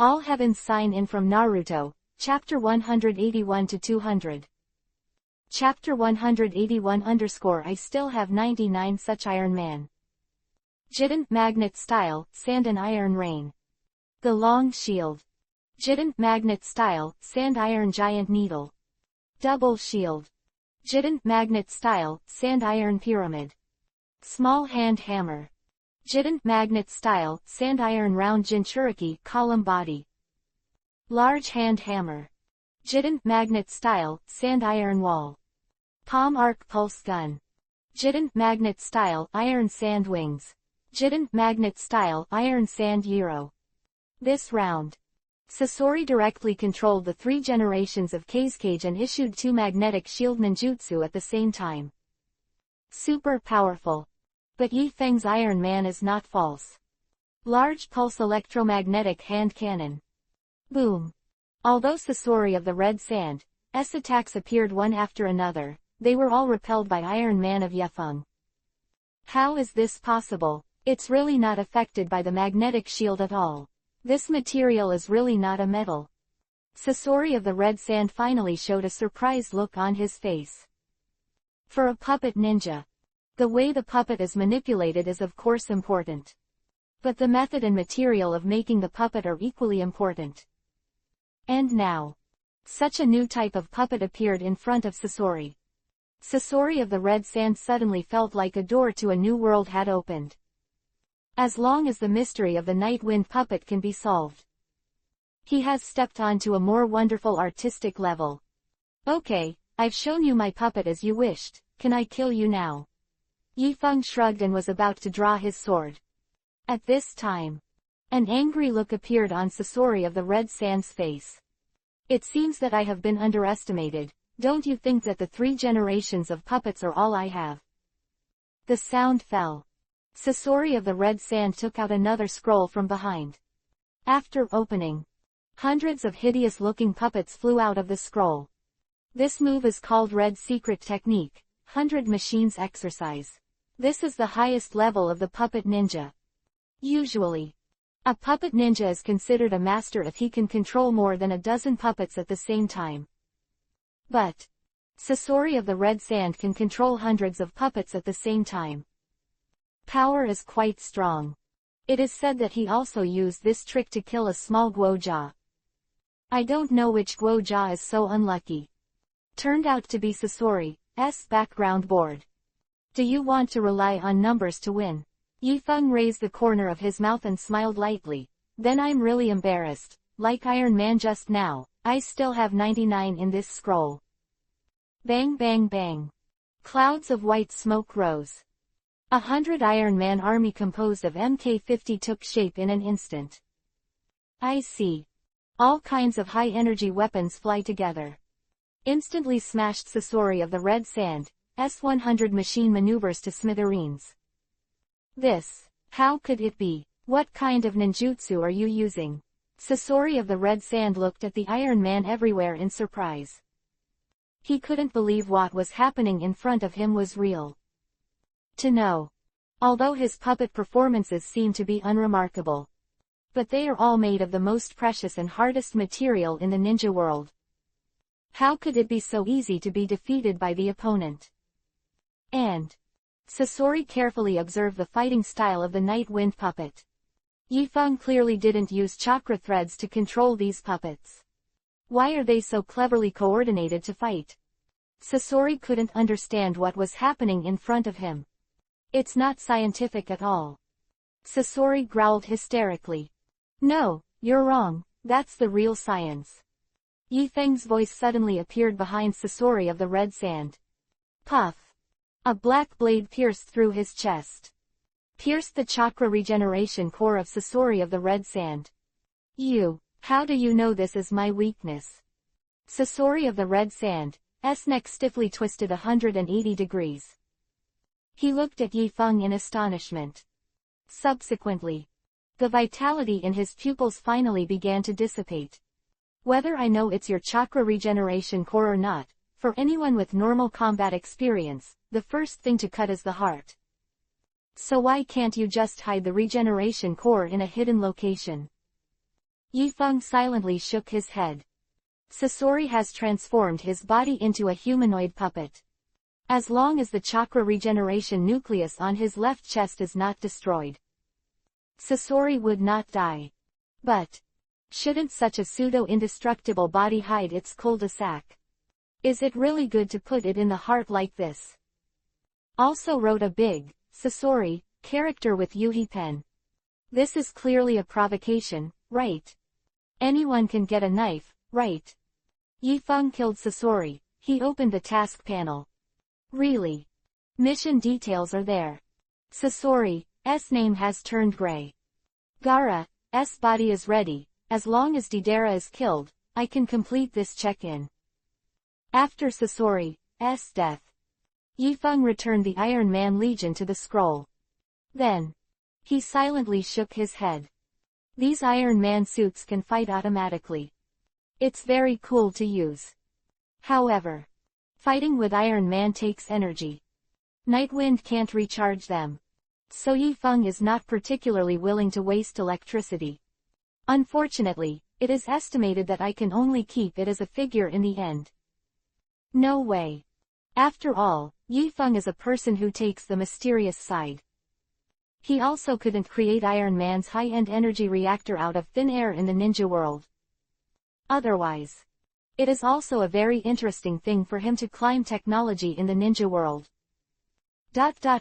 All heavens sign in from Naruto, Chapter 181 to 200. Chapter 181 I still have 99 such Iron Man. Giant Magnet Style, Sand and Iron Rain. The Long Shield. Giant Magnet Style, Sand Iron Giant Needle. Double Shield. Giant Magnet Style, Sand Iron Pyramid. Small Hand Hammer. Giant Magnet Style, Sand Iron Round Jinchuriki Column Body. Large Hand Hammer. Giant Magnet Style, Sand Iron Wall. Palm Arc Pulse Gun. Giant Magnet Style, Iron Sand Wings. Giant Magnet Style, Iron Sand Gyro. This round, Sasori directly controlled the 3 generations of Kazekage and issued 2 magnetic shield ninjutsu at the same time. Super powerful. But Yi Feng's Iron Man is not false. Large Pulse Electromagnetic Hand Cannon. Boom. Although Sasori of the Red Sand's attacks appeared one after another, they were all repelled by Iron Man of Yifeng. How is this possible? It's really not affected by the magnetic shield at all. This material is really not a metal. Sasori of the Red Sand finally showed a surprised look on his face. For a puppet ninja, the way the puppet is manipulated is of course important. But the method and material of making the puppet are equally important. And now, such a new type of puppet appeared in front of Sasori. Sasori of the Red Sand suddenly felt like a door to a new world had opened. As long as the mystery of the Night Wind puppet can be solved, he has stepped on to a more wonderful artistic level. Okay, I've shown you my puppet as you wished, can I kill you now? Yifeng shrugged and was about to draw his sword. At this time, an angry look appeared on Sasori of the Red Sand's face. It seems that I have been underestimated. Don't you think that the 3 generations of puppets are all I have? The sound fell. Sasori of the Red Sand took out another scroll from behind. After opening, hundreds of hideous-looking puppets flew out of the scroll. This move is called Red Secret Technique, 100 Machines Exercise. This is the highest level of the puppet ninja. Usually, a puppet ninja is considered a master if he can control more than a dozen puppets at the same time. But Sasori of the Red Sand can control hundreds of puppets at the same time. Power is quite strong. It is said that he also used this trick to kill a small Guojia. I don't know which Guojia is so unlucky. Turned out to be Sasori's background board. Do you want to rely on numbers to win? Yifeng raised the corner of his mouth and smiled lightly. Then I'm really embarrassed. Like Iron Man just now, I still have 99 in this scroll. Bang bang bang. Clouds of white smoke rose. 100 Iron Man army composed of Mk-50 took shape in an instant. I see. All kinds of high-energy weapons fly together. Instantly smashed Sasori of the Red Sand, S-100 machine maneuvers to smithereens. This, how could it be? What kind of ninjutsu are you using? Sasori of the Red Sand looked at the Iron Man everywhere in surprise. He couldn't believe what was happening in front of him was real. To know. Although his puppet performances seem to be unremarkable, but they are all made of the most precious and hardest material in the ninja world. How could it be so easy to be defeated by the opponent? And Sasori carefully observed the fighting style of the Night Wind puppet. Yifeng clearly didn't use chakra threads to control these puppets. Why are they so cleverly coordinated to fight? Sasori couldn't understand what was happening in front of him. It's not scientific at all. Sasori growled hysterically. No, you're wrong, that's the real science. Yifeng's voice suddenly appeared behind Sasori of the Red Sand. Puff. A black blade pierced through his chest. Pierced the chakra regeneration core of Sasori of the Red Sand. How do you know this is my weakness? Sasori of the Red Sand's neck stiffly twisted 180 degrees. He looked at Yifeng in astonishment. Subsequently, the vitality in his pupils finally began to dissipate. Whether I know it's your chakra regeneration core or not, for anyone with normal combat experience, the first thing to cut is the heart. So why can't you just hide the regeneration core in a hidden location? Yifeng silently shook his head. Sasori has transformed his body into a humanoid puppet. As long as the chakra regeneration nucleus on his left chest is not destroyed, Sasori would not die. But shouldn't such a pseudo-indestructible body hide its cul-de-sac? Is it really good to put it in the heart like this? Also wrote a big, Sasori, character with Yuhi pen. This is clearly a provocation, right? Anyone can get a knife, right? Yifeng killed Sasori. He opened the task panel. Really? Mission details are there. Sasori's name has turned gray. Gaara's body is ready. As long as Deidara is killed, I can complete this check-in. After Sasori's death, Yifeng returned the Iron Man Legion to the scroll. Then, he silently shook his head. These Iron Man suits can fight automatically. It's very cool to use. However, fighting with Iron Man takes energy. Nightwind can't recharge them. So Yifeng is not particularly willing to waste electricity. Unfortunately, it is estimated that I can only keep it as a figure in the end. No way. After all, Yifeng is a person who takes the mysterious side. He also couldn't create Iron Man's high-end energy reactor out of thin air in the ninja world. Otherwise, it is also a very interesting thing for him to climb technology in the ninja world. After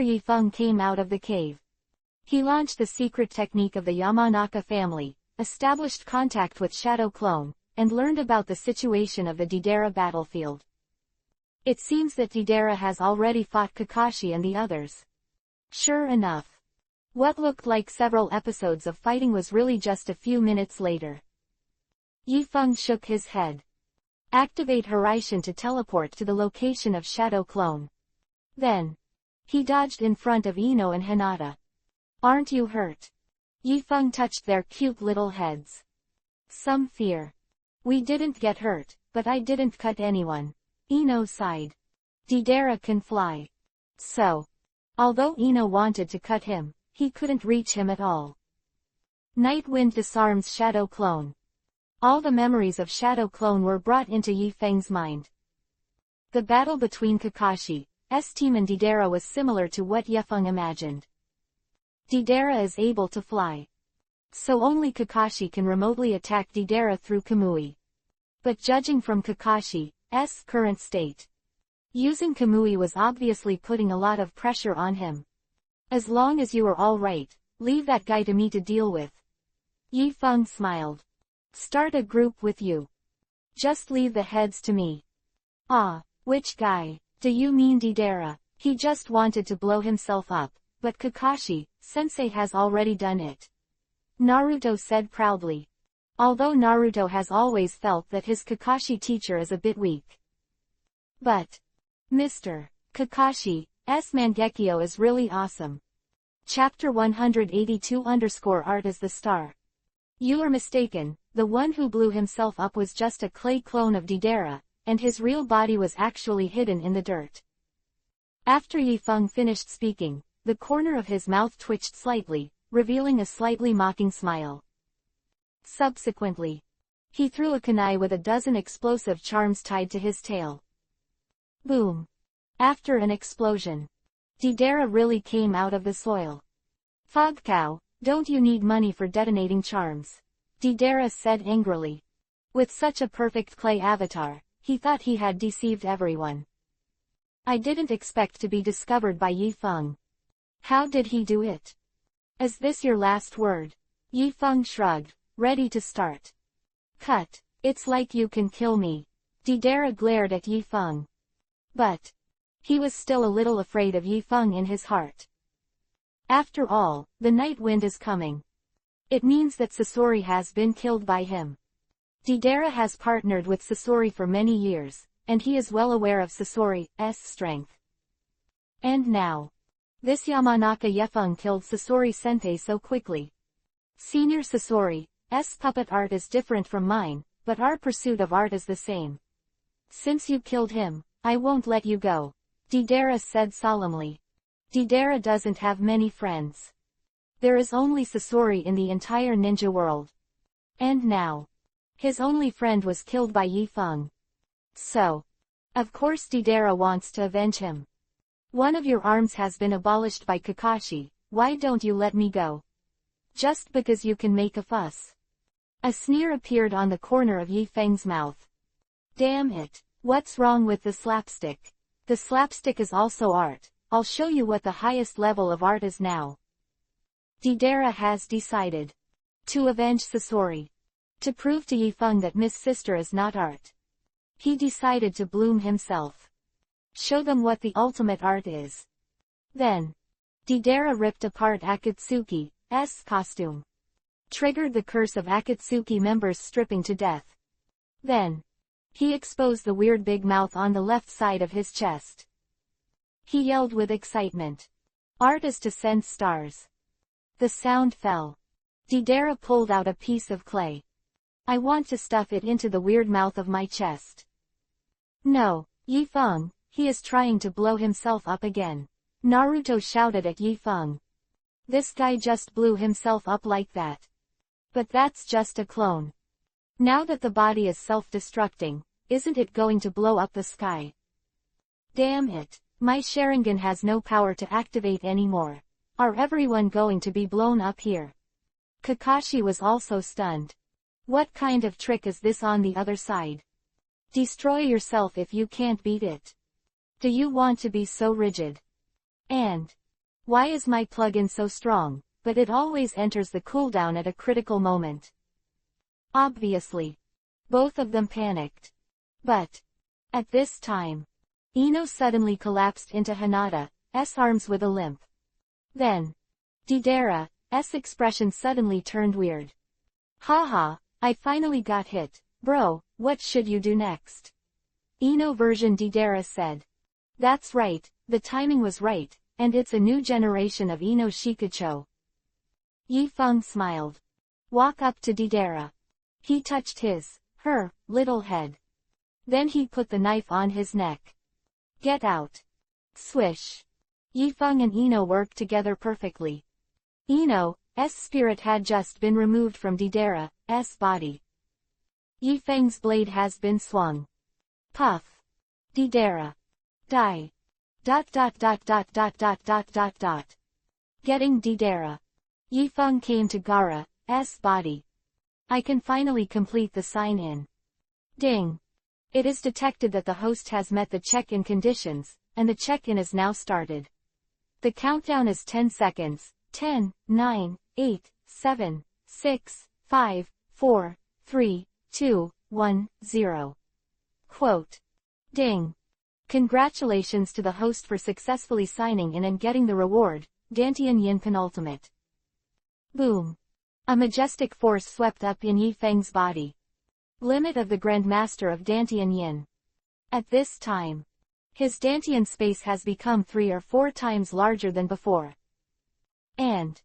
Yifeng came out of the cave, he launched the secret technique of the Yamanaka family, established contact with Shadow Clone, and learned about the situation of the Deidara battlefield. It seems that Deidara has already fought Kakashi and the others. Sure enough, what looked like several episodes of fighting was really just a few minutes later. Yifeng shook his head. Activate Hiraishin to teleport to the location of Shadow Clone. Then, he dodged in front of Ino and Hinata. Aren't you hurt? Yifeng touched their cute little heads. Some fear. We didn't get hurt, but I didn't cut anyone. Ino sighed. Deidara can fly. So, although Ino wanted to cut him, he couldn't reach him at all. Nightwind disarms Shadow Clone. All the memories of Shadow Clone were brought into Yifeng's mind. The battle between Kakashi's team and Deidara was similar to what Yifeng imagined. Deidara is able to fly. So only Kakashi can remotely attack Deidara through Kamui. But judging from Kakashi's current state, using Kamui was obviously putting a lot of pressure on him. As long as you are all right, leave that guy to me to deal with. Yifeng smiled. Start a group with you. Just leave the heads to me. Ah, which guy? Do you mean Deidara? He just wanted to blow himself up, but Kakashi-sensei has already done it. Naruto said proudly. Although Naruto has always felt that his Kakashi teacher is a bit weak. But Mr. Kakashi's Mangekyo is really awesome. Chapter 182_Art is the star. You are mistaken, the one who blew himself up was just a clay clone of Deidara, and his real body was actually hidden in the dirt. After Yifeng finished speaking, the corner of his mouth twitched slightly, revealing a slightly mocking smile. Subsequently, he threw a kunai with a dozen explosive charms tied to his tail. Boom! After an explosion, Deidara really came out of the soil. Fogcow, don't you need money for detonating charms? Deidara said angrily. With such a perfect clay avatar, he thought he had deceived everyone. I didn't expect to be discovered by Yifeng. How did he do it? Is this your last word? Yifeng shrugged, ready to start. Cut. It's like you can kill me. Deidara glared at Yifeng. But he was still a little afraid of Yifeng in his heart. After all, the night wind is coming. It means that Sasori has been killed by him. Deidara has partnered with Sasori for many years, and he is well aware of Sasori's strength. And now, this Yamanaka Yifeng killed Sasori-sensei so quickly. Senior Sasori's puppet art is different from mine, but our pursuit of art is the same. Since you killed him, I won't let you go, Deidara said solemnly. Deidara doesn't have many friends. There is only Sasori in the entire ninja world. And now, his only friend was killed by Yi Feng. So, of course Deidara wants to avenge him. One of your arms has been abolished by Kakashi, why don't you let me go? Just because you can make a fuss. A sneer appeared on the corner of Yi Feng's mouth. Damn it, what's wrong with the slapstick? The slapstick is also art, I'll show you what the highest level of art is now. Deidara has decided to avenge Sasori. To prove to Yi Feng that Miss Sister is not art. He decided to bloom himself. Show them what the ultimate art is. Then, Deidara ripped apart Akatsuki's costume. Triggered the curse of Akatsuki members stripping to death. Then, he exposed the weird big mouth on the left side of his chest. He yelled with excitement. Art is to send stars. The sound fell. Deidara pulled out a piece of clay. I want to stuff it into the weird mouth of my chest. No, Yi Feng, he is trying to blow himself up again. Naruto shouted at Yi Feng. This guy just blew himself up like that. But that's just a clone. Now that the body is self-destructing, isn't it going to blow up the sky? Damn it, my Sharingan has no power to activate anymore. Are everyone going to be blown up here? Kakashi was also stunned. What kind of trick is this on the other side? Destroy yourself if you can't beat it. Do you want to be so rigid? And why is my plugin so strong, but it always enters the cooldown at a critical moment? Obviously. Both of them panicked. But at this time, Ino suddenly collapsed into Hinata's arms with a limp. Then, Deidara's expression suddenly turned weird. Haha, I finally got hit, bro, what should you do next? Ino version Deidara said. That's right, the timing was right, and it's a new generation of Ino Shikucho. Yi Feng smiled. Walk up to Deidara. He touched her little head. Then he put the knife on his neck. Get out. Swish. Yi Feng and Ino worked together perfectly. Ino's spirit had just been removed from Deidara's body. Yi Feng's blade has been swung. Puff. Deidara. Die. ... Getting Deidara. Yi Feng came to Gaara's body. I can finally complete the sign-in. Ding. It is detected that the host has met the check-in conditions, and the check-in is now started. The countdown is 10 seconds. 10, 9, 8, 7, 6, 5, 4, 3, 2, 1, 0. Quote. Ding. Congratulations to the host for successfully signing in and getting the reward, Dantian Yin Penultimate. Boom. A majestic force swept up in Yi Feng's body. Limit of the Grandmaster of Dantian Yin. At this time, his Dantian space has become 3 or 4 times larger than before. And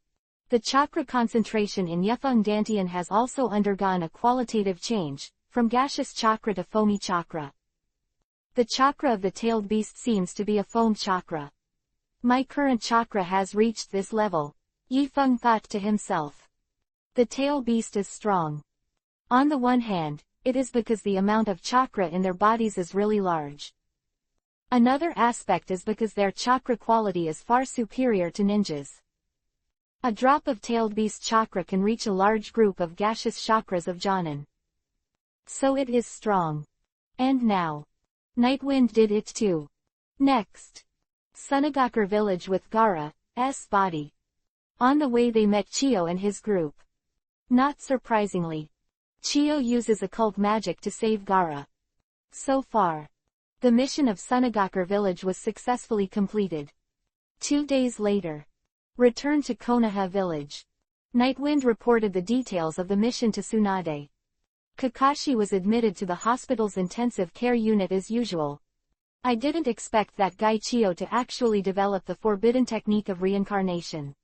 the chakra concentration in Yifeng Dantian has also undergone a qualitative change, from gaseous chakra to foamy chakra. The chakra of the tailed beast seems to be a foam chakra. My current chakra has reached this level, Yifeng thought to himself. The tail beast is strong. On the one hand, it is because the amount of chakra in their bodies is really large. Another aspect is because their chakra quality is far superior to ninjas. A drop of tailed beast chakra can reach a large group of gaseous chakras of Jonin. So it is strong. And now, Nightwind did it too. Next, Sunagakure village with Gaara's body. On the way they met Chiyo and his group. Not surprisingly, Chiyo uses occult magic to save Gaara. So far, the mission of Sunagakure village was successfully completed. 2 days later, return to Konoha village. Nightwind reported the details of the mission to Tsunade. Kakashi was admitted to the hospital's intensive care unit as usual. I didn't expect that guy Chiyo to actually develop the forbidden technique of reincarnation.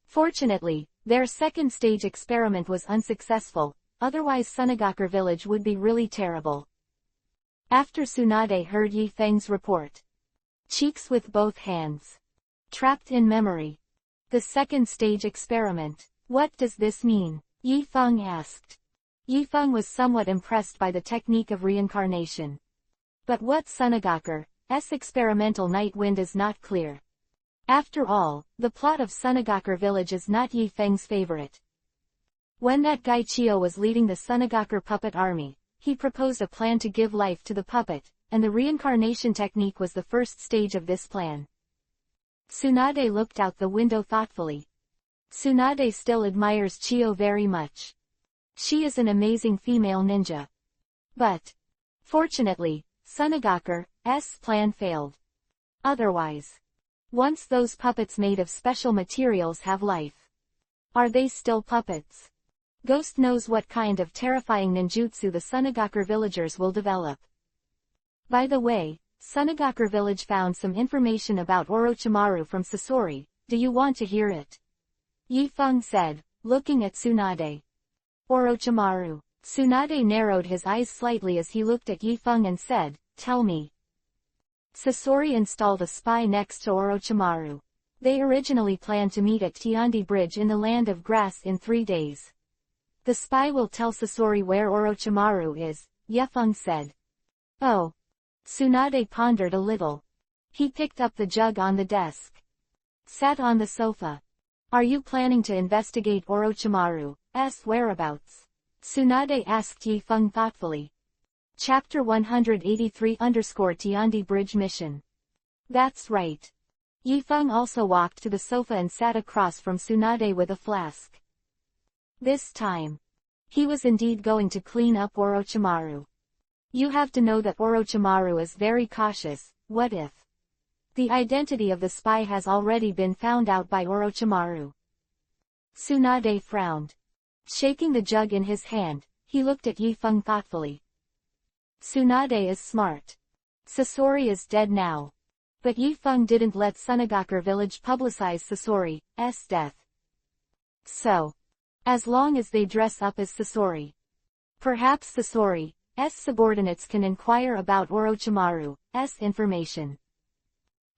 Fortunately, their second stage experiment was unsuccessful, otherwise Sunagakure village would be really terrible. After Tsunade heard Yi Feng's report. Cheeks with both hands. Trapped in memory. The second stage experiment. What does this mean? Yi Feng asked. Yi Feng was somewhat impressed by the technique of reincarnation. But what Sunagakur's experimental night wind is not clear. After all, the plot of Sunagakur village is not Yi Feng's favorite. When that guy Chio was leading the Sunagakur puppet army, he proposed a plan to give life to the puppet, and the reincarnation technique was the first stage of this plan. Tsunade looked out the window thoughtfully. Tsunade still admires Chio very much. She is an amazing female ninja. But, fortunately, Sunagakur's plan failed. Otherwise, once those puppets made of special materials have life, are they still puppets? Ghost knows what kind of terrifying ninjutsu the Sunagakur villagers will develop. By the way, Sunagakur village found some information about Orochimaru from Sasori. Do you want to hear it? Yi Feng said, looking at Tsunade. Orochimaru. Tsunade narrowed his eyes slightly as he looked at Yi Feng and said, tell me. Sasori installed a spy next to Orochimaru. They originally planned to meet at Tiandi Bridge in the Land of Grass in 3 days. The spy will tell Sasori where Orochimaru is, Yi Feng said. Oh. Tsunade pondered a little. He picked up the jug on the desk. Sat on the sofa. Are you planning to investigate Orochimaru's whereabouts? Tsunade asked Yi Feng thoughtfully. Chapter 183 Tiandi Bridge Mission. That's right. Yi Feng also walked to the sofa and sat across from Tsunade with a flask. This time, he was indeed going to clean up Orochimaru. You have to know that Orochimaru is very cautious. What if the identity of the spy has already been found out by Orochimaru? Tsunade frowned. Shaking the jug in his hand, he looked at Yi Feng thoughtfully. Tsunade is smart. Sasori is dead now. But Yi Feng didn't let Sunagakur village publicize Sasori's death. So, as long as they dress up as Sasori, perhaps Sasori's subordinates can inquire about Orochimaru's information.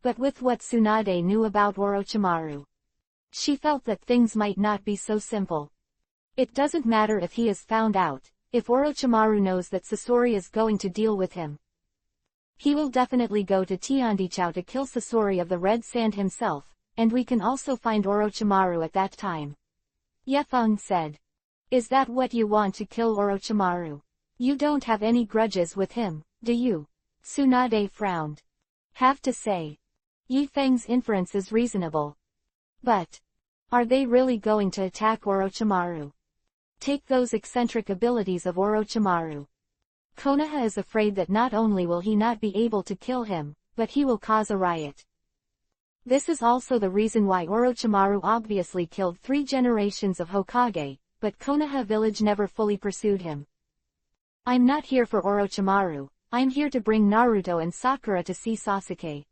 But with what Tsunade knew about Orochimaru, she felt that things might not be so simple. It doesn't matter if he is found out, if Orochimaru knows that Sasori is going to deal with him. He will definitely go to Tiandichou to kill Sasori of the Red Sand himself, and we can also find Orochimaru at that time. Yi Feng said. Is that what you want, to kill Orochimaru? You don't have any grudges with him, do you? Tsunade frowned. Have to say, Yi Feng's inference is reasonable. But, are they really going to attack Orochimaru? Take those eccentric abilities of Orochimaru. Konoha is afraid that not only will he not be able to kill him, but he will cause a riot. This is also the reason why Orochimaru obviously killed 3 generations of Hokage, but Konoha village never fully pursued him. I'm not here for Orochimaru, I'm here to bring Naruto and Sakura to see Sasuke.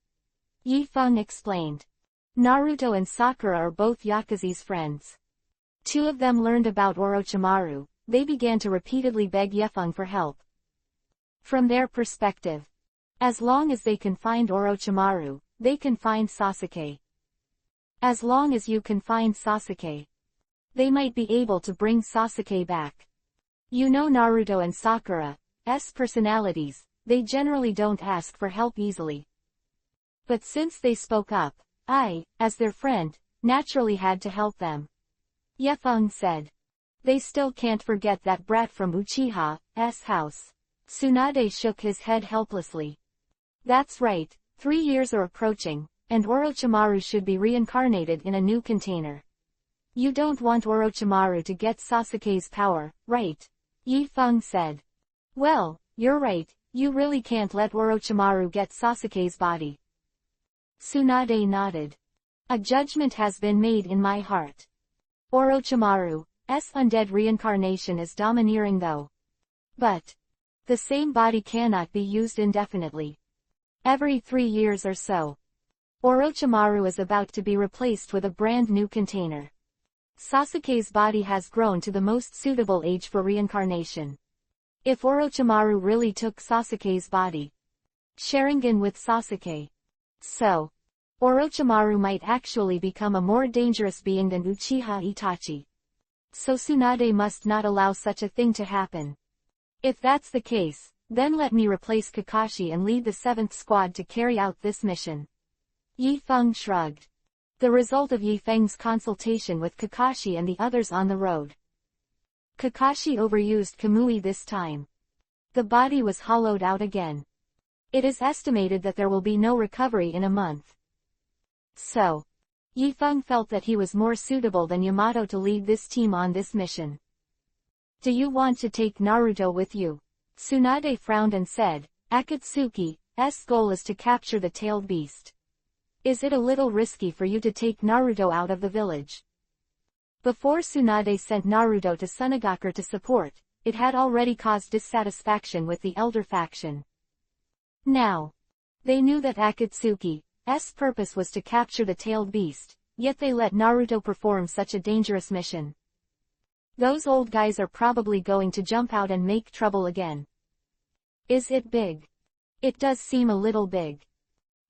Yi Feng explained. Naruto and Sakura are both Yakuza's friends. 2 of them learned about Orochimaru. They began to repeatedly beg Yi Feng for help. From their perspective, as long as they can find Orochimaru, they can find Sasuke. As long as you can find Sasuke, they might be able to bring Sasuke back. You know Naruto and Sakura's personalities, they generally don't ask for help easily. But since they spoke up, I, as their friend, naturally had to help them. Yi Feng said. They still can't forget that brat from Uchiha's house. Tsunade shook his head helplessly. That's right, 3 years are approaching, and Orochimaru should be reincarnated in a new container. You don't want Orochimaru to get Sasuke's power, right? Yi Feng said. Well, you're right, you really can't let Orochimaru get Sasuke's body. Tsunade nodded. A judgment has been made in my heart. Orochimaru's undead reincarnation is domineering though. But the same body cannot be used indefinitely. Every 3 years or so, Orochimaru is about to be replaced with a brand new container. Sasuke's body has grown to the most suitable age for reincarnation. If Orochimaru really took Sasuke's body, Sharingan with Sasuke. So, Orochimaru might actually become a more dangerous being than Uchiha Itachi. So Tsunade must not allow such a thing to happen. If that's the case, then let me replace Kakashi and lead the 7th squad to carry out this mission. Yi Feng shrugged. The result of Yi Feng's consultation with Kakashi and the others on the road. Kakashi overused Kamui this time. The body was hollowed out again. It is estimated that there will be no recovery in a month. So, Yi Feng felt that he was more suitable than Yamato to lead this team on this mission. Do you want to take Naruto with you? Tsunade frowned and said, Akatsuki's goal is to capture the tailed beast. Is it a little risky for you to take Naruto out of the village? Before Tsunade sent Naruto to Sunagakure to support, it had already caused dissatisfaction with the elder faction. Now, they knew that Akatsuki's purpose was to capture the tailed beast, yet they let Naruto perform such a dangerous mission. Those old guys are probably going to jump out and make trouble again. Is it big? It does seem a little big.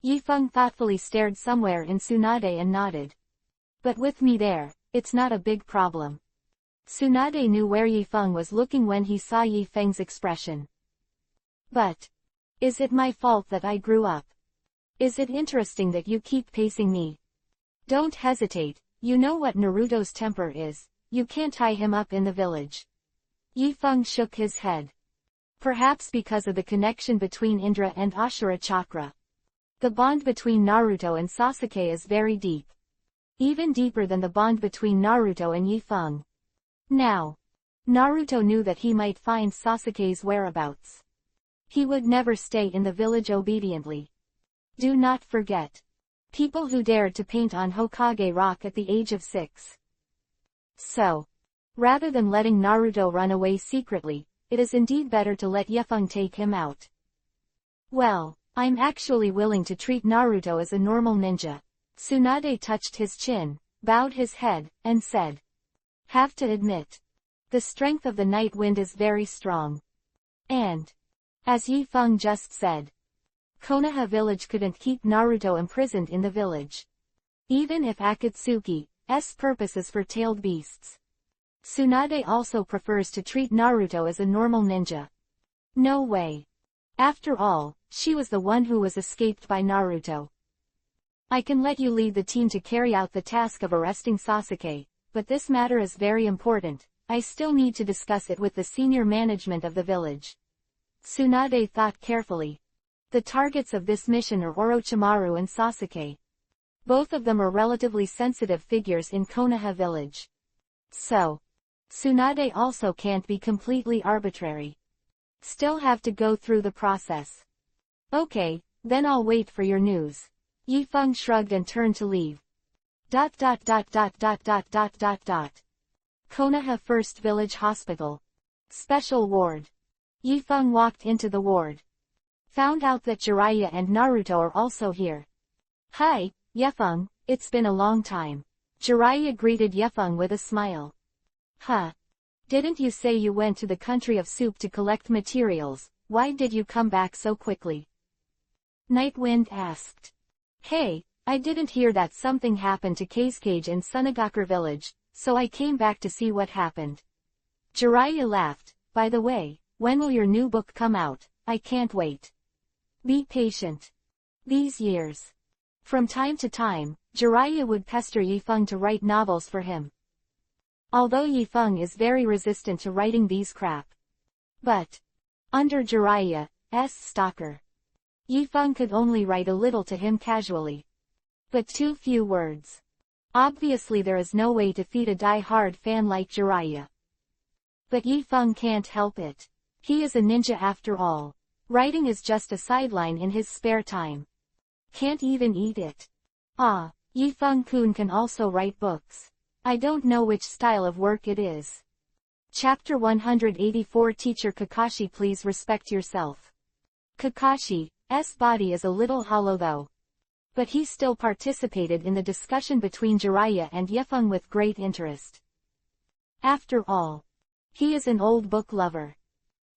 Yi Feng thoughtfully stared somewhere in Tsunade and nodded. But with me there, it's not a big problem. Tsunade knew where Yi Feng was looking when he saw Yi Feng's expression. But, is it my fault that I grew up? Is it interesting that you keep pacing me? Don't hesitate, you know what Naruto's temper is, you can't tie him up in the village. Yi Feng shook his head. Perhaps because of the connection between Indra and Ashura Chakra. The bond between Naruto and Sasuke is very deep. Even deeper than the bond between Naruto and Yi Feng. Now, Naruto knew that he might find Sasuke's whereabouts. He would never stay in the village obediently. Do not forget. People who dared to paint on Hokage Rock at the age of 6. So, rather than letting Naruto run away secretly, it is indeed better to let Yi Feng take him out. Well, I'm actually willing to treat Naruto as a normal ninja. Tsunade touched his chin, bowed his head, and said. Have to admit. The strength of the night wind is very strong. And, as Yi Feng just said, Konoha village couldn't keep Naruto imprisoned in the village. Even if Akatsuki's purpose is for tailed beasts. Tsunade also prefers to treat Naruto as a normal ninja. No way. After all, she was the one who was escaped by Naruto. I can let you lead the team to carry out the task of arresting Sasuke, but this matter is very important. I still need to discuss it with the senior management of the village. Tsunade thought carefully. The targets of this mission are Orochimaru and Sasuke. Both of them are relatively sensitive figures in Konoha village. So, Tsunade also can't be completely arbitrary. Still have to go through the process. Okay, then I'll wait for your news. Yi Feng shrugged and turned to leave. Konoha First Village Hospital. Special ward. Yi Feng walked into the ward. Found out that Jiraiya and Naruto are also here. Hi, Yi Feng, it's been a long time. Jiraiya greeted Yi Feng with a smile. Huh. Didn't you say you went to the country of soup to collect materials? Why did you come back so quickly? Nightwind asked. Hey, I didn't hear that something happened to Kazekage in Sunagakure village, so I came back to see what happened. Jiraiya laughed. By the way, when will your new book come out? I can't wait. Be patient. These years. From time to time, Jiraiya would pester Yi Feng to write novels for him. Although Yi Feng is very resistant to writing these crap. But, under Jiraiya's stalker, Yi Feng could only write a little to him casually. But too few words. Obviously there is no way to feed a die-hard fan like Jiraiya. But Yi Feng can't help it. He is a ninja after all. Writing is just a sideline in his spare time. Can't even eat it. Ah, Yi Feng-kun can also write books. I don't know which style of work it is. Chapter 184 Teacher Kakashi, please respect yourself. Kakashi's body is a little hollow though. But he still participated in the discussion between Jiraiya and Yi Feng with great interest. After all, he is an old book lover.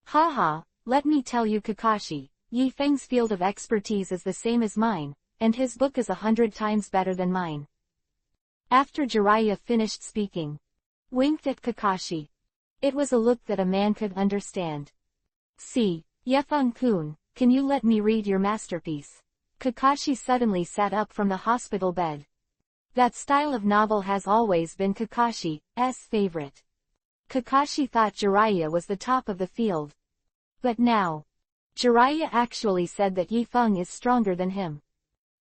Haha, let me tell you Kakashi, Yi Feng's field of expertise is the same as mine, and his book is 100 times better than mine. After Jiraiya finished speaking, winked at Kakashi. It was a look that a man could understand. See, Yefeng-kun, can you let me read your masterpiece? Kakashi suddenly sat up from the hospital bed. That style of novel has always been Kakashi's favorite. Kakashi thought Jiraiya was the top of the field. But now, Jiraiya actually said that Yifeng is stronger than him.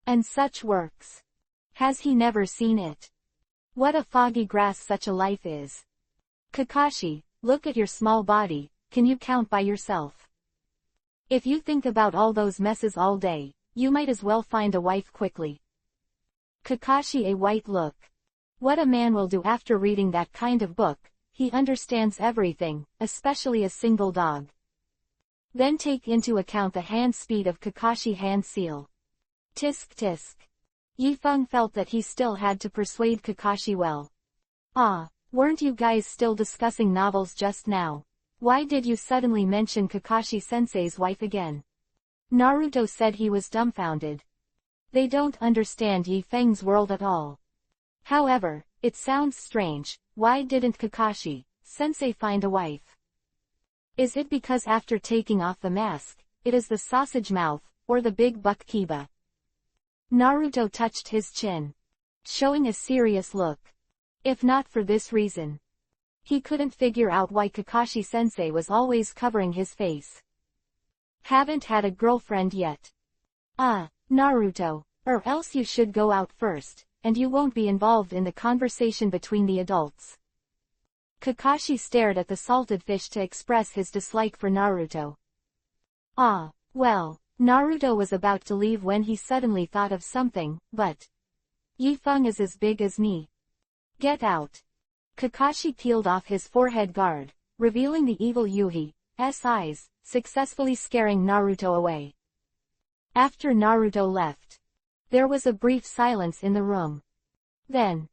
And such works. Has he never seen it? What a foggy grass such a life is. Kakashi, look at your small body, can you count by yourself? If you think about all those messes all day, you might as well find a wife quickly. Kakashi, a white look. What a man will do after reading that kind of book, he understands everything, especially a single dog. Then take into account the hand speed of Kakashi hand seal. Tisk tisk. Yifeng felt that he still had to persuade Kakashi well. Ah, weren't you guys still discussing novels just now? Why did you suddenly mention Kakashi-sensei's wife again? Naruto said he was dumbfounded. They don't understand Yifeng's world at all. However, it sounds strange, why didn't Kakashi-sensei find a wife? Is it because after taking off the mask, it is the sausage mouth, or the big buck Kiba? Naruto touched his chin, showing a serious look. If not for this reason, he couldn't figure out why Kakashi-sensei was always covering his face. Haven't had a girlfriend yet. Naruto, or else you should go out first, and you won't be involved in the conversation between the adults. Kakashi stared at the salted fish to express his dislike for Naruto. Well, Naruto was about to leave when he suddenly thought of something, but Yifeng is as big as me. Get out. Kakashi peeled off his forehead guard, revealing the evil Yuhi's eyes, successfully scaring Naruto away. After Naruto left, there was a brief silence in the room. Then,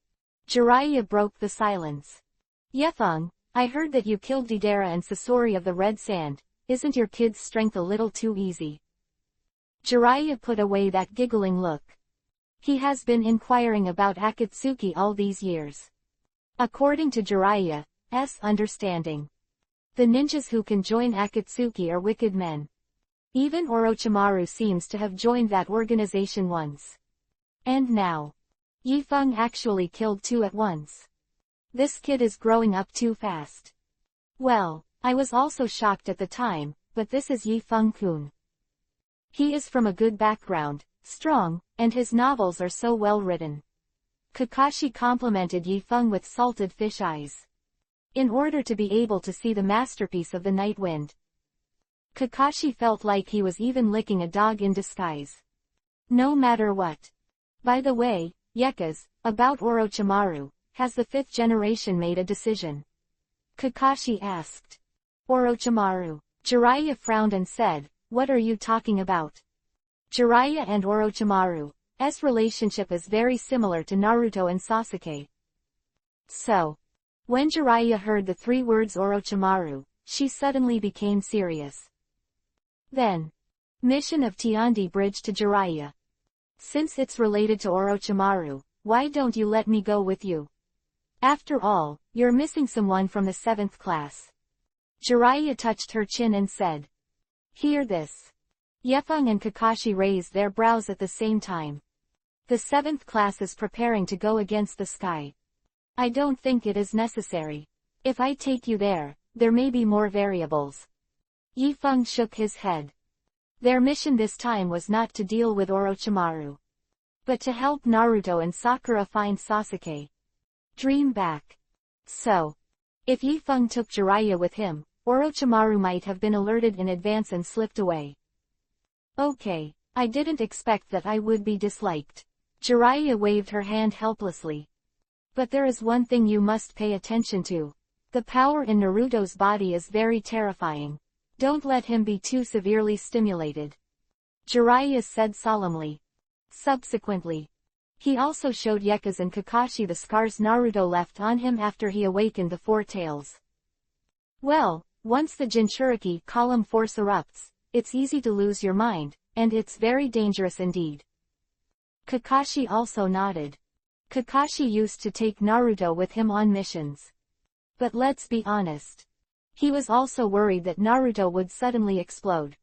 Jiraiya broke the silence. Yefeng, I heard that you killed Deidara and Sasori of the Red Sand, isn't your kid's strength a little too easy? Jiraiya put away that giggling look. He has been inquiring about Akatsuki all these years. According to Jiraiya's understanding, the ninjas who can join Akatsuki are wicked men. Even Orochimaru seems to have joined that organization once. And now, Yifeng actually killed two at once. This kid is growing up too fast. Well, I was also shocked at the time, but this is Yifeng-kun. He is from a good background, strong, and his novels are so well written. Kakashi complimented Yifeng with salted fish eyes. In order to be able to see the masterpiece of the night wind, Kakashi felt like he was even licking a dog in disguise. No matter what. By the way, Yekas, about Orochimaru, has the 5th generation made a decision? Kakashi asked. Orochimaru. Jiraiya frowned and said, what are you talking about? Jiraiya and Orochimaru's relationship is very similar to Naruto and Sasuke. So, when Jiraiya heard the 3 words Orochimaru, she suddenly became serious. Then, mission of Tiandi Bridge to Jiraiya. Since it's related to Orochimaru, why don't you let me go with you? After all, you're missing someone from the 7th class. Jiraiya touched her chin and said. Hear this. Yefeng and Kakashi raised their brows at the same time. The 7th class is preparing to go against the sky. I don't think it is necessary. If I take you there, there may be more variables. Yifeng shook his head. Their mission this time was not to deal with Orochimaru, but to help Naruto and Sakura find Sasuke. Dream back. So, if Yifeng took Jiraiya with him, Orochimaru might have been alerted in advance and slipped away. Okay, I didn't expect that I would be disliked. Jiraiya waved her hand helplessly. But there is one thing you must pay attention to. The power in Naruto's body is very terrifying. Don't let him be too severely stimulated. Jiraiya said solemnly. Subsequently, he also showed Yekas and Kakashi the scars Naruto left on him after he awakened the 4 tails. Well, once the Jinchuriki column force erupts, it's easy to lose your mind, and it's very dangerous indeed. Kakashi also nodded. Kakashi used to take Naruto with him on missions. But let's be honest. He was also worried that Naruto would suddenly explode.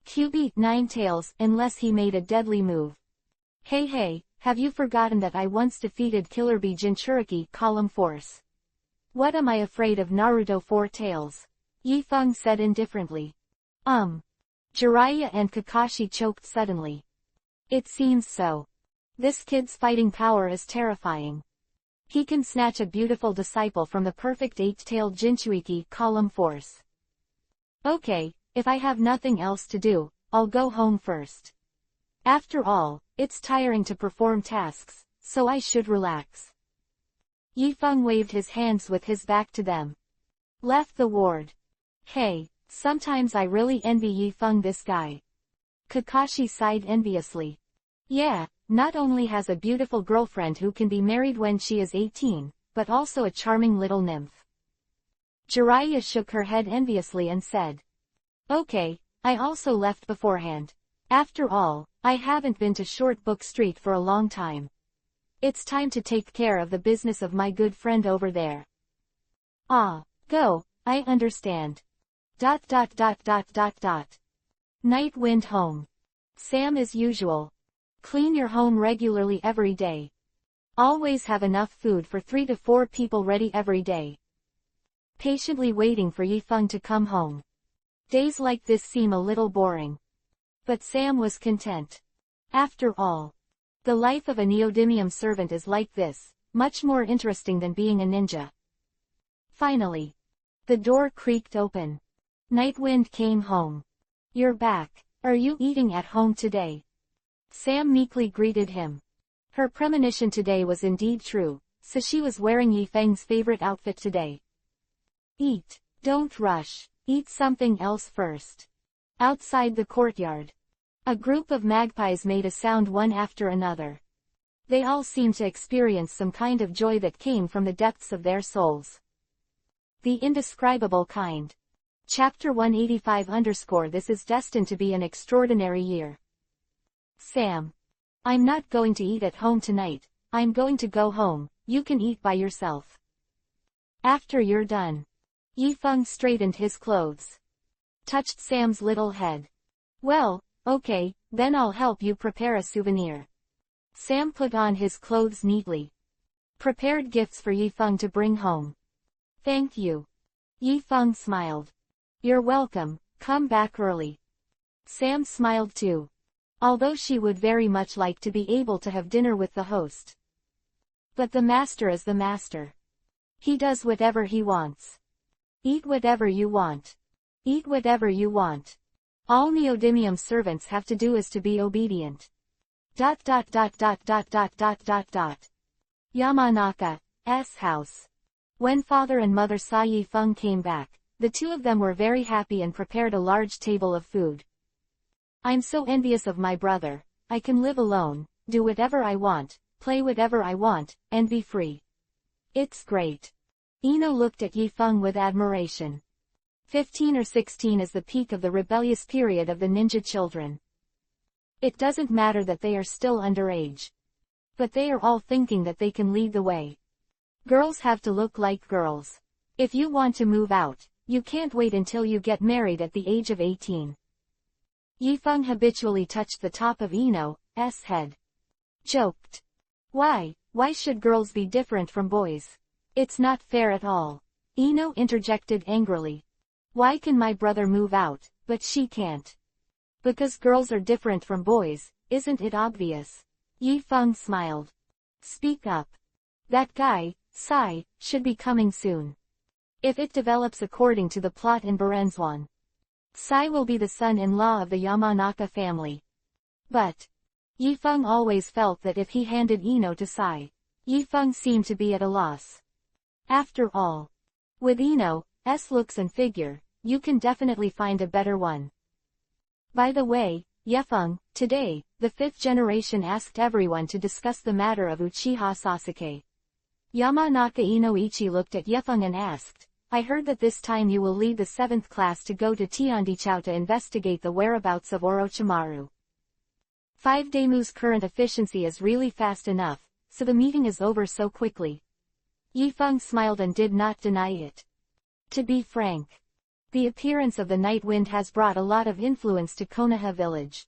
QB 9 tails unless he made a deadly move. Hey, have you forgotten that I once defeated Killer Bee Jinchuriki Column Force? What am I afraid of Naruto 4 tails? Yifeng said indifferently. Jiraiya and Kakashi choked suddenly. It seems so. This kid's fighting power is terrifying. He can snatch a beautiful disciple from the perfect 8-tailed Jinchuriki Column Force. Okay, if I have nothing else to do, I'll go home first. After all, it's tiring to perform tasks, so I should relax. Yifeng waved his hands with his back to them. Left the ward. Hey, sometimes I really envy Yifeng, this guy. Kakashi sighed enviously. Yeah, not only has a beautiful girlfriend who can be married when she is 18, but also a charming little nymph. Jiraiya shook her head enviously and said. Okay, I also left beforehand. After all, I haven't been to Short Book Street for a long time. It's time to take care of the business of my good friend over there. Ah, go, I understand. ... Night went home. Sam as usual. Clean your home regularly every day. Always have enough food for 3 to 4 people ready every day. Patiently waiting for Yifeng to come home. Days like this seem a little boring. But Sam was content. After all, the life of a neodymium servant is like this, much more interesting than being a ninja. Finally, the door creaked open. Nightwind came home. You're back. Are you eating at home today? Sam meekly greeted him. Her premonition today was indeed true, so she was wearing Yifeng's favorite outfit today. Eat. Don't rush. Eat something else first. Outside the courtyard, a group of magpies made a sound one after another. They all seemed to experience some kind of joy that came from the depths of their souls. The indescribable kind. Chapter 185 _ This is destined to be an extraordinary year. Sam. I'm not going to eat at home tonight, I'm going to go home, you can eat by yourself. After you're done. Yifeng straightened his clothes. Touched Sam's little head. Well, okay, then I'll help you prepare a souvenir. Sam put on his clothes neatly. Prepared gifts for Yifeng to bring home. Thank you. Yifeng smiled. You're welcome, come back early. Sam smiled too. Although she would very much like to be able to have dinner with the host. But the master is the master. He does whatever he wants. Eat whatever you want. Eat whatever you want. All neodymium servants have to do is to be obedient. ... Yamanaka's house. When father and mother saw Yifeng came back, the two of them were very happy and prepared a large table of food. I'm so envious of my brother. I can live alone, do whatever I want, play whatever I want, and be free. It's great. Ino looked at Yifeng with admiration. 15 or 16 is the peak of the rebellious period of the ninja children. It doesn't matter that they are still underage. But they are all thinking that they can lead the way. Girls have to look like girls. If you want to move out, you can't wait until you get married at the age of 18. Yifeng habitually touched the top of Ino's head. Joked. Why should girls be different from boys? It's not fair at all. Ino interjected angrily. Why can my brother move out, but she can't? Because girls are different from boys, isn't it obvious? Yifeng smiled. Speak up. That guy, Sai, should be coming soon. If it develops according to the plot in Berenzwan, Sai will be the son-in-law of the Yamanaka family. But Yifeng always felt that if he handed Ino to Sai, Yifeng seemed to be at a loss. After all, with Ino's looks and figure, you can definitely find a better one. By the way, Yifeng, today, the 5th generation asked everyone to discuss the matter of Uchiha Sasuke. Yamanaka Inoichi looked at Yifeng and asked, I heard that this time you will lead the 7th class to go to Tiandichao to investigate the whereabouts of Orochimaru. 5Daemu's current efficiency is really fast enough, so the meeting is over so quickly. Yifeng smiled and did not deny it. To be frank, the appearance of the night wind has brought a lot of influence to Konoha village.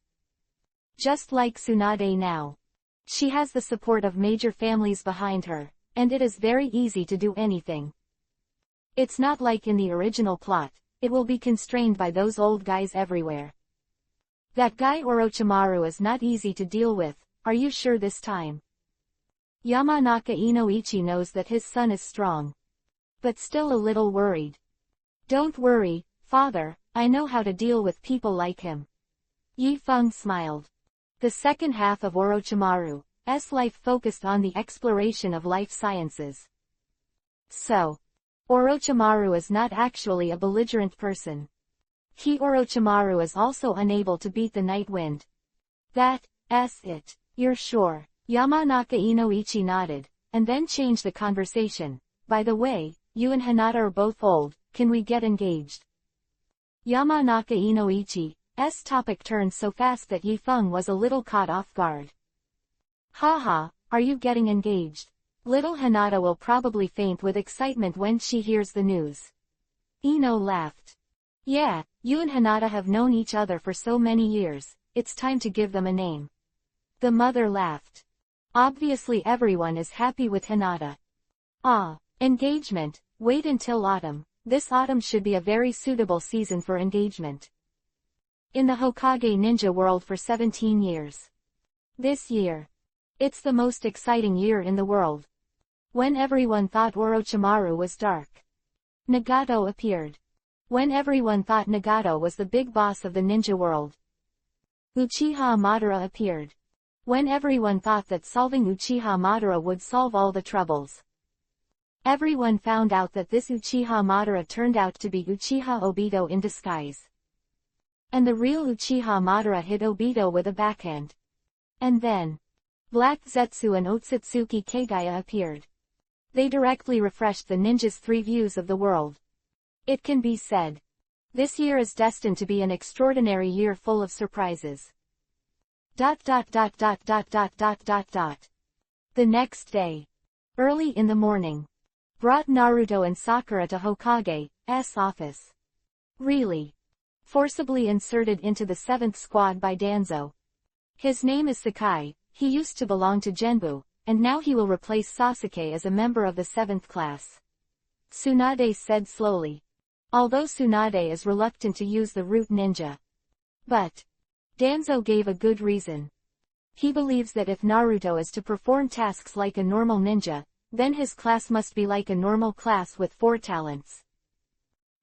Just like Tsunade now. She has the support of major families behind her, and it is very easy to do anything. It's not like in the original plot, it will be constrained by those old guys everywhere. That guy Orochimaru is not easy to deal with, are you sure this time? Yamanaka Inoichi knows that his son is strong. But still a little worried. Don't worry, father, I know how to deal with people like him. Yifeng smiled. The second half of Orochimaru's life focused on the exploration of life sciences. So, Orochimaru is not actually a belligerent person. Orochimaru is also unable to beat the night wind. That's it. You're sure? Yamanaka Inoichi nodded, and then changed the conversation. By the way, you and Hinata are both old, can we get engaged? Yamanaka Inoichi's topic turned so fast that Yifeng was a little caught off guard. Haha, are you getting engaged? Little Hinata will probably faint with excitement when she hears the news. Ino laughed. Yeah, you and Hinata have known each other for so many years, it's time to give them a name. The mother laughed. Obviously everyone is happy with Hinata. Engagement, wait until autumn, this autumn should be a very suitable season for engagement. In the Hokage ninja world for 17 years. This year. It's the most exciting year in the world. When everyone thought Orochimaru was dark, Nagato appeared. When everyone thought Nagato was the big boss of the ninja world, Uchiha Madara appeared. When everyone thought that solving Uchiha Madara would solve all the troubles, everyone found out that this Uchiha Madara turned out to be Uchiha Obito in disguise. And the real Uchiha Madara hit Obito with a backhand. And then, Black Zetsu and Otsutsuki Kagaya appeared. They directly refreshed the ninja's three views of the world. It can be said, this year is destined to be an extraordinary year full of surprises. The next day, early in the morning, brought Naruto and Sakura to Hokage's office. Really? Forcibly inserted into the 7th squad by Danzo. His name is Sakai, he used to belong to Genbu, and now he will replace Sasuke as a member of the 7th class. Tsunade said slowly. Although Tsunade is reluctant to use the root ninja. But Danzo gave a good reason. He believes that if Naruto is to perform tasks like a normal ninja, then his class must be like a normal class with 4 talents.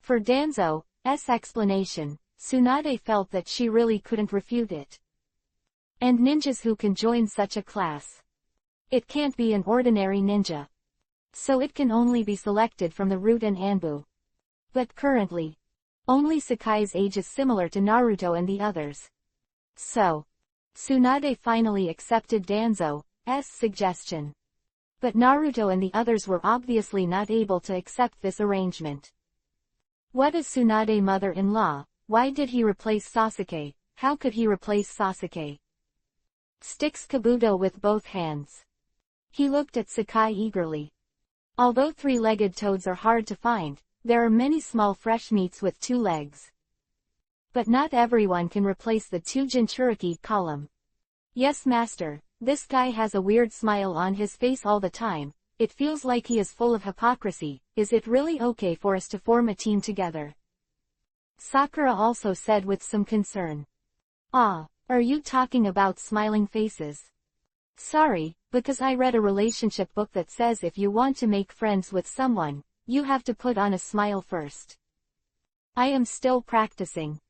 For Danzo's explanation, Tsunade felt that she really couldn't refute it. And ninjas who can join such a class. It can't be an ordinary ninja. So it can only be selected from the root and Anbu. But currently, only Sakai's age is similar to Naruto and the others. So, Tsunade finally accepted Danzo's suggestion. But Naruto and the others were obviously not able to accept this arrangement. What is Tsunade mother-in-law? Why did he replace Sasuke? How could he replace Sasuke? Sticks Kabuto with both hands. He looked at Sakai eagerly. Although 3-legged toads are hard to find, there are many small fresh meats with 2 legs. But not everyone can replace the 2 Jinchuriki column. Yes master, this guy has a weird smile on his face all the time, it feels like he is full of hypocrisy, is it really okay for us to form a team together? Sakura also said with some concern. Are you talking about smiling faces? Sorry, because I read a relationship book that says if you want to make friends with someone, you have to put on a smile first. I am still practicing.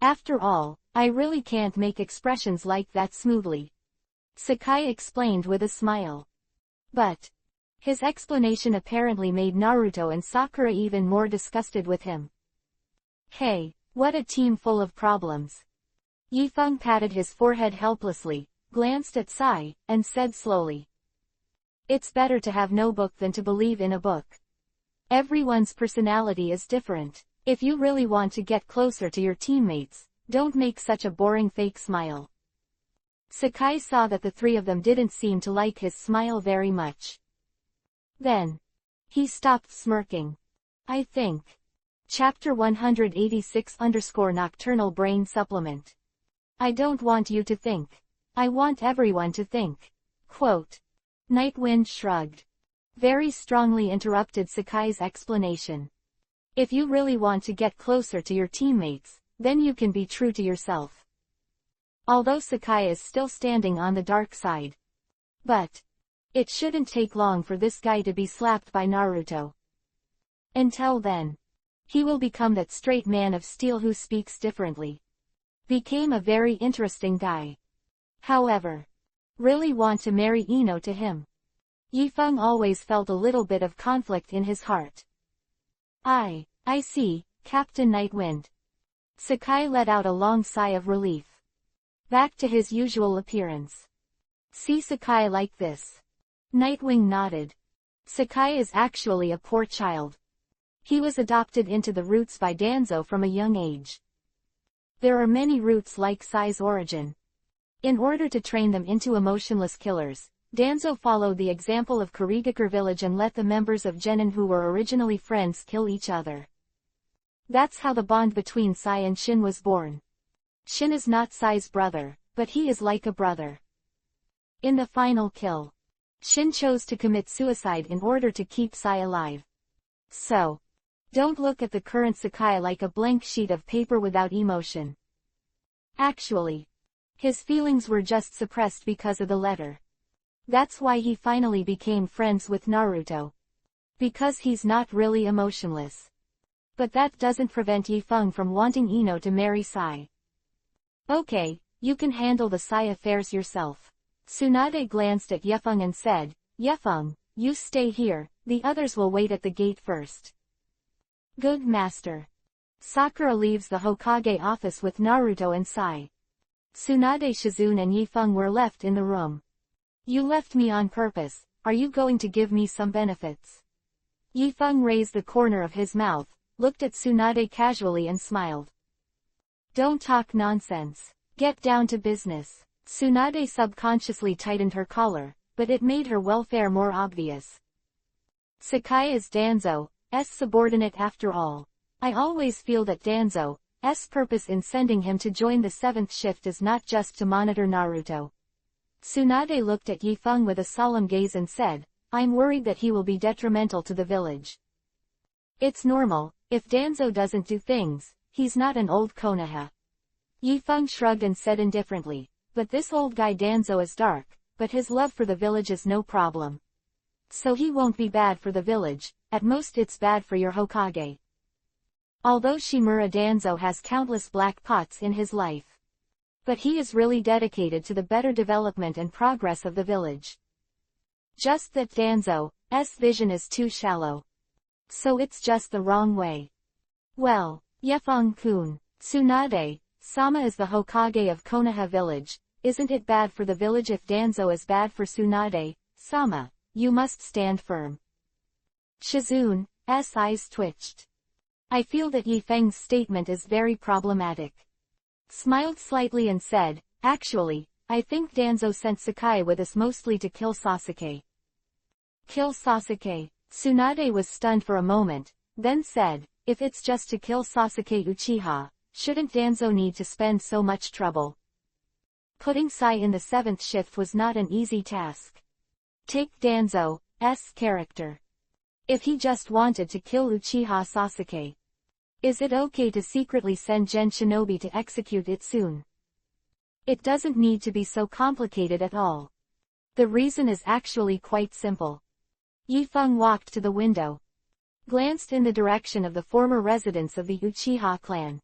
After all, I really can't make expressions like that smoothly. Sakai explained with a smile. But his explanation apparently made Naruto and Sakura even more disgusted with him. Hey, what a team full of problems. Yifeng patted his forehead helplessly, glanced at Sai, and said slowly. It's better to have no book than to believe in a book. Everyone's personality is different. If you really want to get closer to your teammates, don't make such a boring fake smile. Sakai saw that the three of them didn't seem to like his smile very much. Then, he stopped smirking. I think. Chapter 186_Nocturnal Brain Supplement. I don't want you to think. I want everyone to think. Quote. Nightwind shrugged. Very strongly interrupted Sakai's explanation. If you really want to get closer to your teammates, then you can be true to yourself. Although Sakai is still standing on the dark side. But it shouldn't take long for this guy to be slapped by Naruto. Until then, he will become that straight man of steel who speaks differently. Became a very interesting guy. However, really want to marry Ino to him. Yifeng always felt a little bit of conflict in his heart. I see, Captain Nightwind. Sakai let out a long sigh of relief. Back to his usual appearance. See Sakai like this. Nightwing nodded. Sakai is actually a poor child. He was adopted into the roots by Danzo from a young age. There are many roots like Sai's origin. In order to train them into emotionless killers, Danzo followed the example of Kurigakure village and let the members of Genin who were originally friends kill each other. That's how the bond between Sai and Shin was born. Shin is not Sai's brother, but he is like a brother. In the final kill, Shin chose to commit suicide in order to keep Sai alive. So, don't look at the current Sakai like a blank sheet of paper without emotion. Actually, his feelings were just suppressed because of the letter. That's why he finally became friends with Naruto. Because he's not really emotionless. But that doesn't prevent Yifeng from wanting Ino to marry Sai. Okay, you can handle the Sai affairs yourself. Tsunade glanced at Yifeng and said, Yifeng, you stay here, the others will wait at the gate first. Good master. Sakura leaves the Hokage office with Naruto and Sai. Tsunade, Shizune and Yifeng were left in the room. You left me on purpose, are you going to give me some benefits? Yifeng raised the corner of his mouth, looked at Tsunade casually and smiled. Don't talk nonsense. Get down to business. Tsunade subconsciously tightened her collar, but it made her welfare more obvious. Sakai is Danzo's subordinate after all. I always feel that Danzo's purpose in sending him to join the 7th shift is not just to monitor Naruto. Tsunade looked at Yifeng with a solemn gaze and said, I'm worried that he will be detrimental to the village. It's normal, if Danzo doesn't do things, he's not an old Konoha. Yifeng shrugged and said indifferently, but this old guy Danzo is dark, but his love for the village is no problem. So he won't be bad for the village, at most it's bad for your Hokage. Although Shimura Danzo has countless black spots in his life. But he is really dedicated to the better development and progress of the village. Just that Danzo's vision is too shallow. So it's just the wrong way. Well, Yifeng-kun, Tsunade-sama is the Hokage of Konoha village, isn't it bad for the village if Danzo is bad for Tsunade-sama? You must stand firm. Shizune's eyes twitched. I feel that Yifeng's statement is very problematic. Smiled slightly and said, actually, I think Danzo sent Sakai with us mostly to kill Sasuke. Kill Sasuke? Tsunade was stunned for a moment, then said, if it's just to kill Sasuke Uchiha, shouldn't Danzo need to spend so much trouble? Putting Sai in the 7th shift was not an easy task. Take Danzo's character. If he just wanted to kill Uchiha Sasuke, is it okay to secretly send Gen Shinobi to execute it soon? It doesn't need to be so complicated at all. The reason is actually quite simple. Yifeng walked to the window. Glanced in the direction of the former residence of the Uchiha clan.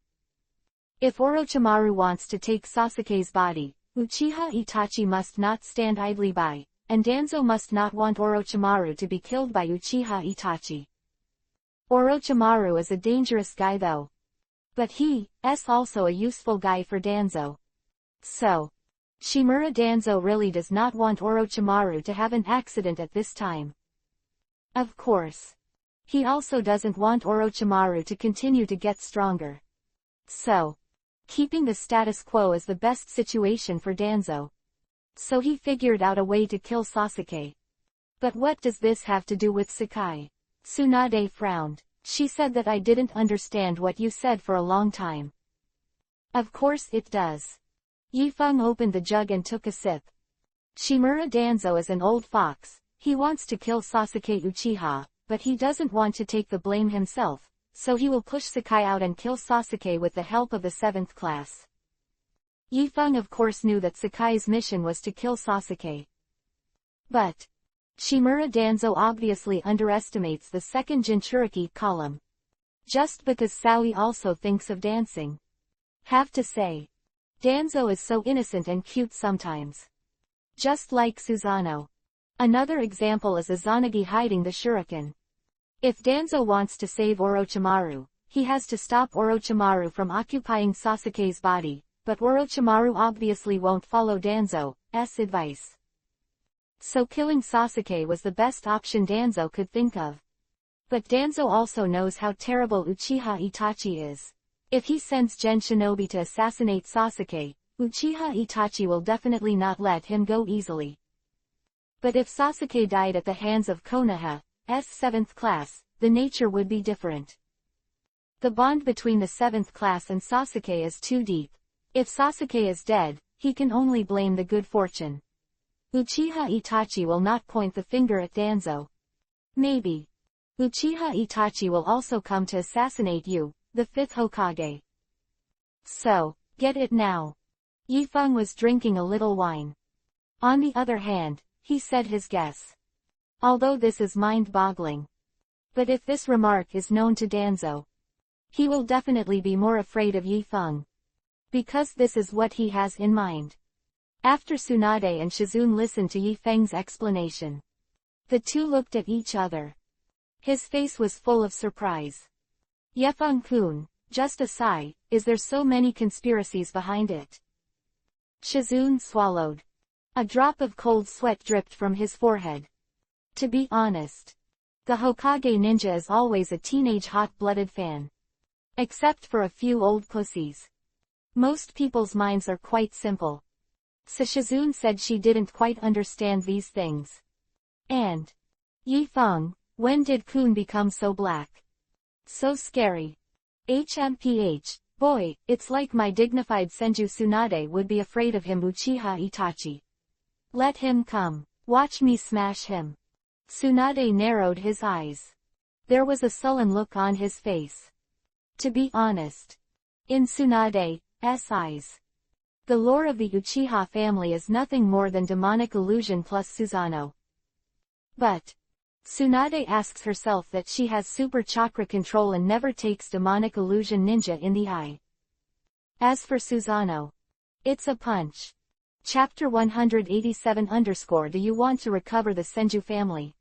If Orochimaru wants to take Sasuke's body, Uchiha Itachi must not stand idly by, and Danzo must not want Orochimaru to be killed by Uchiha Itachi. Orochimaru is a dangerous guy though. But he's also a useful guy for Danzo. So, Shimura Danzo really does not want Orochimaru to have an accident at this time. Of course. He also doesn't want Orochimaru to continue to get stronger. So, keeping the status quo is the best situation for Danzo. So he figured out a way to kill Sasuke. But what does this have to do with Sakai? Tsunade frowned. She said that I didn't understand what you said for a long time. Of course it does. Yifeng opened the jug and took a sip. Shimura Danzo is an old fox. He wants to kill Sasuke Uchiha, but he doesn't want to take the blame himself, so he will push Sakai out and kill Sasuke with the help of the 7th class. Yifeng of course knew that Sakai's mission was to kill Sasuke. But Shimura Danzo obviously underestimates the second Jinchuriki column. Just because Saoi also thinks of dancing. Have to say, Danzo is so innocent and cute sometimes. Just like Susanoo. Another example is Izanagi hiding the shuriken. If Danzo wants to save Orochimaru, he has to stop Orochimaru from occupying Sasuke's body, but Orochimaru obviously won't follow Danzo's advice. So killing Sasuke was the best option Danzo could think of. But Danzo also knows how terrible Uchiha Itachi is. If he sends Gen Shinobi to assassinate Sasuke, Uchiha Itachi will definitely not let him go easily. But if Sasuke died at the hands of Konoha's 7th class, the nature would be different. The bond between the 7th class and Sasuke is too deep. If Sasuke is dead, he can only blame the good fortune. Uchiha Itachi will not point the finger at Danzo. Maybe Uchiha Itachi will also come to assassinate you, the 5th Hokage. So, get it now. Yifeng was drinking a little wine. On the other hand, he said his guess. Although this is mind-boggling. But if this remark is known to Danzo, he will definitely be more afraid of Yifeng. Because this is what he has in mind. After Tsunade and Shizune listened to Yifeng's explanation, the two looked at each other. His face was full of surprise. Yifeng-kun, just a sigh, is there so many conspiracies behind it? Shizune swallowed. A drop of cold sweat dripped from his forehead. To be honest, the Hokage ninja is always a teenage hot-blooded fan. Except for a few old pussies. Most people's minds are quite simple. So Shizune said she didn't quite understand these things. And Yifeng, when did Kun become so black? So scary. HMPH, boy, it's like my dignified Senju Tsunade would be afraid of him Uchiha Itachi. Let him come. Watch me smash him. Tsunade narrowed his eyes. There was a sullen look on his face. To be honest, in Tsunade's eyes, the lore of the Uchiha family is nothing more than demonic illusion plus Susanoo. But Tsunade asks herself that she has super chakra control and never takes demonic illusion ninja in the eye. As for Susanoo, it's a punch. Chapter 187 _ Do you want to recover the Senju family?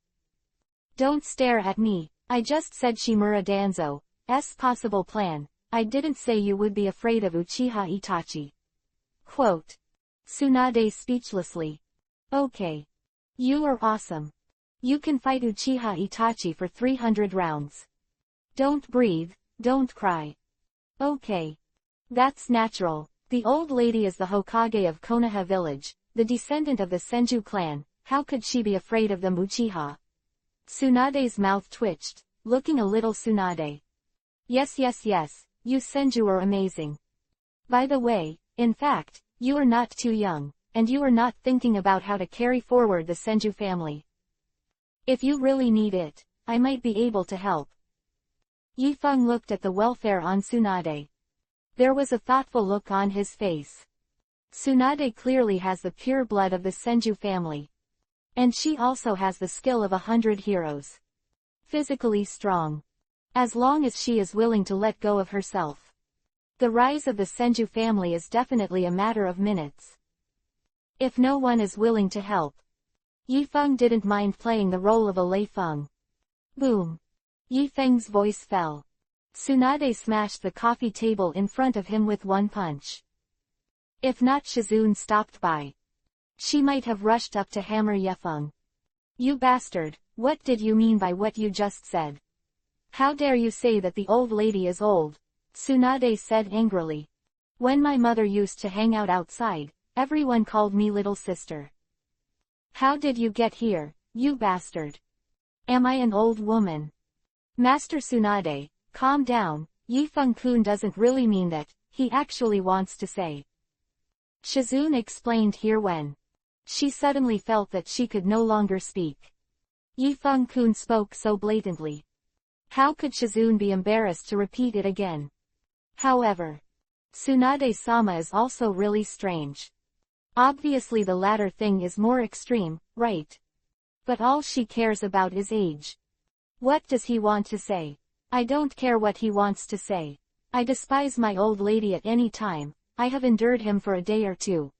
Don't stare at me. I just said Shimura Danzo's possible plan. I didn't say you would be afraid of Uchiha Itachi. Quote. Tsunade speechlessly. Okay. You are awesome. You can fight Uchiha Itachi for 300 rounds. Don't breathe, don't cry. Okay. That's natural. The old lady is the Hokage of Konoha village, the descendant of the Senju clan. How could she be afraid of them Uchiha? Tsunade's mouth twitched, looking a little Tsunade. Yes, you Senju are amazing. By the way, in fact, you are not too young, and you are not thinking about how to carry forward the Senju family. If you really need it, I might be able to help. Yifeng looked at the welfare on Tsunade. There was a thoughtful look on his face. Tsunade clearly has the pure blood of the Senju family. And she also has the skill of 100 heroes. Physically strong. As long as she is willing to let go of herself. The rise of the Senju family is definitely a matter of minutes. If no one is willing to help. Yifeng didn't mind playing the role of a Lei Feng. Boom. Yifeng's voice fell. Tsunade smashed the coffee table in front of him with one punch. If not Shizune stopped by, she might have rushed up to hammer Yifeng. You bastard, what did you mean by what you just said? How dare you say that the old lady is old? Tsunade said angrily. When my mother used to hang out outside, everyone called me little sister. How did you get here, you bastard? Am I an old woman? Master Tsunade, calm down, Yifeng-kun doesn't really mean that, he actually wants to say. Shizune explained here when she suddenly felt that she could no longer speak. Yifeng-kun spoke so blatantly. How could Shizune be embarrassed to repeat it again? However, Tsunade-sama is also really strange. Obviously the latter thing is more extreme, right? But all she cares about is age. What does he want to say? I don't care what he wants to say. I despise my old lady at any time, I have endured him for a day or two.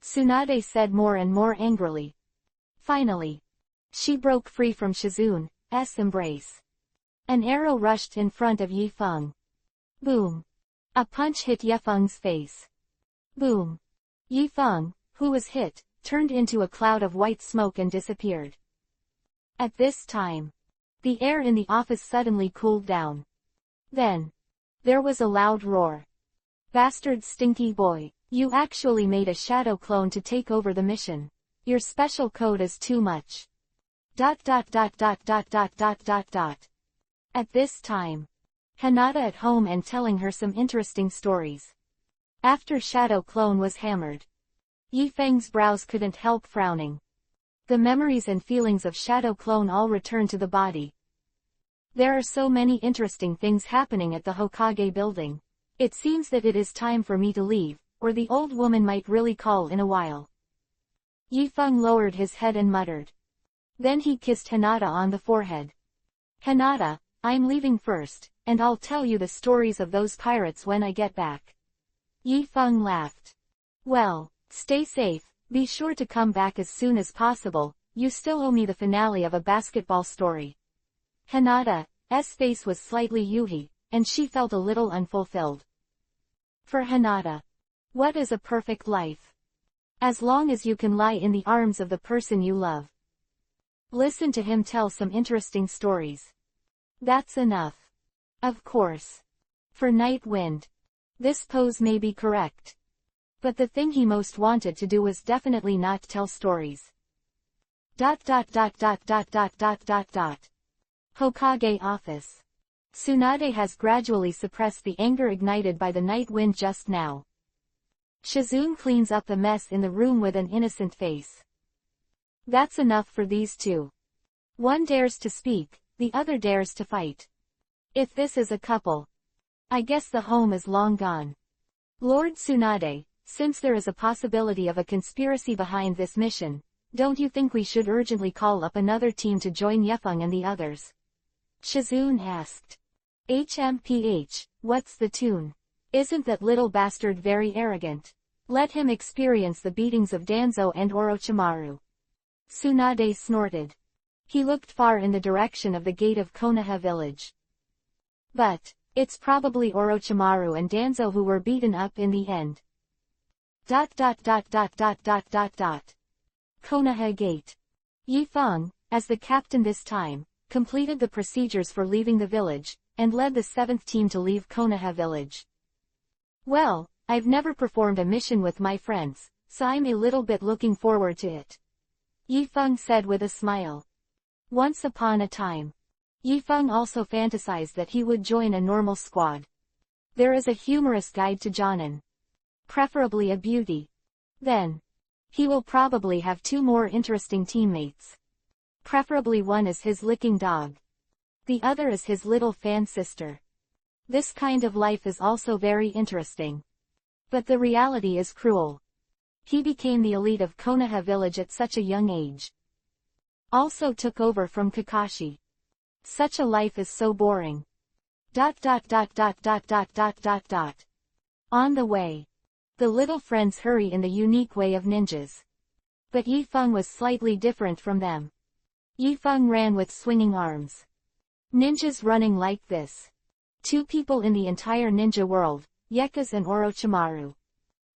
Tsunade said more and more angrily. Finally, she broke free from Shizune's embrace. An arrow rushed in front of Yifeng. Boom. A punch hit Yifeng's face. Boom. Yifeng, who was hit, turned into a cloud of white smoke and disappeared. At this time, the air in the office suddenly cooled down. Then, there was a loud roar. Bastard stinky boy, you actually made a shadow clone to take over the mission. Your special code is too much. ... At this time, Hinata at home and telling her some interesting stories. After Shadow Clone was hammered, Yifeng's brows couldn't help frowning. The memories and feelings of Shadow Clone all returned to the body. There are so many interesting things happening at the Hokage building. It seems that it is time for me to leave, or the old woman might really call in a while. Yifeng lowered his head and muttered. Then he kissed Hinata on the forehead. Hinata, I'm leaving first, and I'll tell you the stories of those pirates when I get back. Yifeng laughed. Well, stay safe, be sure to come back as soon as possible, you still owe me the finale of a basketball story. Hinata's face was slightly yuhi, and she felt a little unfulfilled. For Hinata, what is a perfect life? As long as you can lie in the arms of the person you love. Listen to him tell some interesting stories. That's enough. Of course. For Night Wind, this pose may be correct. But the thing he most wanted to do was definitely not tell stories. ... Hokage office. Tsunade has gradually suppressed the anger ignited by the night wind just now. Shizune cleans up the mess in the room with an innocent face. That's enough for these two. One dares to speak, the other dares to fight. If this is a couple, I guess the home is long gone. Lord Tsunade, since there is a possibility of a conspiracy behind this mission, don't you think we should urgently call up another team to join Yifeng and the others? Shizune asked. HMPH, what's the tune? Isn't that little bastard very arrogant? Let him experience the beatings of Danzo and Orochimaru. Tsunade snorted. He looked far in the direction of the gate of Konoha village. But, it's probably Orochimaru and Danzo who were beaten up in the end. ... Konoha Gate. Yifeng, as the captain this time, completed the procedures for leaving the village, and led the 7th team to leave Konoha village. Well, I've never performed a mission with my friends, so I'm a little bit looking forward to it. Yifeng said with a smile. Once upon a time, Yifeng also fantasized that he would join a normal squad. There is a humorous guide to Jonin. Preferably a beauty. Then, he will probably have 2 more interesting teammates. Preferably one is his licking dog. The other is his little fan sister. This kind of life is also very interesting. But the reality is cruel. He became the elite of Konoha village at such a young age. Also took over from Kakashi. Such a life is so boring. ... On the way, the little friends hurry in the unique way of ninjas. But Yifeng was slightly different from them. Yifeng ran with swinging arms. Ninjas running like this. 2 people in the entire ninja world, Yekas and Orochimaru.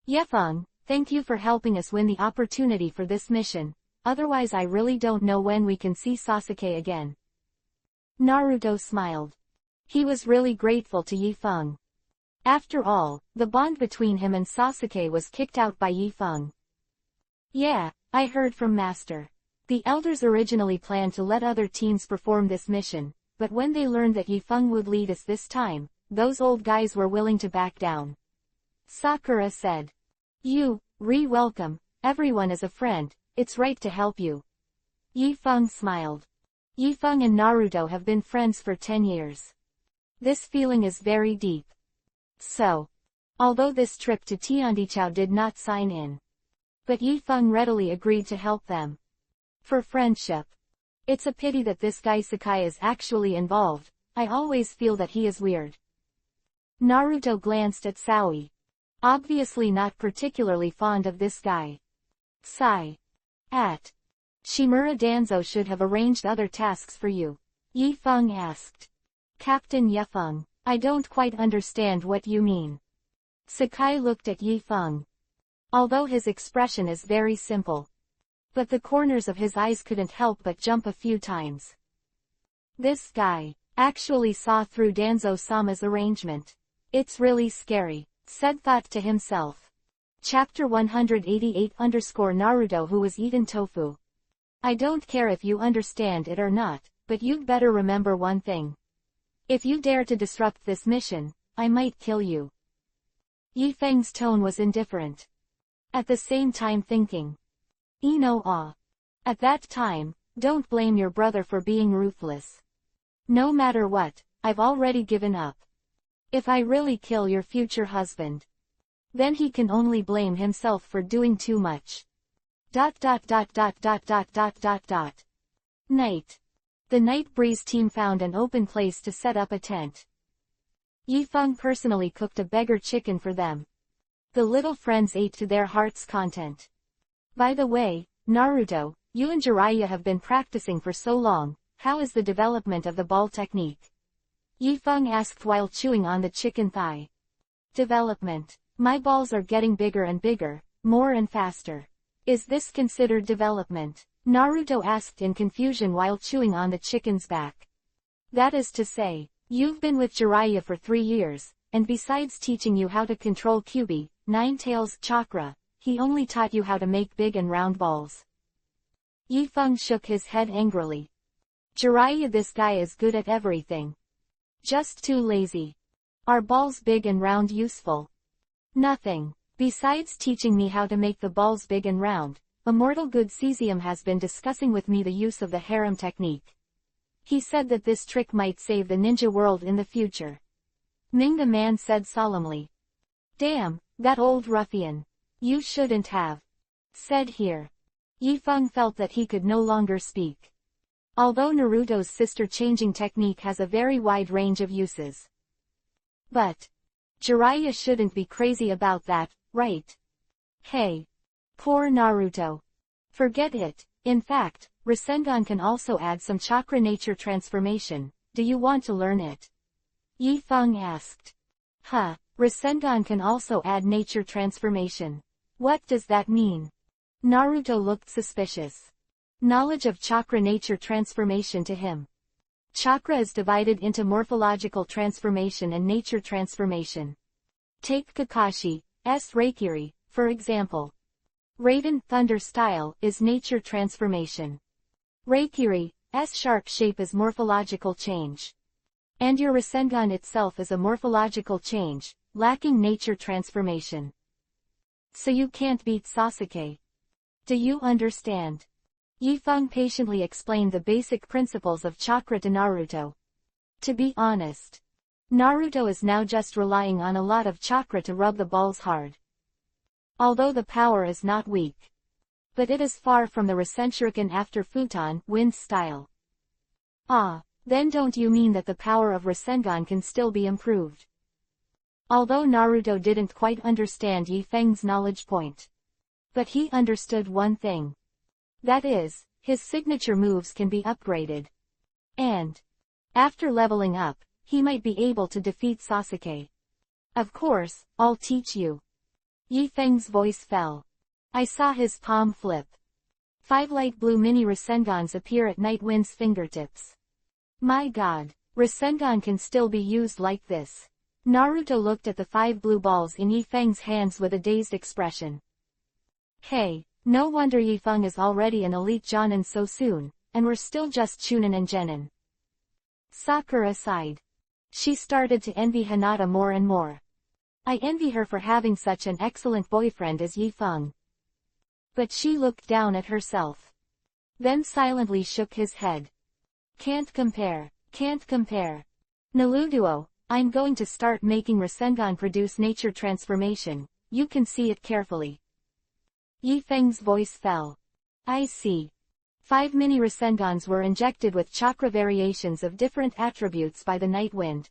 Yifeng, thank you for helping us win the opportunity for this mission, otherwise I really don't know when we can see Sasuke again. Naruto smiled. He was really grateful to Yifeng. After all, the bond between him and Sasuke was kicked out by Yi Feng. Yeah, I heard from Master. The elders originally planned to let other teams perform this mission, but when they learned that Yi Feng would lead us this time, those old guys were willing to back down. Sakura said. Welcome, everyone is a friend, it's right to help you. Yi Feng smiled. Yi Feng and Naruto have been friends for 10 years. This feeling is very deep. So, although this trip to Tiandichao did not sign in, but Yi Feng readily agreed to help them. For friendship. It's a pity that this guy Sakai is actually involved, I always feel that he is weird. Naruto glanced at Saoi. Obviously not particularly fond of this guy. Sigh. Shimura Danzo should have arranged other tasks for you. Yi Feng asked. Captain Yefeng, I don't quite understand what you mean. Sakai looked at Yi Feng. Although his expression is very simple, but the corners of his eyes couldn't help but jump a few times. This guy actually saw through Danzo-sama's arrangement. It's really scary, said Thought to himself. Chapter 188 Naruto who was eaten tofu. I don't care if you understand it or not, but you'd better remember one thing. If you dare to disrupt this mission, I might kill you. Yi Feng's tone was indifferent. At the same time thinking. At that time, don't blame your brother for being ruthless. No matter what, I've already given up. If I really kill your future husband, then he can only blame himself for doing too much. Night. The Night Breeze team found an open place to set up a tent. Yi Feng personally cooked a beggar chicken for them. The little friends ate to their heart's content. By the way, Naruto, you and Jiraiya have been practicing for so long, how is the development of the ball technique? Yi Feng asked while chewing on the chicken thigh. Development. My balls are getting bigger and bigger, more and faster. Is this considered development? Naruto asked in confusion while chewing on the chicken's back. That is to say, you've been with Jiraiya for 3 years, and besides teaching you how to control Kyuubi, Nine-Tails chakra, he only taught you how to make big and round balls. Yi Feng shook his head angrily. Jiraiya, this guy is good at everything. Just too lazy. Are balls big and round useful? Nothing. Besides teaching me how to make the balls big and round, Immortal Good Cesium has been discussing with me the use of the harem technique. He said that this trick might save the ninja world in the future. Ming the man said solemnly. Damn, that old ruffian. You shouldn't have said here. Yi Feng felt that he could no longer speak. Although Naruto's sister-changing technique has a very wide range of uses. But Jiraiya shouldn't be crazy about that, right? Hey. Poor Naruto. Forget it. In fact, Rasengan can also add some chakra nature transformation. Do you want to learn it? Yi Feng asked. Rasengan can also add nature transformation. What does that mean? Naruto looked suspicious. Knowledge of chakra nature transformation to him. Chakra is divided into morphological transformation and nature transformation. Take Kakashi's Reikiri, for example. Raiden Thunder style is nature transformation. Reikiri's shark shape is morphological change. And your Rasengan itself is a morphological change, lacking nature transformation. So you can't beat Sasuke. Do you understand? Yi Feng patiently explained the basic principles of chakra to Naruto. To be honest, Naruto is now just relying on a lot of chakra to rub the balls hard. Although the power is not weak, but it is far from the Rasenshuriken after Futon Wind style. Then don't you mean that the power of Rasengan can still be improved? Although Naruto didn't quite understand Yi Feng's knowledge point, but he understood one thing. That is, his signature moves can be upgraded. And after leveling up, he might be able to defeat Sasuke. Of course, I'll teach you. Yi Feng's voice fell. I saw his palm flip. 5 light blue mini Rasengans appear at Nightwind's fingertips. My god, Rasengan can still be used like this. Naruto looked at the 5 blue balls in Yifeng's hands with a dazed expression. Hey, no wonder Yifeng is already an elite jonin so soon, and we're still just chunin and genin. Sakura sighed. She started to envy Hinata more and more. I envy her for having such an excellent boyfriend as Yifeng. But she looked down at herself. Then silently shook his head. Can't compare, can't compare. Naruto, I'm going to start making Rasengan produce nature transformation, you can see it carefully. Yifeng's voice fell. I see. 5 mini Rasengans were injected with chakra variations of different attributes by the night wind.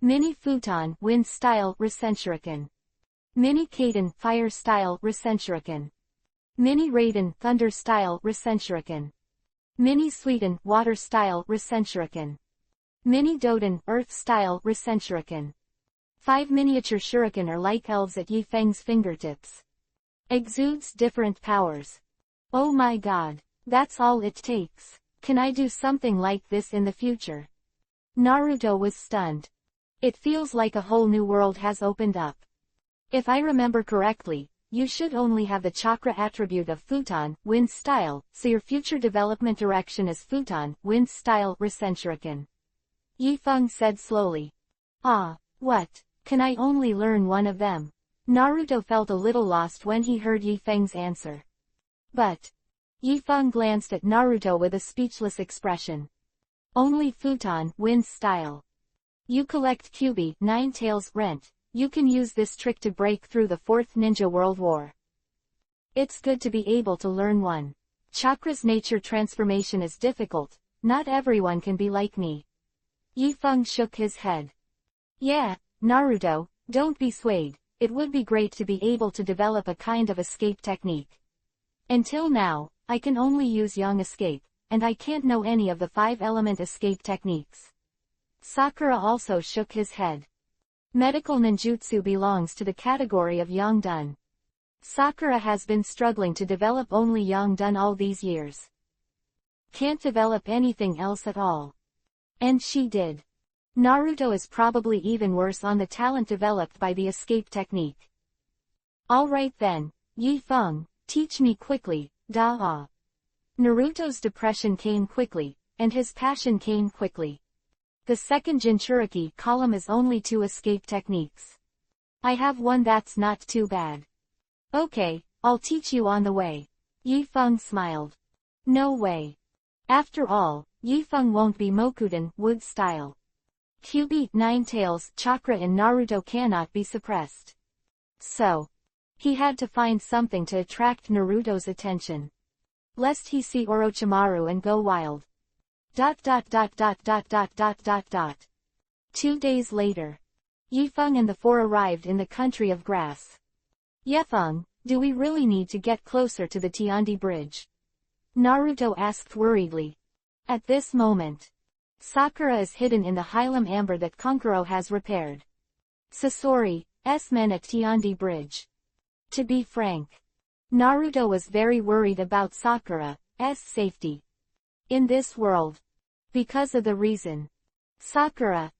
Mini Futon, wind style, Rasenshuriken. Mini Kaden, fire style, Rasenshuriken. Mini Raiden, thunder style, Rasenshuriken. Mini Suiten, water style, Rasenshuriken. Mini Doden, earth style, Rasenshuriken. 5 miniature shuriken are like elves at Yifeng's fingertips. Exudes different powers. Oh my god, that's all it takes. Can I do something like this in the future? Naruto was stunned. It feels like a whole new world has opened up. If I remember correctly, you should only have the chakra attribute of Futon, wind style, so your future development direction is Futon, wind style, Rasenshuriken. Yifeng said slowly. Ah, what? Can I only learn one of them? Naruto felt a little lost when he heard Yifeng's answer. But Yifeng glanced at Naruto with a speechless expression. Only Futon, wind style. You collect Kyubi, 9 tails, rent. You can use this trick to break through the 4th Ninja World War. It's good to be able to learn one. Chakra's nature transformation is difficult, not everyone can be like me. Yifeng shook his head. Yeah, Naruto, don't be swayed, it would be great to be able to develop a kind of escape technique. Until now, I can only use Young Escape, and I can't know any of the 5-element escape techniques. Sakura also shook his head. Medical ninjutsu belongs to the category of Yongdun. Sakura has been struggling to develop only Yongdun all these years. Can't develop anything else at all. And she did. Naruto is probably even worse on the talent developed by the escape technique. Alright then, Yifeng, teach me quickly, da-ah. Naruto's depression came quickly, and his passion came quickly. The second Jinchuriki column is only 2 escape techniques. I have one that's not too bad. Okay, I'll teach you on the way. Yifeng smiled. No way. After all, Yifeng won't be Mokuden, wood style. Kyubi, 9 tails, chakra in Naruto cannot be suppressed. So, he had to find something to attract Naruto's attention. Lest he see Orochimaru and go wild. 2 days later. Yifeng and the 4 arrived in the country of grass. Yifeng, do we really need to get closer to the Tiandi Bridge? Naruto asked worriedly. At this moment, Sakura is hidden in the Hylium amber that Kankuro has repaired. Sasori's men at Tiandi Bridge. To be frank, Naruto was very worried about Sakura's safety. In this world. Because of the reason. Sakura's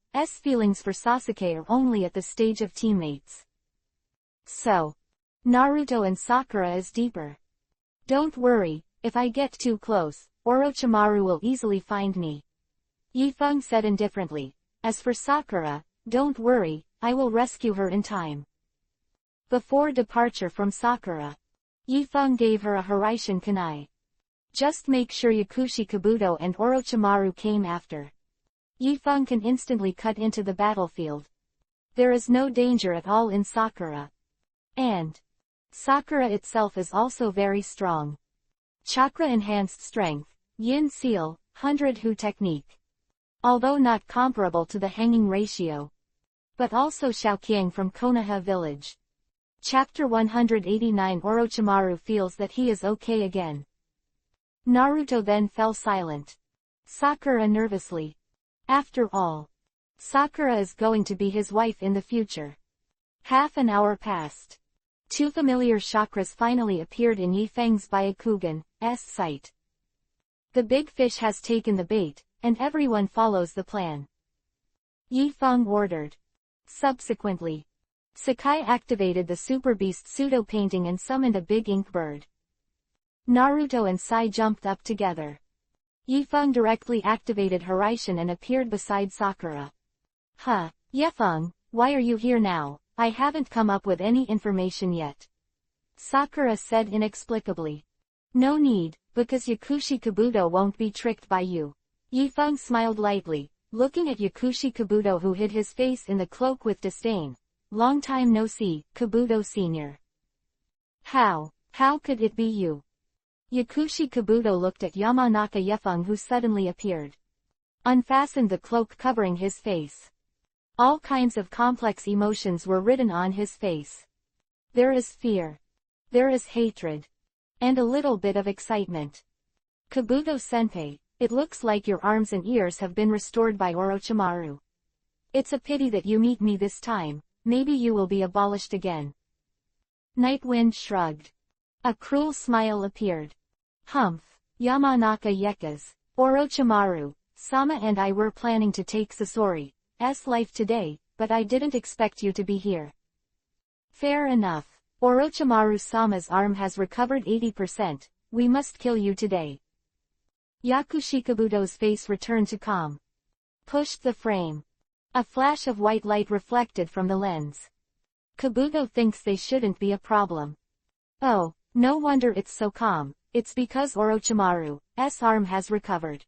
feelings for Sasuke are only at the stage of teammates. So, Naruto and Sakura is deeper. Don't worry, if I get too close, Orochimaru will easily find me. Yifeng said indifferently. As for Sakura, don't worry, I will rescue her in time. Before departure from Sakura, Yifeng gave her a Hiraishin kunai. Just make sure Yakushi Kabuto and Orochimaru came after. Yifeng can instantly cut into the battlefield. There is no danger at all in Sakura. And Sakura itself is also very strong. Chakra enhanced strength, Yin Seal, 100 Hu technique. Although not comparable to the hanging ratio. But also Shaoqiang from Konoha village. Chapter 189 Orochimaru feels that he is okay again. Naruto then fell silent. Sakura nervously. After all, Sakura is going to be his wife in the future. Half an hour passed. 2 familiar chakras finally appeared in Yifeng's Byakugan's sight. The big fish has taken the bait, and everyone follows the plan. Yifeng ordered. Subsequently, Sakai activated the Super Beast pseudo-painting and summoned a big ink bird. Naruto and Sai jumped up together. Yifeng directly activated Hiraishin and appeared beside Sakura. Huh, Yifeng, why are you here now? I haven't come up with any information yet. Sakura said inexplicably. No need, because Yakushi Kabuto won't be tricked by you. Yifeng smiled lightly, looking at Yakushi Kabuto who hid his face in the cloak with disdain. Long time no see, Kabuto Sr. How could it be you? Yakushi Kabuto looked at Yamanaka Yifeng who suddenly appeared. Unfastened the cloak covering his face. All kinds of complex emotions were written on his face. There is fear. There is hatred. And a little bit of excitement. Kabuto-senpai, it looks like your arms and ears have been restored by Orochimaru. It's a pity that you meet me this time, maybe you will be abolished again. Nightwind shrugged. A cruel smile appeared. Humph, Yamanaka Yekas, Orochimaru, Sama and I were planning to take Sasori's life today, but I didn't expect you to be here. Fair enough. Orochimaru-sama's arm has recovered 80%, we must kill you today. Yakushi Kabuto's face returned to calm. Pushed the frame. A flash of white light reflected from the lens. Kabuto thinks they shouldn't be a problem. Oh, no wonder it's so calm, it's because Orochimaru's arm has recovered.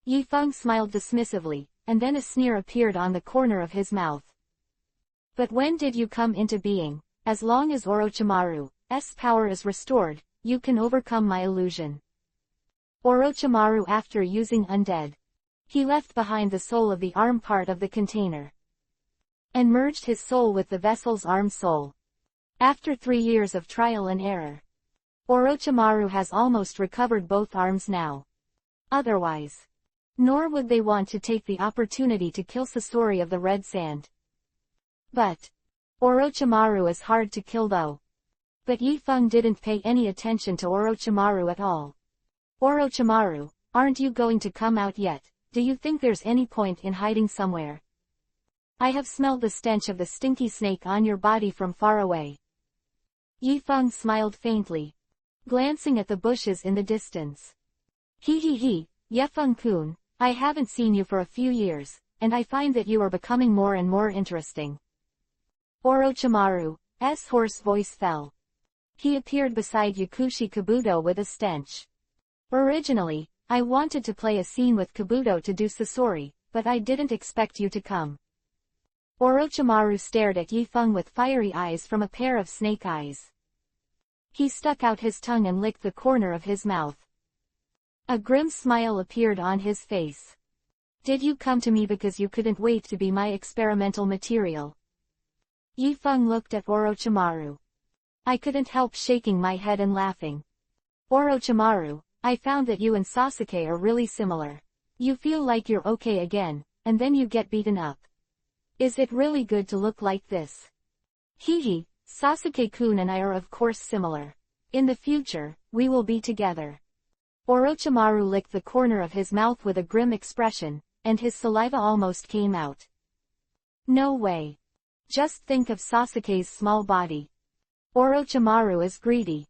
Yifeng smiled dismissively, and then a sneer appeared on the corner of his mouth. But when did you come into being? As long as Orochimaru's power is restored, you can overcome my illusion. Orochimaru after using undead. He left behind the soul of the arm part of the container. And merged his soul with the vessel's arm soul. After 3 years of trial and error. Orochimaru has almost recovered both arms now. Otherwise. Nor would they want to take the opportunity to kill Sasori of the Red Sand. But Orochimaru is hard to kill though. But Yifeng didn't pay any attention to Orochimaru at all. Orochimaru, aren't you going to come out yet? Do you think there's any point in hiding somewhere? I have smelled the stench of the stinky snake on your body from far away. Yifeng smiled faintly, glancing at the bushes in the distance. He, Yifeng-kun, I haven't seen you for a few years, and I find that you are becoming more and more interesting. Orochimaru's hoarse voice fell. He appeared beside Yakushi Kabuto with a stench. Originally, I wanted to play a scene with Kabuto to do Sasori, but I didn't expect you to come. Orochimaru stared at Yifeng with fiery eyes from a pair of snake eyes. He stuck out his tongue and licked the corner of his mouth. A grim smile appeared on his face. Did you come to me because you couldn't wait to be my experimental material? Yifeng looked at Orochimaru. I couldn't help shaking my head and laughing. Orochimaru, I found that you and Sasuke are really similar. You feel like you're okay again, and then you get beaten up. Is it really good to look like this? Sasuke-kun and I are of course similar. In the future, we will be together. Orochimaru licked the corner of his mouth with a grim expression, and his saliva almost came out. No way. Just think of Sasuke's small body. Orochimaru is greedy.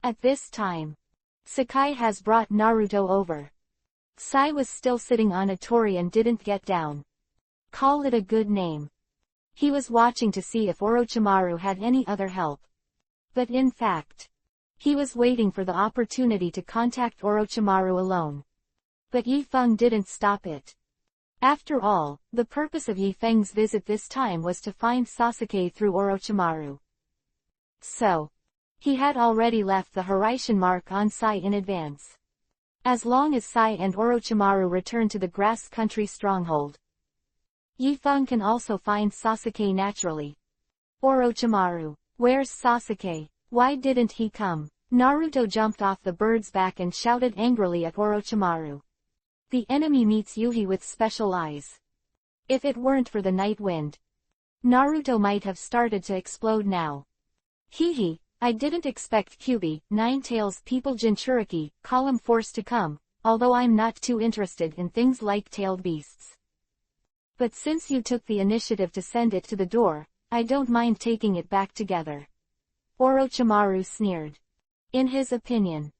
At this time, Sakai has brought Naruto over. Sai was still sitting on a torii and didn't get down. Call it a good name. He was watching to see if Orochimaru had any other help. But in fact, he was waiting for the opportunity to contact Orochimaru alone. But Yifeng didn't stop it. After all, the purpose of Yifeng's visit this time was to find Sasuke through Orochimaru. So, he had already left the Hiraishin mark on Sai in advance. As long as Sai and Orochimaru return to the grass country stronghold, Yifeng can also find Sasuke naturally. Orochimaru, where's Sasuke? Why didn't he come? Naruto jumped off the bird's back and shouted angrily at Orochimaru. The enemy meets Yuhi with special eyes. If it weren't for the night wind, Naruto might have started to explode now. I didn't expect Kyuubi, Nine-Tails people Jinchuriki, column force to come, although I'm not too interested in things like tailed beasts. But since you took the initiative to send it to the door, I don't mind taking it back together. Orochimaru sneered. In his opinion,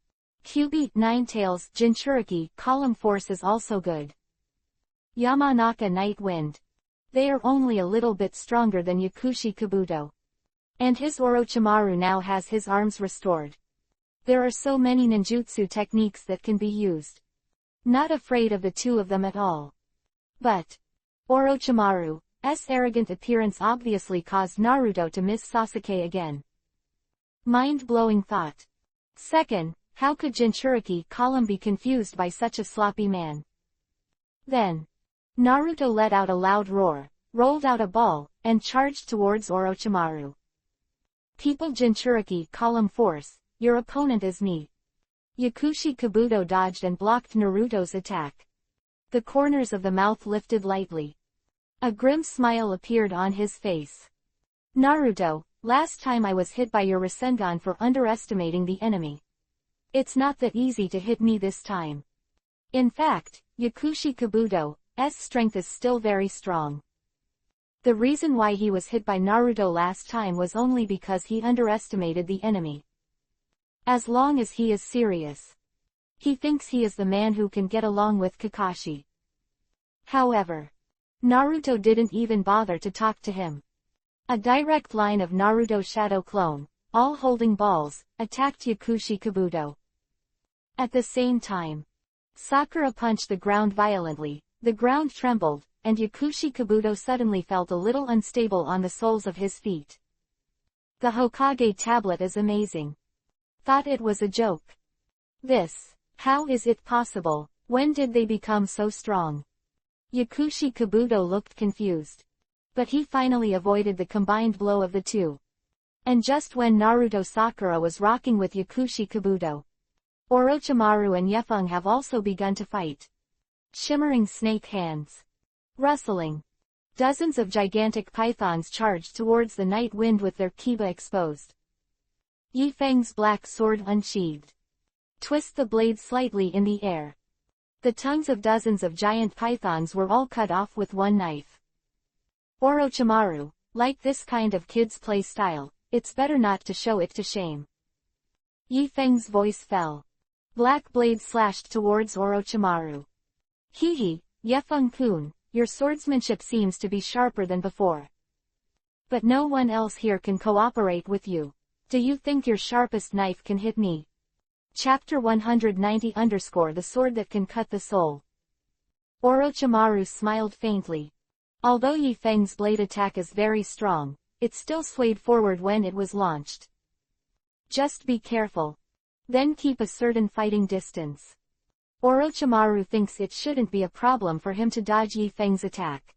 Kyubi, Ninetales, Jinchuriki, Column Force is also good. Yamanaka Night Wind. They are only a little bit stronger than Yakushi Kabuto. And his Orochimaru now has his arms restored. There are so many ninjutsu techniques that can be used. Not afraid of the two of them at all. But Orochimaru's arrogant appearance obviously caused Naruto to miss Sasuke again. Mind-blowing thought. Second, how could Jinchuriki Column be confused by such a sloppy man? Then Naruto let out a loud roar, rolled out a ball, and charged towards Orochimaru. People Jinchuriki Column Force, your opponent is me. Yakushi Kabuto dodged and blocked Naruto's attack. The corners of the mouth lifted lightly. A grim smile appeared on his face. Naruto, last time I was hit by your Rasengan for underestimating the enemy. It's not that easy to hit me this time. In fact, Yakushi Kabuto's strength is still very strong. The reason why he was hit by Naruto last time was only because he underestimated the enemy. As long as he is serious, he thinks he is the man who can get along with Kakashi. However, Naruto didn't even bother to talk to him. A direct line of Naruto shadow clone, all holding balls, attacked Yakushi Kabuto. At the same time, Sakura punched the ground violently, the ground trembled, and Yakushi Kabuto suddenly felt a little unstable on the soles of his feet. The Hokage tablet is amazing. Thought it was a joke. How is it possible? When did they become so strong? Yakushi Kabuto looked confused. But he finally avoided the combined blow of the two. And just when Naruto Sakura was rocking with Yakushi Kabuto, Orochimaru and Yefeng have also begun to fight. Shimmering snake hands. Rustling. Dozens of gigantic pythons charged towards the night wind with their kiba exposed. Yifeng's black sword unsheathed. Twist the blade slightly in the air. The tongues of dozens of giant pythons were all cut off with one knife. Orochimaru, like this kind of kids' play style, it's better not to show it to shame. Yifeng's voice fell. Black blade slashed towards Orochimaru. Hehe, Yefeng-kun, your swordsmanship seems to be sharper than before. But no one else here can cooperate with you. Do you think your sharpest knife can hit me? Chapter 190 _ The sword that can cut the soul. Orochimaru smiled faintly. Although Yifeng's blade attack is very strong, it still swayed forward when it was launched. Just be careful. Then keep a certain fighting distance. Orochimaru thinks it shouldn't be a problem for him to dodge Yifeng's attack.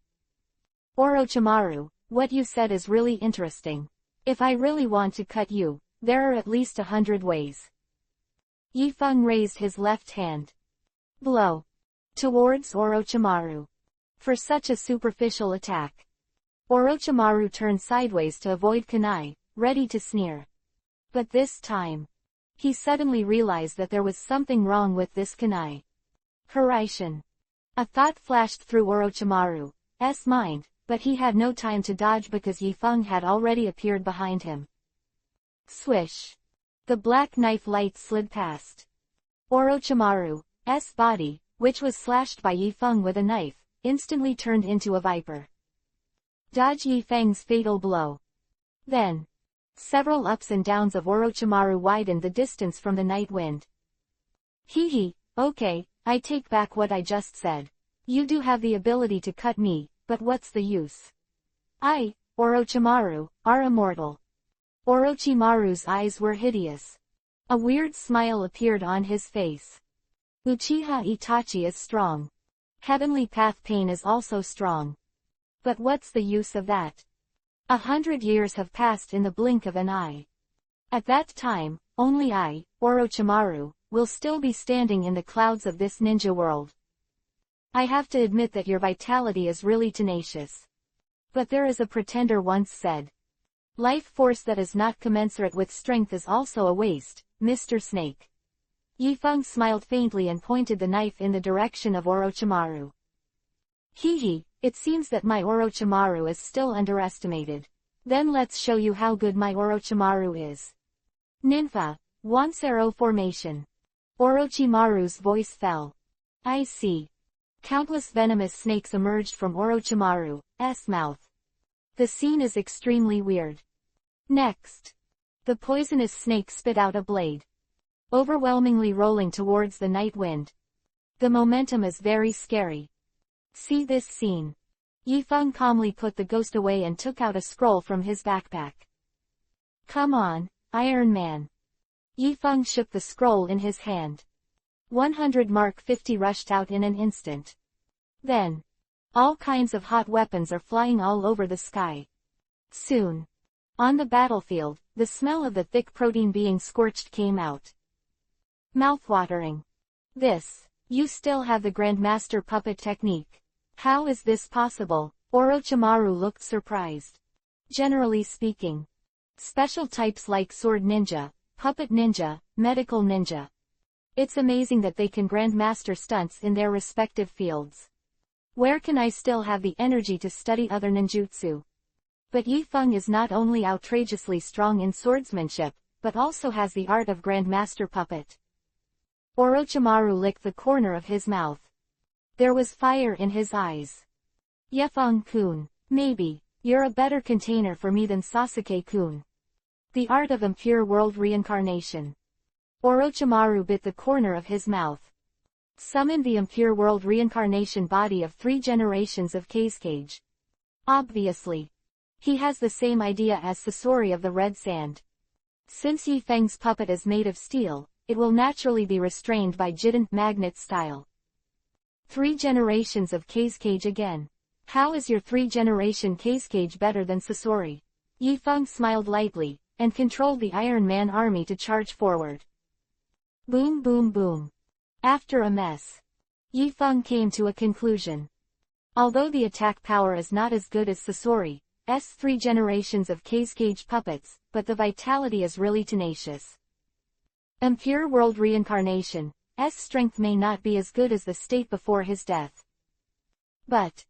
Orochimaru, what you said is really interesting. If I really want to cut you, there are at least 100 ways. Yifeng raised his left hand. Blow. Towards Orochimaru. For such a superficial attack. Orochimaru turned sideways to avoid kunai, ready to sneer. But this time, he suddenly realized that there was something wrong with this kunai. Hiraishin. A thought flashed through Orochimaru's mind, but he had no time to dodge because Yifeng had already appeared behind him. Swish. The black knife light slid past Orochimaru's body, which was slashed by Yifeng with a knife, instantly turned into a viper. Dodge Yifeng's fatal blow. Then, several ups and downs of Orochimaru widened the distance from the night wind. Hehe, okay, I take back what I just said. You do have the ability to cut me, but what's the use? I, Orochimaru, are immortal. Orochimaru's eyes were hideous. A weird smile appeared on his face. Uchiha Itachi is strong. Heavenly Path Pain is also strong. But what's the use of that? 100 years have passed in the blink of an eye. At that time, only I, Orochimaru, will still be standing in the clouds of this ninja world. I have to admit that your vitality is really tenacious. But there is a pretender once said. Life force that is not commensurate with strength is also a waste, Mr. Snake. Yifeng smiled faintly and pointed the knife in the direction of Orochimaru. Hehe, It seems that my Orochimaru is still underestimated. Then let's show you how good my Orochimaru is. Ninfa, Wansero formation. Orochimaru's voice fell. I see. Countless venomous snakes emerged from Orochimaru's mouth. The scene is extremely weird. Next. The poisonous snake spit out a blade, overwhelmingly rolling towards the night wind. The momentum is very scary. See this scene. Yifeng calmly put the ghost away and took out a scroll from his backpack. Come on, Iron Man. Yifeng shook the scroll in his hand. 100 Mark 50 rushed out in an instant. Then, all kinds of hot weapons are flying all over the sky. Soon, on the battlefield, the smell of the thick protein being scorched came out. Mouthwatering. You still have the Grandmaster puppet technique. How is this possible? Orochimaru looked surprised. Generally speaking, special types like Sword Ninja, Puppet Ninja, Medical Ninja. It's amazing that they can Grandmaster stunts in their respective fields. Where can I still have the energy to study other ninjutsu? But Yifeng is not only outrageously strong in swordsmanship, but also has the art of Grandmaster puppet. Orochimaru licked the corner of his mouth. There was fire in his eyes. Yifeng-kun, maybe, you're a better container for me than Sasuke-kun. The art of impure world reincarnation. Orochimaru bit the corner of his mouth. Summoned the impure world reincarnation body of 3 generations of Kazekage. Obviously. He has the same idea as Sasori of the Red Sand. Since Yifeng's puppet is made of steel, it will naturally be restrained by Jident magnet style. 3 generations of Kazekage again. How is your 3-generation Kazekage better than Sasori? Yifeng smiled lightly, and controlled the Iron Man army to charge forward. Boom boom boom. After a mess, Yifeng came to a conclusion. Although the attack power is not as good as Sasori's 3 generations of Kazekage puppets, but the vitality is really tenacious. Impure world reincarnation's strength may not be as good as the state before his death. But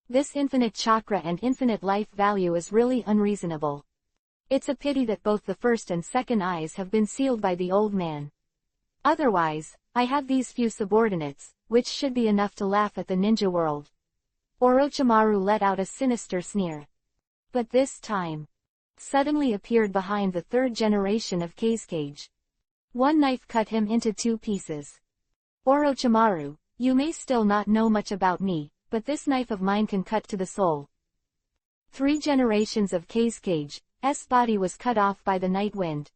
this infinite chakra and infinite life value is really unreasonable. It's a pity that both the first and second eyes have been sealed by the old man. Otherwise, I have these few subordinates, which should be enough to laugh at the ninja world. Orochimaru let out a sinister sneer. But this time, suddenly appeared behind the 3rd generation of Kazekage. One knife cut him into 2 pieces. Orochimaru, you may still not know much about me, but this knife of mine can cut to the soul. 3 generations of Kazecage's body was cut off by the night wind.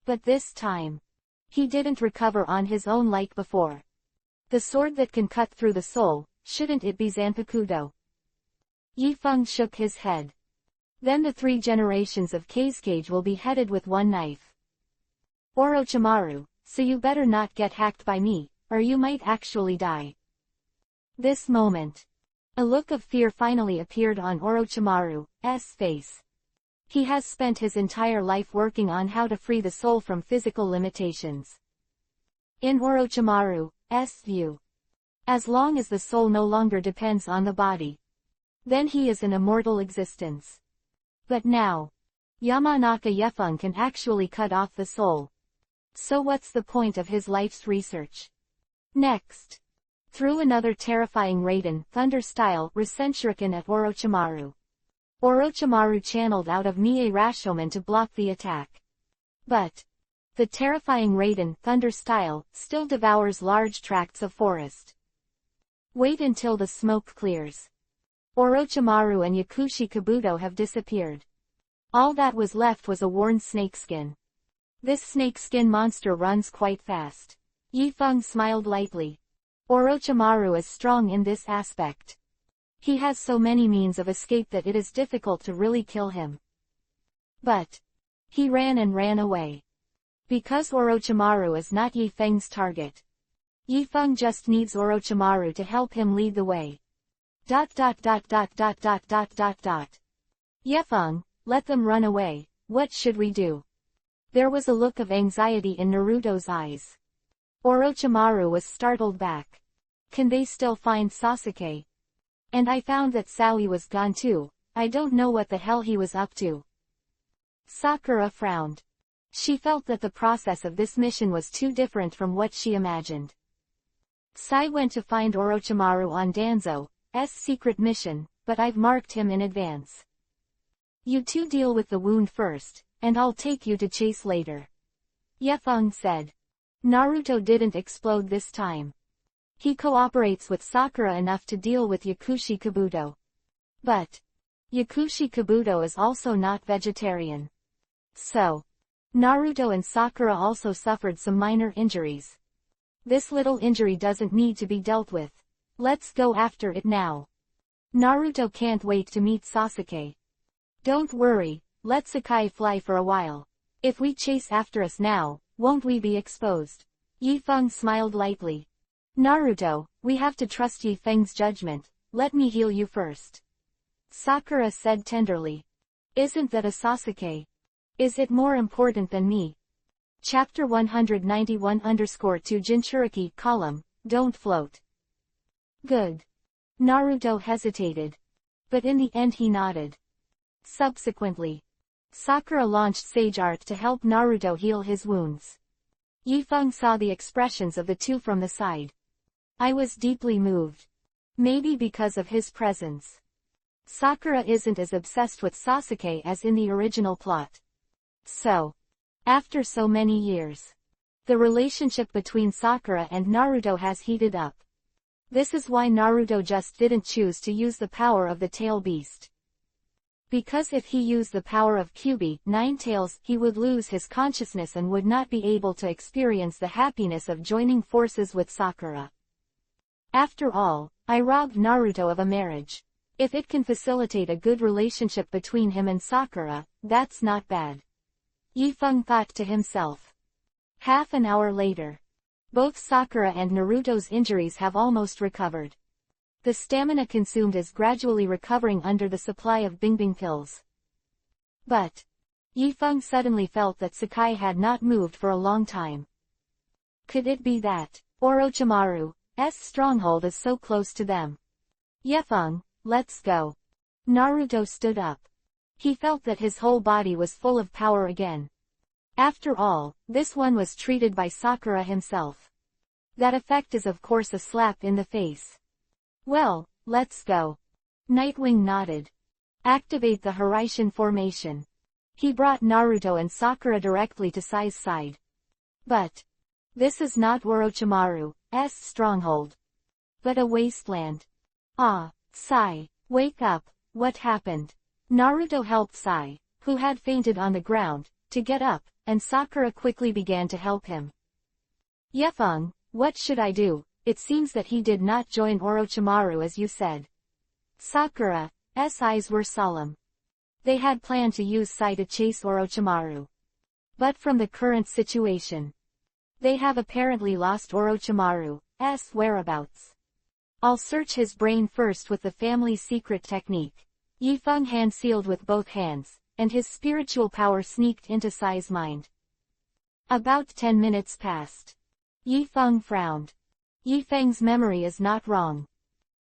But this time, he didn't recover on his own like before. The sword that can cut through the soul, shouldn't it be Zanpakuto? Yifeng shook his head. Then the 3 generations of Kazekage will be headed with 1 knife. Orochimaru, so you better not get hacked by me, or you might actually die. This moment, a look of fear finally appeared on Orochimaru's face. He has spent his entire life working on how to free the soul from physical limitations. In Orochimaru's view, as long as the soul no longer depends on the body, then he is an immortal existence. But now, Yamanaka Yifeng can actually cut off the soul. So what's the point of his life's research? Next, threw another terrifying Raiden Thunder-style Rasenshuriken at Orochimaru. Orochimaru channeled out of Mie Rashomon to block the attack. But the terrifying Raiden Thunder-style still devours large tracts of forest. Wait until the smoke clears. Orochimaru and Yakushi Kabuto have disappeared. All that was left was a worn snakeskin. This snakeskin monster runs quite fast. Yifeng smiled lightly. Orochimaru is strong in this aspect. He has so many means of escape that it is difficult to really kill him. But he ran and ran away. Because Orochimaru is not Yifeng's target. Yifeng just needs Orochimaru to help him lead the way. Yifeng, let them run away, what should we do? There was a look of anxiety in Naruto's eyes. Orochimaru was startled back. Can they still find Sasuke? And I found that Saoi was gone too. I don't know what the hell he was up to. Sakura frowned. She felt that the process of this mission was too different from what she imagined. Sai went to find Orochimaru on Danzo's secret mission, but I've marked him in advance. You two deal with the wound first, and I'll take you to chase later. Yefeng said. Naruto didn't explode this time. He cooperates with Sakura enough to deal with Yakushi Kabuto. But Yakushi Kabuto is also not vegetarian. So Naruto and Sakura also suffered some minor injuries. This little injury doesn't need to be dealt with. Let's go after it now. Naruto can't wait to meet Sasuke. Don't worry, let Sakai fly for a while. If we chase after us now, won't we be exposed? Yifeng smiled lightly. Naruto, we have to trust Yifeng's judgment. Let me heal you first. Sakura said tenderly. Isn't that a Sasuke? Is it more important than me? Chapter 191_2 Jinchuriki column, don't float. Good. Naruto hesitated. But in the end he nodded. Subsequently, Sakura launched Sage Art to help Naruto heal his wounds. Yifeng saw the expressions of the two from the side. I was deeply moved. Maybe because of his presence. Sakura isn't as obsessed with Sasuke as in the original plot. So, after so many years, the relationship between Sakura and Naruto has heated up. This is why Naruto just didn't choose to use the power of the tail beast. Because if he used the power of Kyuubi, Nine Tails, he would lose his consciousness and would not be able to experience the happiness of joining forces with Sakura. After all, I robbed Naruto of a marriage. If it can facilitate a good relationship between him and Sakura, that's not bad. Yifeng thought to himself. Half an hour later. Both Sakura and Naruto's injuries have almost recovered. The stamina consumed is gradually recovering under the supply of Bingbing pills. But Yifeng suddenly felt that Sakai had not moved for a long time. Could it be that Orochimaru's stronghold is so close to them? Yefeng, let's go. Naruto stood up. He felt that his whole body was full of power again. After all, this one was treated by Sakura himself. That effect is of course a slap in the face. Well, let's go. Nightwing nodded. Activate the Hiraishin formation. He brought Naruto and Sakura directly to Sai's side. But this is not Orochimaru's stronghold, but a wasteland. Ah, Sai, wake up, what happened? Naruto helped Sai, who had fainted on the ground, to get up, and Sakura quickly began to help him. Yefeng, what should I do? It seems that he did not join Orochimaru as you said. Sakura's eyes were solemn. They had planned to use Sai to chase Orochimaru. But from the current situation, they have apparently lost Orochimaru's whereabouts. I'll search his brain first with the family secret technique. Yifeng hand sealed with both hands, and his spiritual power sneaked into Sai's mind. About 10 minutes passed. Yifeng frowned. Yifeng's memory is not wrong.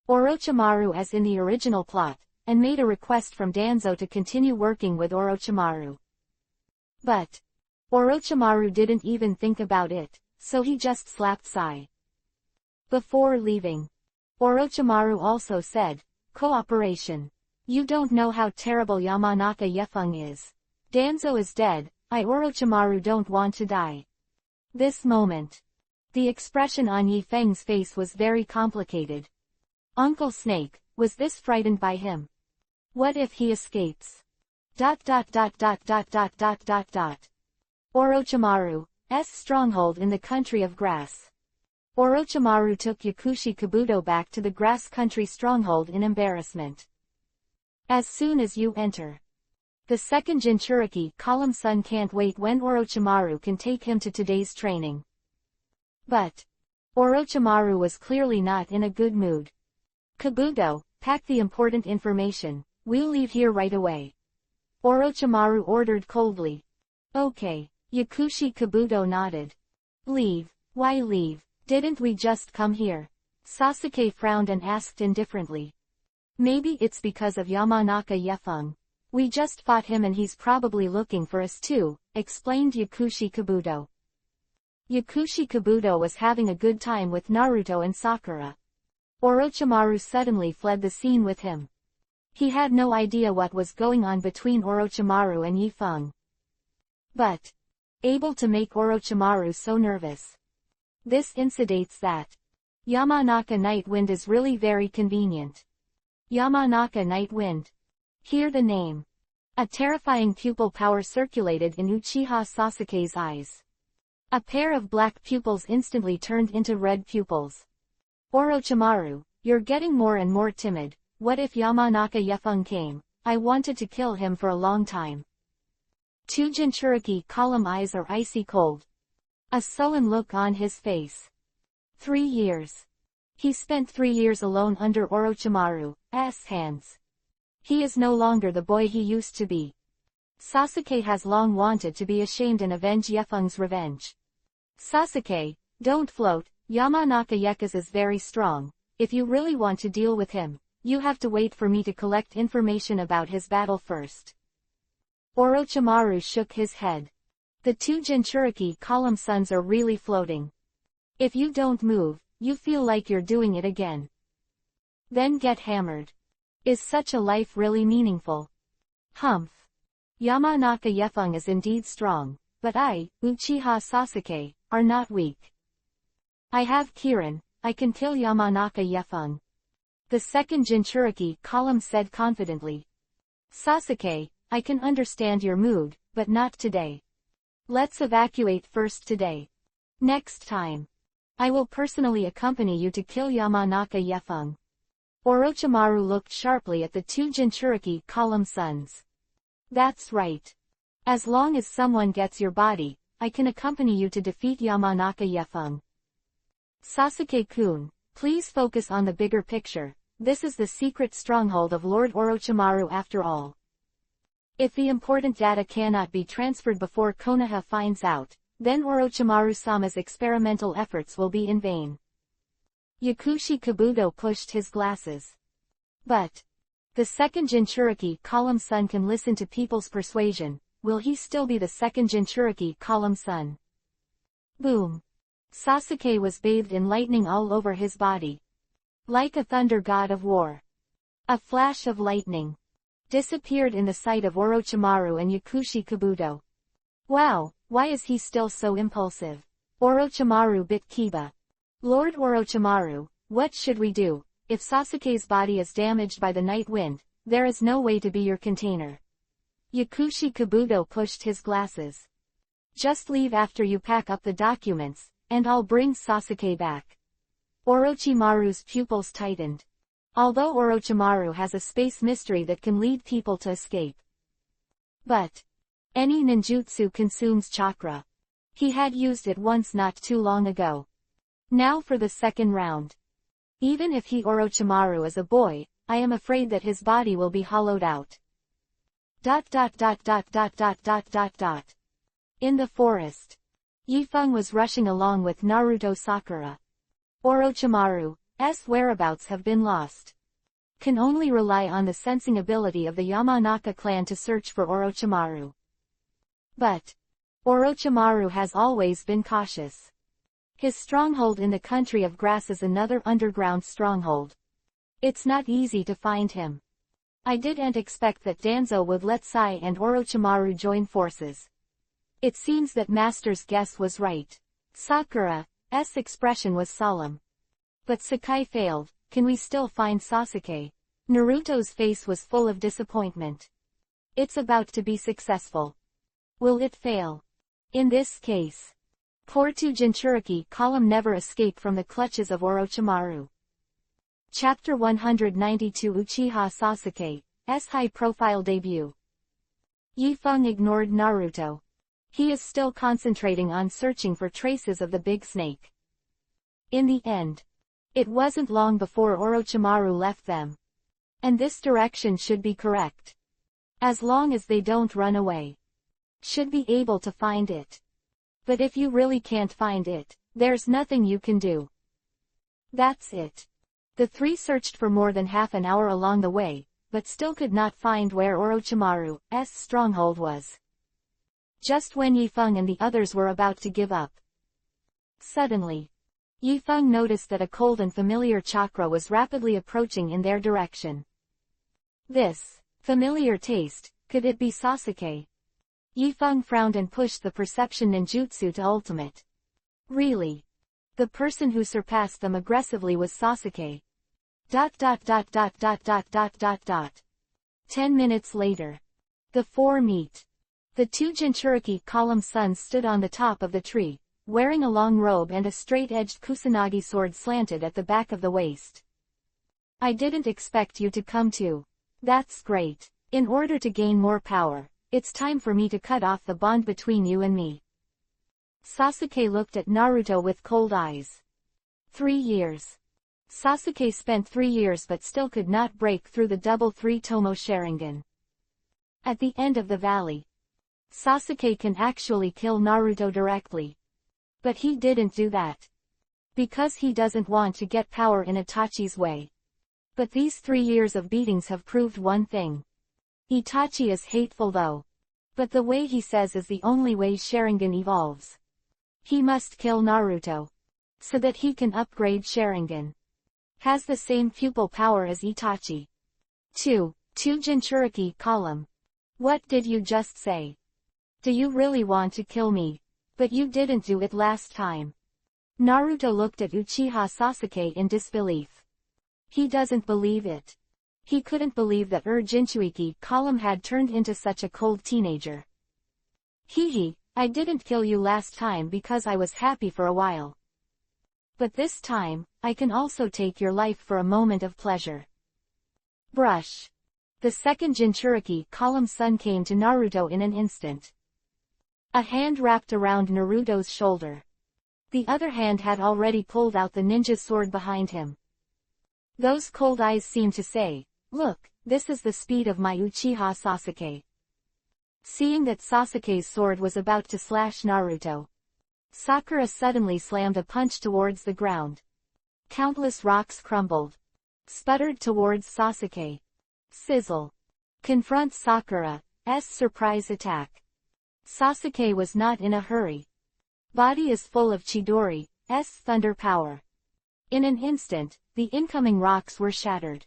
Orochimaru as in the original plot, and made a request from Danzo to continue working with Orochimaru. But Orochimaru didn't even think about it, so he just slapped Sai. Before leaving, Orochimaru also said, cooperation. You don't know how terrible Yamanaka Yefeng is. Danzo is dead, I Orochimaru don't want to die. This moment. The expression on Yifeng's face was very complicated. Uncle Snake, was this frightened by him? What if he escapes? ... Orochimaru's stronghold in the country of grass. Orochimaru took Yakushi Kabuto back to the grass country stronghold in embarrassment. As soon as you enter the second Jinchuriki column, Sun can't wait when Orochimaru can take him to today's training. But Orochimaru was clearly not in a good mood. Kabuto, pack the important information, we'll leave here right away. Orochimaru ordered coldly. Okay. Yakushi Kabuto nodded. Leave? Why leave? Didn't we just come here? Sasuke frowned and asked indifferently. Maybe it's because of Yamanaka Yefeng. We just fought him and he's probably looking for us too, explained Yakushi Kabuto. Yakushi Kabuto was having a good time with Naruto and Sakura. Orochimaru suddenly fled the scene with him. He had no idea what was going on between Orochimaru and Yifeng. But able to make Orochimaru so nervous. This indicates that Yamanaka Night Wind is really very convenient. Yamanaka Night Wind. Hear the name. A terrifying pupil power circulated in Uchiha Sasuke's eyes. A pair of black pupils instantly turned into red pupils. Orochimaru, you're getting more and more timid. What if Yamanaka Yefeng came? I wanted to kill him for a long time. Two Jinchuriki column eyes are icy cold. A sullen look on his face. 3 years. He spent 3 years alone under Orochimaru's hands. He is no longer the boy he used to be. Sasuke has long wanted to be ashamed and avenge Yefeng's revenge. Sasuke, don't float, Yamanaka Yekis is very strong. If you really want to deal with him, you have to wait for me to collect information about his battle first. Orochimaru shook his head. The two Jinchuriki column suns are really floating. If you don't move, you feel like you're doing it again. Then get hammered. Is such a life really meaningful? Humph. Yamanaka Yefeng is indeed strong, but I, Uchiha Sasuke, are not weak. I have Kirin, I can kill Yamanaka Yefeng. The second Jinchuriki column said confidently. Sasuke, I can understand your mood, but not today. Let's evacuate first today. Next time. I will personally accompany you to kill Yamanaka Yefeng. Orochimaru looked sharply at the two Jinchuriki column suns. That's right. As long as someone gets your body, I can accompany you to defeat Yamanaka Yefeng. Sasuke-kun, please focus on the bigger picture. This is the secret stronghold of Lord Orochimaru after all. If the important data cannot be transferred before Konoha finds out, then Orochimaru-sama's experimental efforts will be in vain. Yakushi Kabuto pushed his glasses. But the second Jinchuriki column sun can listen to people's persuasion. Will he still be the second Jinchuriki column sun? Boom. Sasuke was bathed in lightning all over his body. Like a thunder god of war. A flash of lightning disappeared in the sight of Orochimaru and Yakushi Kabuto. Wow, why is he still so impulsive? Orochimaru bit Kiba. Lord Orochimaru, what should we do? If Sasuke's body is damaged by the night wind, there is no way to be your container. Yakushi Kabuto pushed his glasses. Just leave after you pack up the documents, and I'll bring Sasuke back. Orochimaru's pupils tightened. Although Orochimaru has a space mystery that can lead people to escape. But any ninjutsu consumes chakra. He had used it once not too long ago. Now for the second round. Even if he Orochimaru is a boy, I am afraid that his body will be hollowed out. In the forest. Yifeng was rushing along with Naruto Sakura. Orochimaru's whereabouts have been lost. Can only rely on the sensing ability of the Yamanaka clan to search for Orochimaru. But Orochimaru has always been cautious. His stronghold in the country of grass is another underground stronghold. It's not easy to find him. I didn't expect that Danzo would let Sai and Orochimaru join forces. It seems that Master's guess was right. Sakura's expression was solemn. But Sakai failed. Can we still find Sasuke? Naruto's face was full of disappointment. It's about to be successful. Will it fail? In this case, poor two Jinchuriki column never escape from the clutches of Orochimaru. Chapter 192 Uchiha Sasuke's high-profile debut. Yifeng ignored Naruto. He is still concentrating on searching for traces of the big snake. In the end, it wasn't long before Orochimaru left them. And this direction should be correct. As long as they don't run away. Should be able to find it. But if you really can't find it, there's nothing you can do. That's it. The The three searched for more than half an hour along the way, but still could not find where Orochimaru's stronghold was. Just when Yifeng and the others were about to give up. Suddenly, Yifeng noticed that a cold and familiar chakra was rapidly approaching in their direction. This familiar taste, could it be Sasuke? Yifeng frowned and pushed the perception ninjutsu to ultimate. Really? The person who surpassed them aggressively was Sasuke. 10 minutes later. The four meet. The two Jinchuriki column sons stood on the top of the tree, wearing a long robe and a straight-edged kusanagi sword slanted at the back of the waist. I didn't expect you to come too. That's great. In order to gain more power, it's time for me to cut off the bond between you and me. Sasuke looked at Naruto with cold eyes. 3 years. Sasuke spent 3 years but still could not break through the double three-tomo Sharingan. At the end of the valley, Sasuke can actually kill Naruto directly. But he didn't do that. Because he doesn't want to get power in Itachi's way. But these 3 years of beatings have proved one thing. Itachi is hateful though. But the way he says is the only way Sharingan evolves. He must kill Naruto. So that he can upgrade Sharingan. Has the same pupil power as Itachi. 2 Jinchuriki column. What did you just say? Do you really want to kill me? But you didn't do it last time. Naruto looked at Uchiha Sasuke in disbelief. He doesn't believe it. He couldn't believe that Jinchuriki column had turned into such a cold teenager. Hehe, I didn't kill you last time because I was happy for a while. But this time, I can also take your life for a moment of pleasure. Brush. The second Jinchuriki column son came to Naruto in an instant. A hand wrapped around Naruto's shoulder. The other hand had already pulled out the ninja sword behind him. Those cold eyes seemed to say, look, this is the speed of my Uchiha Sasuke. Seeing that Sasuke's sword was about to slash Naruto, Sakura suddenly slammed a punch towards the ground. Countless rocks crumbled. Sputtered towards Sasuke. Sizzle. Confront Sakura's surprise attack. Sasuke was not in a hurry. Body is full of Chidori's thunder power. In an instant, the incoming rocks were shattered.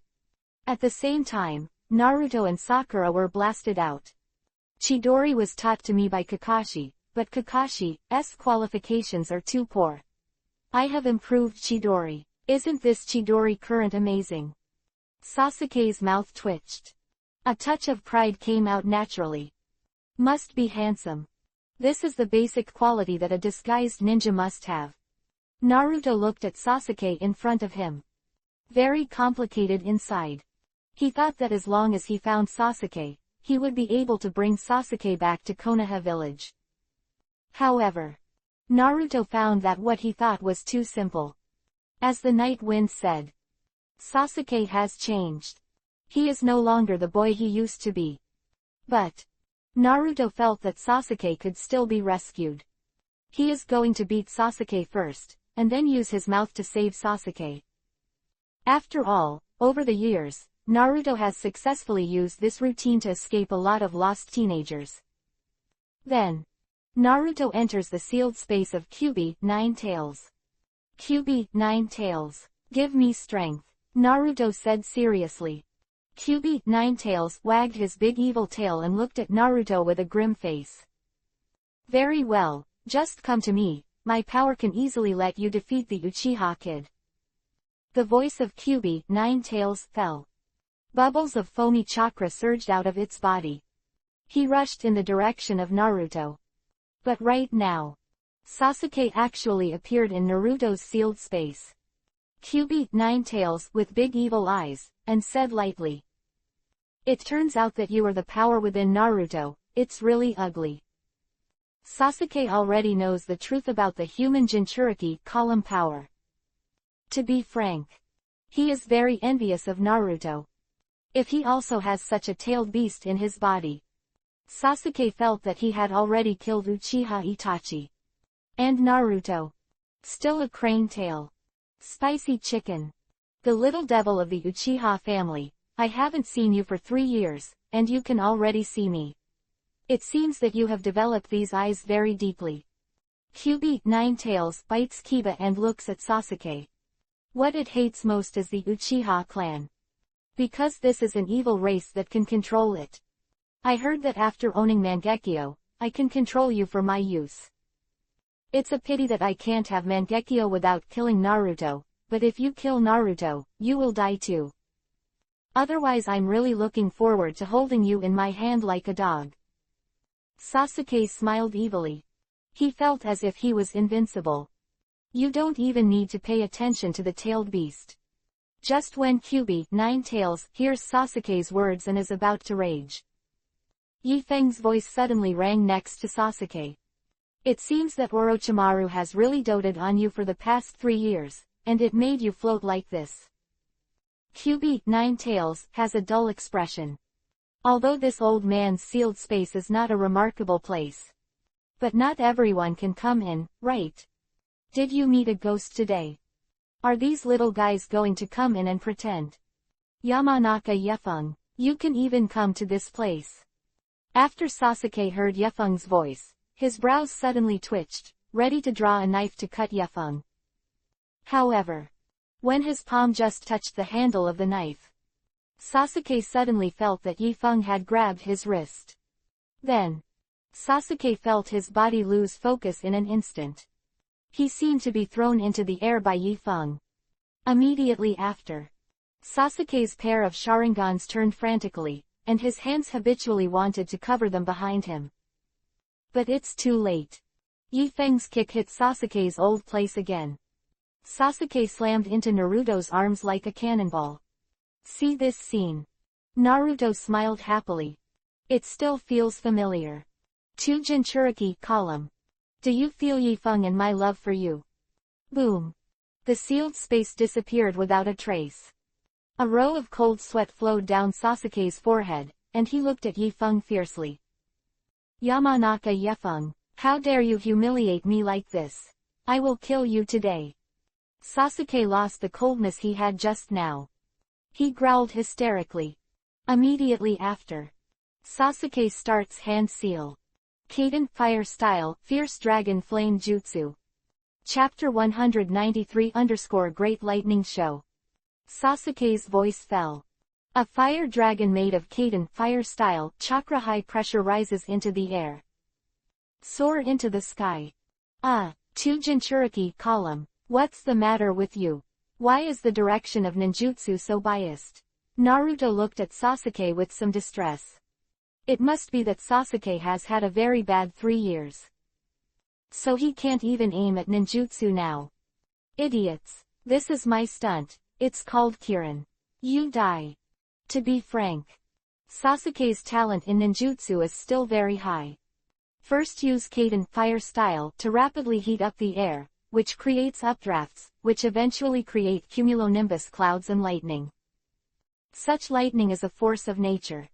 At the same time, Naruto and Sakura were blasted out. Chidori was taught to me by Kakashi, but Kakashi's qualifications are too poor. I have improved Chidori. Isn't this Chidori current amazing? Sasuke's mouth twitched. A touch of pride came out naturally. Must be handsome. This is the basic quality that a disguised ninja must have. Naruto looked at Sasuke in front of him. Very complicated inside. He thought that as long as he found Sasuke, he would be able to bring Sasuke back to Konoha village. However, Naruto found that what he thought was too simple. As the night wind said, Sasuke has changed. He is no longer the boy he used to be. But Naruto felt that Sasuke could still be rescued. He is going to beat Sasuke first, and then use his mouth to save Sasuke. After all, over the years, Naruto has successfully used this routine to escape a lot of lost teenagers. Then, Naruto enters the sealed space of Kyuubi, 9 Tails. Kyuubi, 9 Tails, give me strength, Naruto said seriously. Kyuubi, 9 Tails, wagged his big evil tail and looked at Naruto with a grim face. Very well, just come to me, my power can easily let you defeat the Uchiha kid. The voice of Kyuubi, 9 Tails, fell. Bubbles of foamy chakra surged out of its body. He rushed in the direction of Naruto. But right now, Sasuke actually appeared in Naruto's sealed space. Kyuubi, 9 Tails, with big evil eyes, and said lightly. It turns out that you are the power within Naruto, it's really ugly. Sasuke already knows the truth about the human Jinchuriki column power. To be frank, he is very envious of Naruto. If he also has such a tailed beast in his body. Sasuke felt that he had already killed Uchiha Itachi. And Naruto. Still a crane tail. Spicy chicken. The little devil of the Uchiha family, I haven't seen you for 3 years, and you can already see me. It seems that you have developed these eyes very deeply. Kyubi, Nine Tails, bites Kiba and looks at Sasuke. What it hates most is the Uchiha clan. Because this is an evil race that can control it. I heard that after owning Mangekyo, I can control you for my use. It's a pity that I can't have Mangekyo without killing Naruto, but if you kill Naruto, you will die too. Otherwise I'm really looking forward to holding you in my hand like a dog. Sasuke smiled evilly. He felt as if he was invincible. You don't even need to pay attention to the tailed beast. Just when Kyubi, Nine Tails, hears Sasuke's words and is about to rage. Yi Feng's voice suddenly rang next to Sasuke. It seems that Orochimaru has really doted on you for the past 3 years, and it made you float like this. Kyubi, Nine Tails, has a dull expression. Although this old man's sealed space is not a remarkable place. But not everyone can come in, right? Did you meet a ghost today? Are these little guys going to come in and pretend? Yamanaka Yefeng, you can even come to this place. After Sasuke heard Yefeng's voice, his brows suddenly twitched, ready to draw a knife to cut Yefeng. However, when his palm just touched the handle of the knife, Sasuke suddenly felt that Yifeng had grabbed his wrist. Then, Sasuke felt his body lose focus in an instant. He seemed to be thrown into the air by Yifeng. Immediately after, Sasuke's pair of Sharingans turned frantically, and his hands habitually wanted to cover them behind him. But it's too late. Yifeng's kick hit Sasuke's old place again. Sasuke slammed into Naruto's arms like a cannonball. See this scene. Naruto smiled happily. It still feels familiar. To Jinchuriki column. Do you feel Yifeng and my love for you? Boom. The sealed space disappeared without a trace. A row of cold sweat flowed down Sasuke's forehead, and he looked at Yifeng fiercely. Yamanaka Yefeng, how dare you humiliate me like this? I will kill you today. Sasuke lost the coldness he had just now. He growled hysterically. Immediately after, Sasuke starts hand seal. Kaden Fire Style, Fierce Dragon Flame Jutsu. Chapter 193_Great Lightning Show. Sasuke's voice fell. A fire dragon made of Kaden Fire Style chakra high pressure rises into the air. Soar into the sky. To Jinchuriki column. What's the matter with you? Why is the direction of ninjutsu so biased? Naruto looked at Sasuke with some distress. It must be that Sasuke has had a very bad 3 years. So he can't even aim at ninjutsu now. Idiots. This is my stunt. It's called Kirin. You die. To be frank, Sasuke's talent in ninjutsu is still very high. First use Kaden Fire Style to rapidly heat up the air, which creates updrafts, which eventually create cumulonimbus clouds and lightning. Such lightning is a force of nature.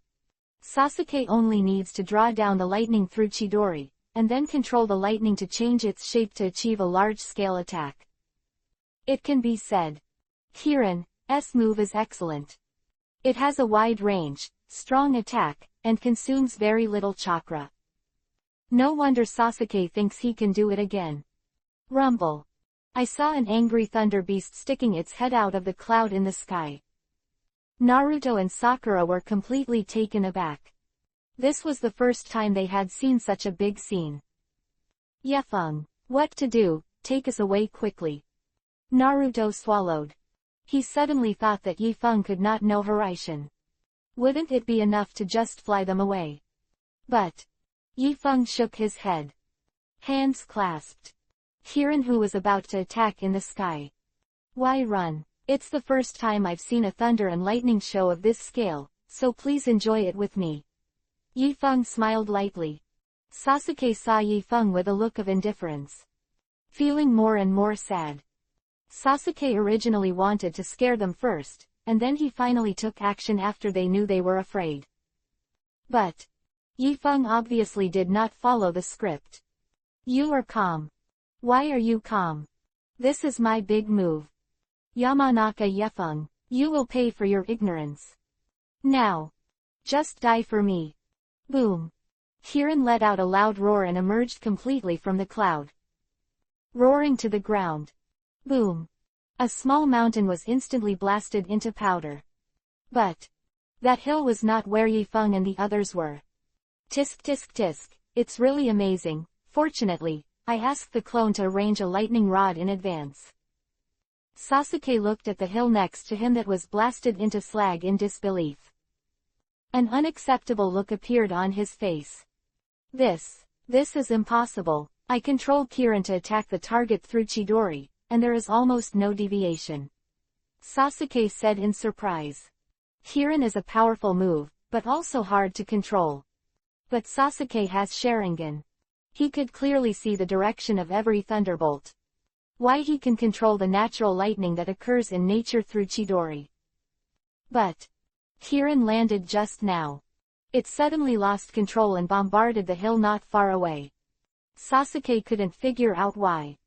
Sasuke only needs to draw down the lightning through Chidori, and then control the lightning to change its shape to achieve a large-scale attack. It can be said, Kirin's move is excellent. It has a wide range, strong attack, and consumes very little chakra. No wonder Sasuke thinks he can do it again. Rumble. I saw an angry thunder beast sticking its head out of the cloud in the sky. Naruto and Sakura were completely taken aback. This was the first time they had seen such a big scene. Yefeng, what to do? Take us away quickly. Naruto swallowed. He suddenly thought that Yifeng could not know Hiraishin. Wouldn't it be enough to just fly them away? But Yifeng shook his head. Hands clasped. Kirin who was about to attack in the sky. Why run? It's the first time I've seen a thunder and lightning show of this scale, so please enjoy it with me. Yifeng smiled lightly. Sasuke saw Yifeng with a look of indifference. Feeling more and more sad. Sasuke originally wanted to scare them first, and then he finally took action after they knew they were afraid. But Yifeng obviously did not follow the script. You are calm. Why are you calm? This is my big move. Yamanaka Yefeng, you will pay for your ignorance. Now. Just die for me. Boom. Kirin let out a loud roar and emerged completely from the cloud. Roaring to the ground. Boom. A small mountain was instantly blasted into powder. But that hill was not where Yifeng and the others were. Tisk tisk tisk, it's really amazing. Fortunately, I asked the clone to arrange a lightning rod in advance. Sasuke looked at the hill next to him that was blasted into slag in disbelief. An unacceptable look appeared on his face. This is impossible. I control Kirin to attack the target through Chidori, and there is almost no deviation. Sasuke said in surprise. Kirin is a powerful move, but also hard to control. But Sasuke has Sharingan. He could clearly see the direction of every thunderbolt. Why he can control the natural lightning that occurs in nature through Chidori. But Kirin landed just now. It suddenly lost control and bombarded the hill not far away. Sasuke couldn't figure out why.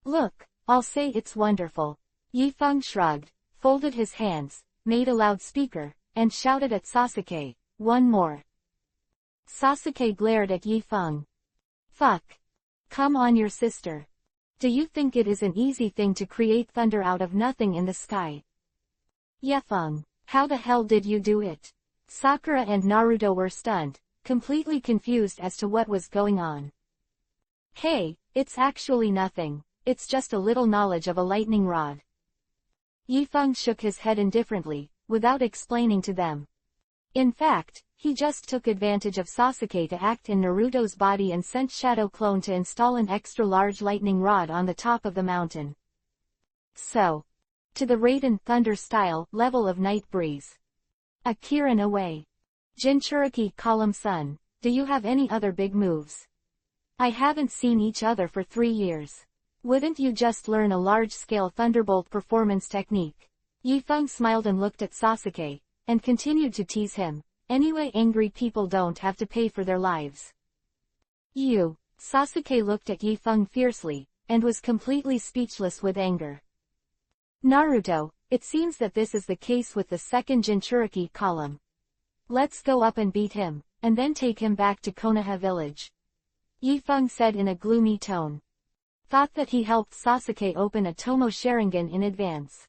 Look, I'll say it's wonderful. Yifeng shrugged, folded his hands, made a loudspeaker, and shouted at Sasuke, one more. Sasuke glared at Yifeng. Fuck. Come on your sister. Do you think it is an easy thing to create thunder out of nothing in the sky? Yifeng, how the hell did you do it? Sakura and Naruto were stunned, completely confused as to what was going on. Hey, it's actually nothing. It's just a little knowledge of a lightning rod. Yifeng shook his head indifferently, without explaining to them. In fact, he just took advantage of Sasuke to act in Naruto's body and sent Shadow Clone to install an extra large lightning rod on the top of the mountain. So, to the Raiden Thunder style level of Night Breeze. A Kirin away. Jinchuriki Column Sun, do you have any other big moves? I haven't seen each other for 3 years. Wouldn't you just learn a large-scale Thunderbolt performance technique? Yifeng smiled and looked at Sasuke, and continued to tease him. Anyway, angry people don't have to pay for their lives. You. Sasuke looked at Yifeng fiercely, and was completely speechless with anger. Naruto, it seems that this is the case with the second Jinchuriki column. Let's go up and beat him, and then take him back to Konoha village. Yifeng said in a gloomy tone. Thought that he helped Sasuke open a Tomo Sharingan in advance.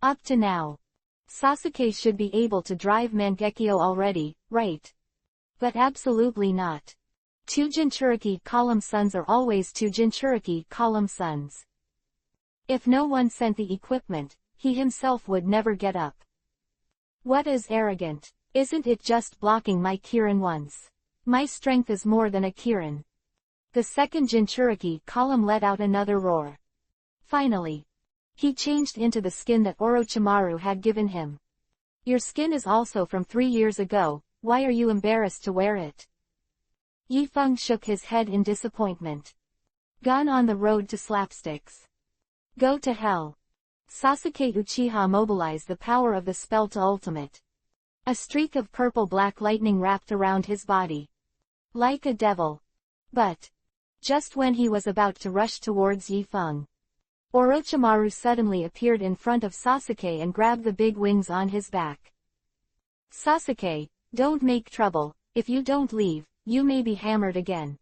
Up to now, Sasuke should be able to drive Mangekyo already, right? But absolutely not. 2 Jinchuriki column suns are always 2 Jinchuriki column suns. If no one sent the equipment, he himself would never get up. What is arrogant? Isn't it just blocking my Kirin once? My strength is more than a Kirin. The second Jinchuriki column let out another roar. Finally, he changed into the skin that Orochimaru had given him. Your skin is also from 3 years ago, why are you embarrassed to wear it? Yifeng shook his head in disappointment. Gone on the road to slapsticks. Go to hell. Sasuke Uchiha mobilized the power of the spell to ultimate. A streak of purple-black lightning wrapped around his body. Like a devil. But just when he was about to rush towards Yifeng, Orochimaru suddenly appeared in front of Sasuke and grabbed the big wings on his back. Sasuke, don't make trouble, if you don't leave, you may be hammered again.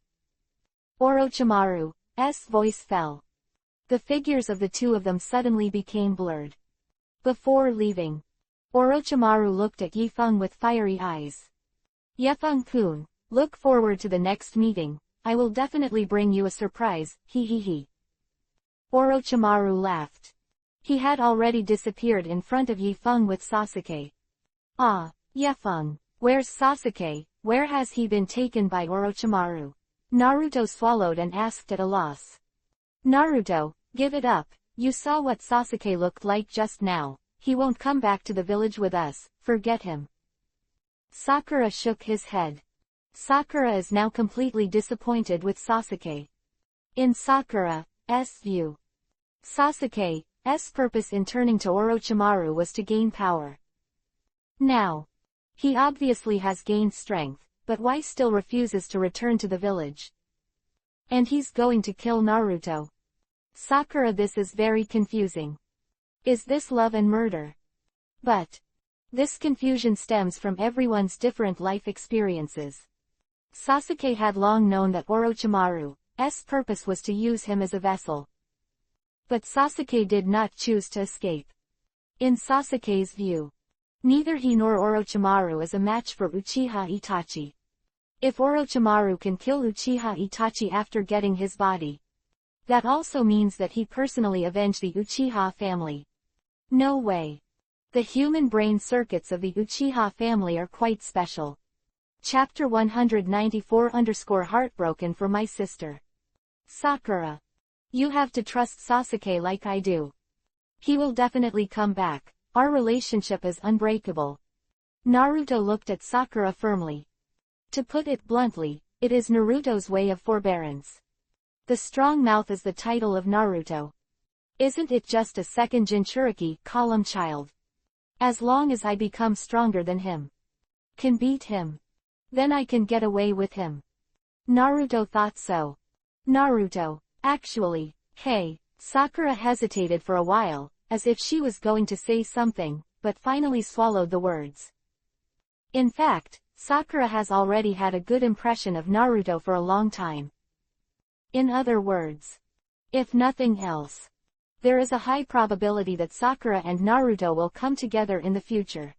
Orochimaru's voice fell. The figures of the two of them suddenly became blurred. Before leaving, Orochimaru looked at Yifeng with fiery eyes. Yifeng-kun, look forward to the next meeting. I will definitely bring you a surprise, he. Orochimaru laughed. He had already disappeared in front of Yifeng with Sasuke. Ah, Yifeng, where's Sasuke, where has he been taken by Orochimaru? Naruto swallowed and asked at a loss. Naruto, give it up, you saw what Sasuke looked like just now, he won't come back to the village with us, forget him. Sakura shook his head. Sakura is now completely disappointed with Sasuke. In Sakura's view, Sasuke's purpose in turning to Orochimaru was to gain power. Now, he obviously has gained strength, but why still refuses to return to the village? And he's going to kill Naruto. Sakura, this is very confusing. Is this love and murder? But this confusion stems from everyone's different life experiences. Sasuke had long known that Orochimaru's purpose was to use him as a vessel. But Sasuke did not choose to escape. In Sasuke's view, neither he nor Orochimaru is a match for Uchiha Itachi. If Orochimaru can kill Uchiha Itachi after getting his body, that also means that he personally avenged the Uchiha family. No way. The human brain circuits of the Uchiha family are quite special. Chapter 194_Heartbroken for my sister. Sakura. You have to trust Sasuke like I do. He will definitely come back. Our relationship is unbreakable. Naruto looked at Sakura firmly. To put it bluntly, it is Naruto's way of forbearance. The strong mouth is the title of Naruto. Isn't it just a second Jinchuriki column child? As long as I become stronger than him, can beat him, then I can get away with him. Naruto thought so. Naruto, actually, hey, Sakura hesitated for a while, as if she was going to say something, but finally swallowed the words. In fact, Sakura has already had a good impression of Naruto for a long time. In other words, if nothing else, there is a high probability that Sakura and Naruto will come together in the future.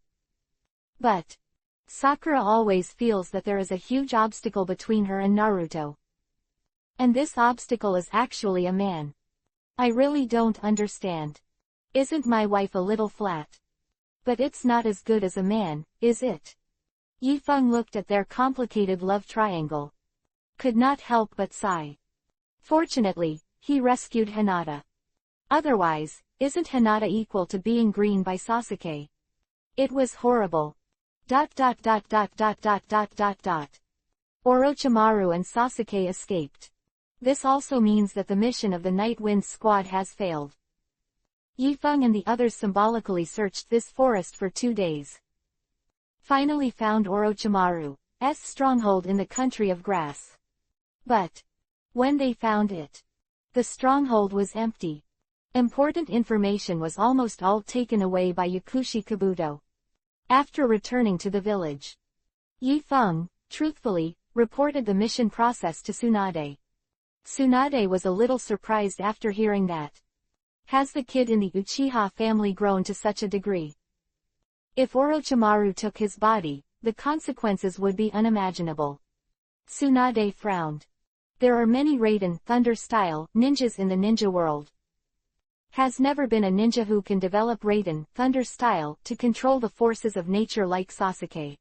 But Sakura always feels that there is a huge obstacle between her and Naruto. And this obstacle is actually a man. I really don't understand. Isn't my wife a little flat? But it's not as good as a man, is it? Yifeng looked at their complicated love triangle. Could not help but sigh. Fortunately, he rescued Hinata. Otherwise, isn't Hinata equal to being green by Sasuke? It was horrible. Orochimaru and Sasuke escaped. This also means that the mission of the Night Wind Squad has failed. Yifeng and the others symbolically searched this forest for 2 days. Finally found Orochimaru's stronghold in the country of grass. But when they found it, the stronghold was empty. Important information was almost all taken away by Yakushi Kabuto. After returning to the village, Yifeng, truthfully, reported the mission process to Tsunade. Tsunade was a little surprised after hearing that. Has the kid in the Uchiha family grown to such a degree? If Orochimaru took his body, the consequences would be unimaginable. Tsunade frowned. There are many Raiden Thunder-style ninjas in the ninja world. Has never been a ninja who can develop Raiden Thunder-style to control the forces of nature like Sasuke.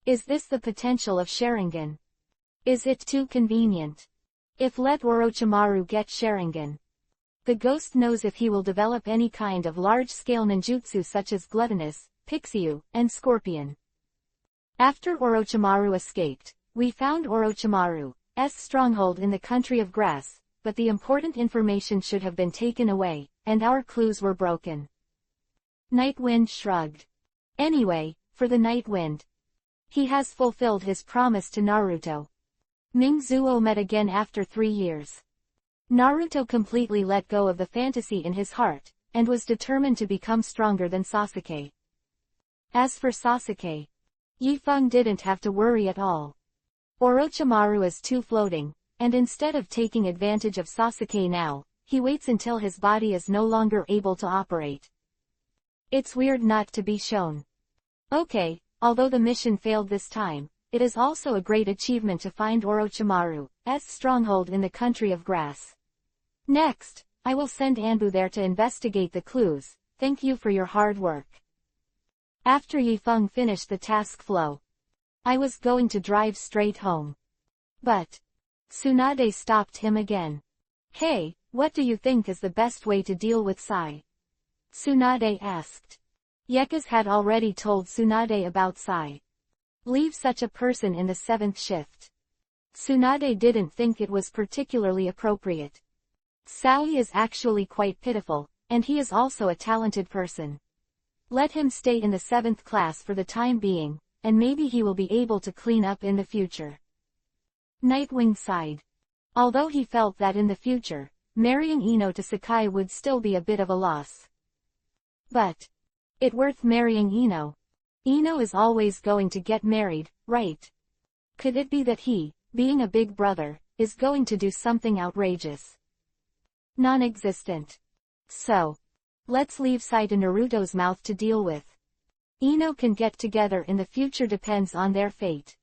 Is this the potential of Sharingan? Is it too convenient? If let Orochimaru get Sharingan, the ghost knows if he will develop any kind of large-scale ninjutsu such as Gluttonous, Pixiu, and Scorpion. After Orochimaru escaped, we found Orochimaru's stronghold in the country of grass, but the important information should have been taken away, and our clues were broken. Nightwind shrugged. Anyway, for the Nightwind, he has fulfilled his promise to Naruto. Mingzuo met again after 3 years. Naruto completely let go of the fantasy in his heart, and was determined to become stronger than Sasuke. As for Sasuke, Yifeng didn't have to worry at all. Orochimaru is too floating, and instead of taking advantage of Sasuke now, he waits until his body is no longer able to operate. It's weird not to be shown. Okay, although the mission failed this time, it is also a great achievement to find Orochimaru's stronghold in the country of grass. Next, I will send Anbu there to investigate the clues. Thank you for your hard work. After Yifeng finished the task flow, I was going to drive straight home. But Tsunade stopped him again. Hey, what do you think is the best way to deal with Sai? Tsunade asked. Yekas had already told Tsunade about Sai. Leave such a person in the 7th shift. Tsunade didn't think it was particularly appropriate. Sai is actually quite pitiful, and he is also a talented person. Let him stay in the 7th class for the time being, and maybe he will be able to clean up in the future. Nightwing sighed. Although he felt that in the future, marrying Ino to Sakai would still be a bit of a loss. But it worth marrying Ino. Ino is always going to get married, right? Could it be that he, being a big brother, is going to do something outrageous? Non-existent. So, let's leave Sai to Naruto's mouth to deal with. Ino can get together in the future depends on their fate.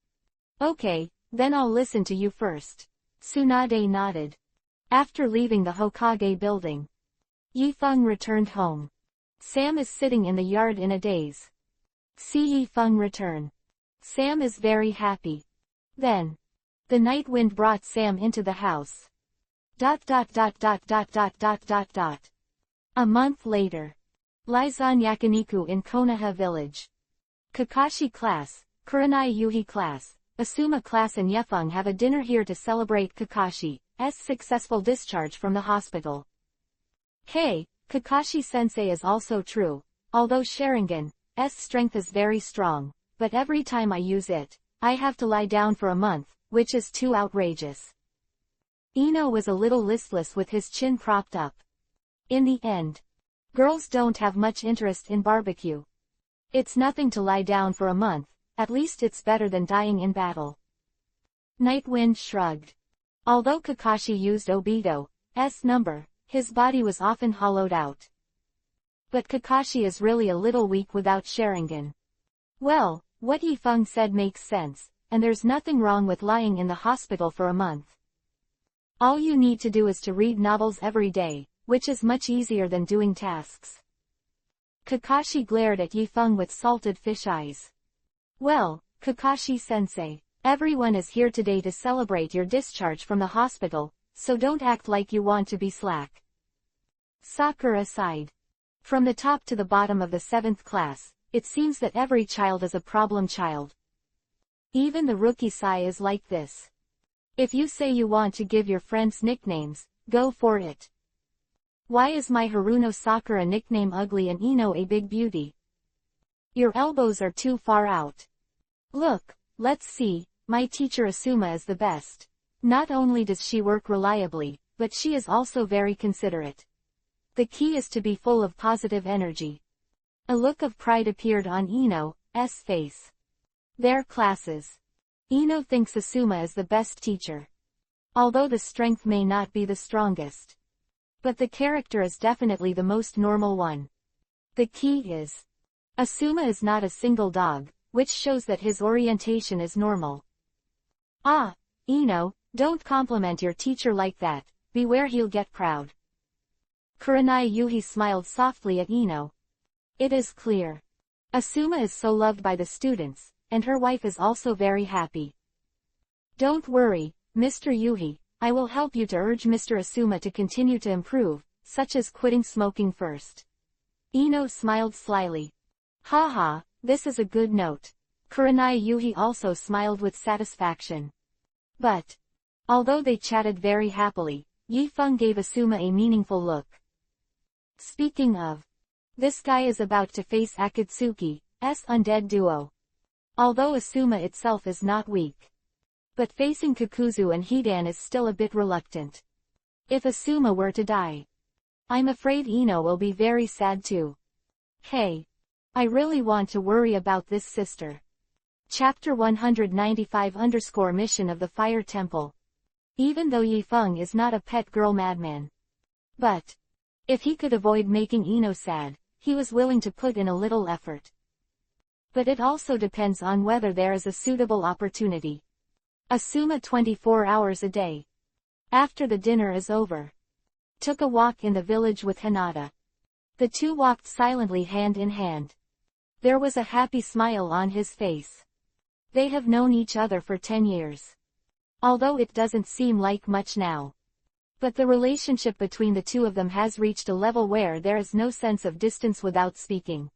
Okay, then I'll listen to you first. Tsunade nodded. After leaving the Hokage building, Yifeng returned home. Sam is sitting in the yard in a daze. See Yifeng return. Sam is very happy. Then, the night wind brought Sam into the house. A month later. Lizan Yakiniku in Konoha village. Kakashi class, Kurenai Yuhi class, Asuma class and Yefeng have a dinner here to celebrate Kakashi's successful discharge from the hospital. Hey, Kakashi-sensei is also true, although Sharingan's strength is very strong, but every time I use it, I have to lie down for a month, which is too outrageous. Ino was a little listless with his chin propped up. In the end, girls don't have much interest in barbecue. It's nothing to lie down for a month, at least it's better than dying in battle. Nightwind shrugged. Although Kakashi used Obito's number, his body was often hollowed out. But Kakashi is really a little weak without Sharingan. Well, what Yifeng said makes sense, and there's nothing wrong with lying in the hospital for a month. All you need to do is to read novels every day, which is much easier than doing tasks. Kakashi glared at Yifeng with salted fish eyes. Well, Kakashi-sensei, everyone is here today to celebrate your discharge from the hospital, so don't act like you want to be slack. Sakura sighed. From the top to the bottom of the 7th class, it seems that every child is a problem child. Even the rookie Sai is like this. If you say you want to give your friends nicknames, go for it. Why is my Haruno Sakura nickname ugly and Ino a big beauty? Your elbows are too far out. Look, let's see, my teacher Asuma is the best. Not only does she work reliably, but she is also very considerate. The key is to be full of positive energy. A look of pride appeared on Ino's face. Their classes. Ino thinks Asuma is the best teacher. Although the strength may not be the strongest. But the character is definitely the most normal one. The key is, Asuma is not a single dog, which shows that his orientation is normal. Ah, Ino, don't compliment your teacher like that, beware he'll get proud. Kurenai Yuhi smiled softly at Ino. It is clear. Asuma is so loved by the students, and her wife is also very happy. Don't worry, Mr. Yuhi, I will help you to urge Mr. Asuma to continue to improve, such as quitting smoking first. Ino smiled slyly. Haha, this is a good note. Kurenai Yuhi also smiled with satisfaction. But, although they chatted very happily, Yifeng gave Asuma a meaningful look. Speaking of, this guy is about to face Akatsuki's undead duo. Although Asuma itself is not weak. But facing Kakuzu and Hidan is still a bit reluctant. If Asuma were to die, I'm afraid Ino will be very sad too. Hey. I really want to worry about this sister. Chapter 195 Mission of the Fire Temple. Even though Yifeng is not a pet girl madman. But, if he could avoid making Ino sad, he was willing to put in a little effort. But it also depends on whether there is a suitable opportunity. Asuma 24 hours a day. After the dinner is over. Took a walk in the village with Hinata. The two walked silently hand in hand. There was a happy smile on his face. They have known each other for 10 years. Although it doesn't seem like much now. But the relationship between the two of them has reached a level where there is no sense of distance without speaking.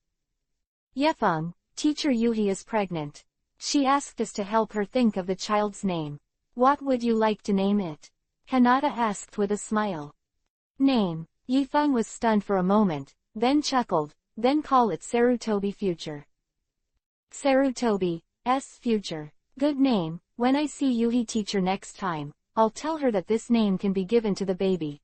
Yefeng, teacher Yuhi is pregnant. She asked us to help her think of the child's name. What would you like to name it? Hinata asked with a smile. Name. Yifeng was stunned for a moment, then chuckled, then call it Sarutobi Future. Sarutobi's Future. Good name. When I see Yuhi teacher next time, I'll tell her that this name can be given to the baby.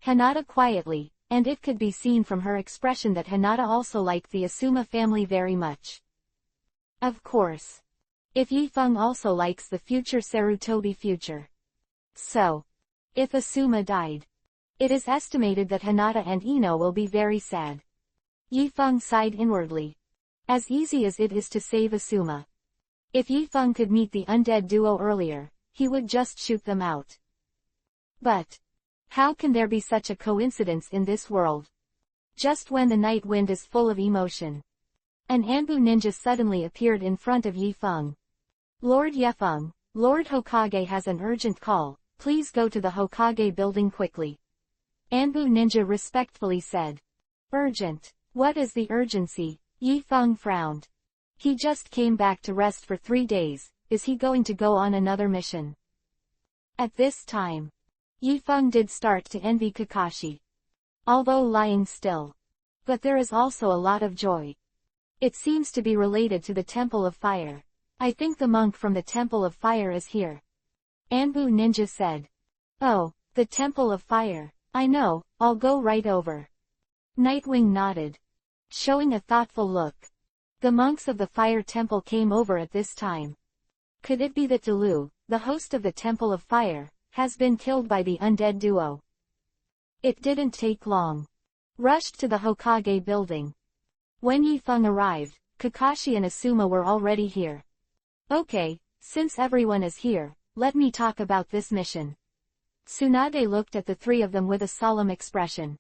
Hinata quietly, and it could be seen from her expression that Hinata also liked the Asuma family very much. Of course. If Yifeng also likes the future Sarutobi future. So, if Asuma died, it is estimated that Hinata and Ino will be very sad. Yifeng sighed inwardly. As easy as it is to save Asuma. If Yifeng could meet the undead duo earlier, he would just shoot them out. But how can there be such a coincidence in this world? Just when the night wind is full of emotion, an Anbu ninja suddenly appeared in front of Yifeng. Lord Yifeng, Lord Hokage has an urgent call, please go to the Hokage building quickly. Anbu ninja respectfully said. Urgent? What is the urgency? Yifeng frowned. He just came back to rest for 3 days, is he going to go on another mission? At this time, Yifeng did start to envy Kakashi. Although lying still. But there is also a lot of joy. It seems to be related to the Temple of Fire. I think the monk from the Temple of Fire is here. Anbu ninja said. Oh, the Temple of Fire. I know, I'll go right over. Nightwing nodded, showing a thoughtful look. The monks of the Fire Temple came over at this time. Could it be that Dalu, the host of the Temple of Fire, has been killed by the undead duo? It didn't take long. Rushed to the Hokage building. When Yifeng arrived, Kakashi and Asuma were already here. Okay, since everyone is here, let me talk about this mission. Tsunade looked at the three of them with a solemn expression.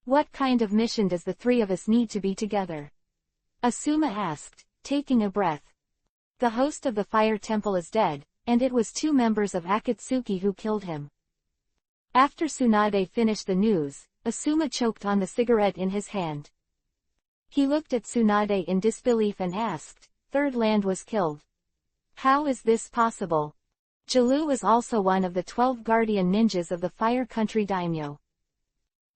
What kind of mission does the three of us need to be together? Asuma asked, taking a breath. The host of the Fire Temple is dead, and it was 2 members of Akatsuki who killed him. After Tsunade finished the news, Asuma choked on the cigarette in his hand. He looked at Tsunade in disbelief and asked, Third Land was killed. How is this possible? Jalu was also one of the 12 guardian ninjas of the Fire Country Daimyo.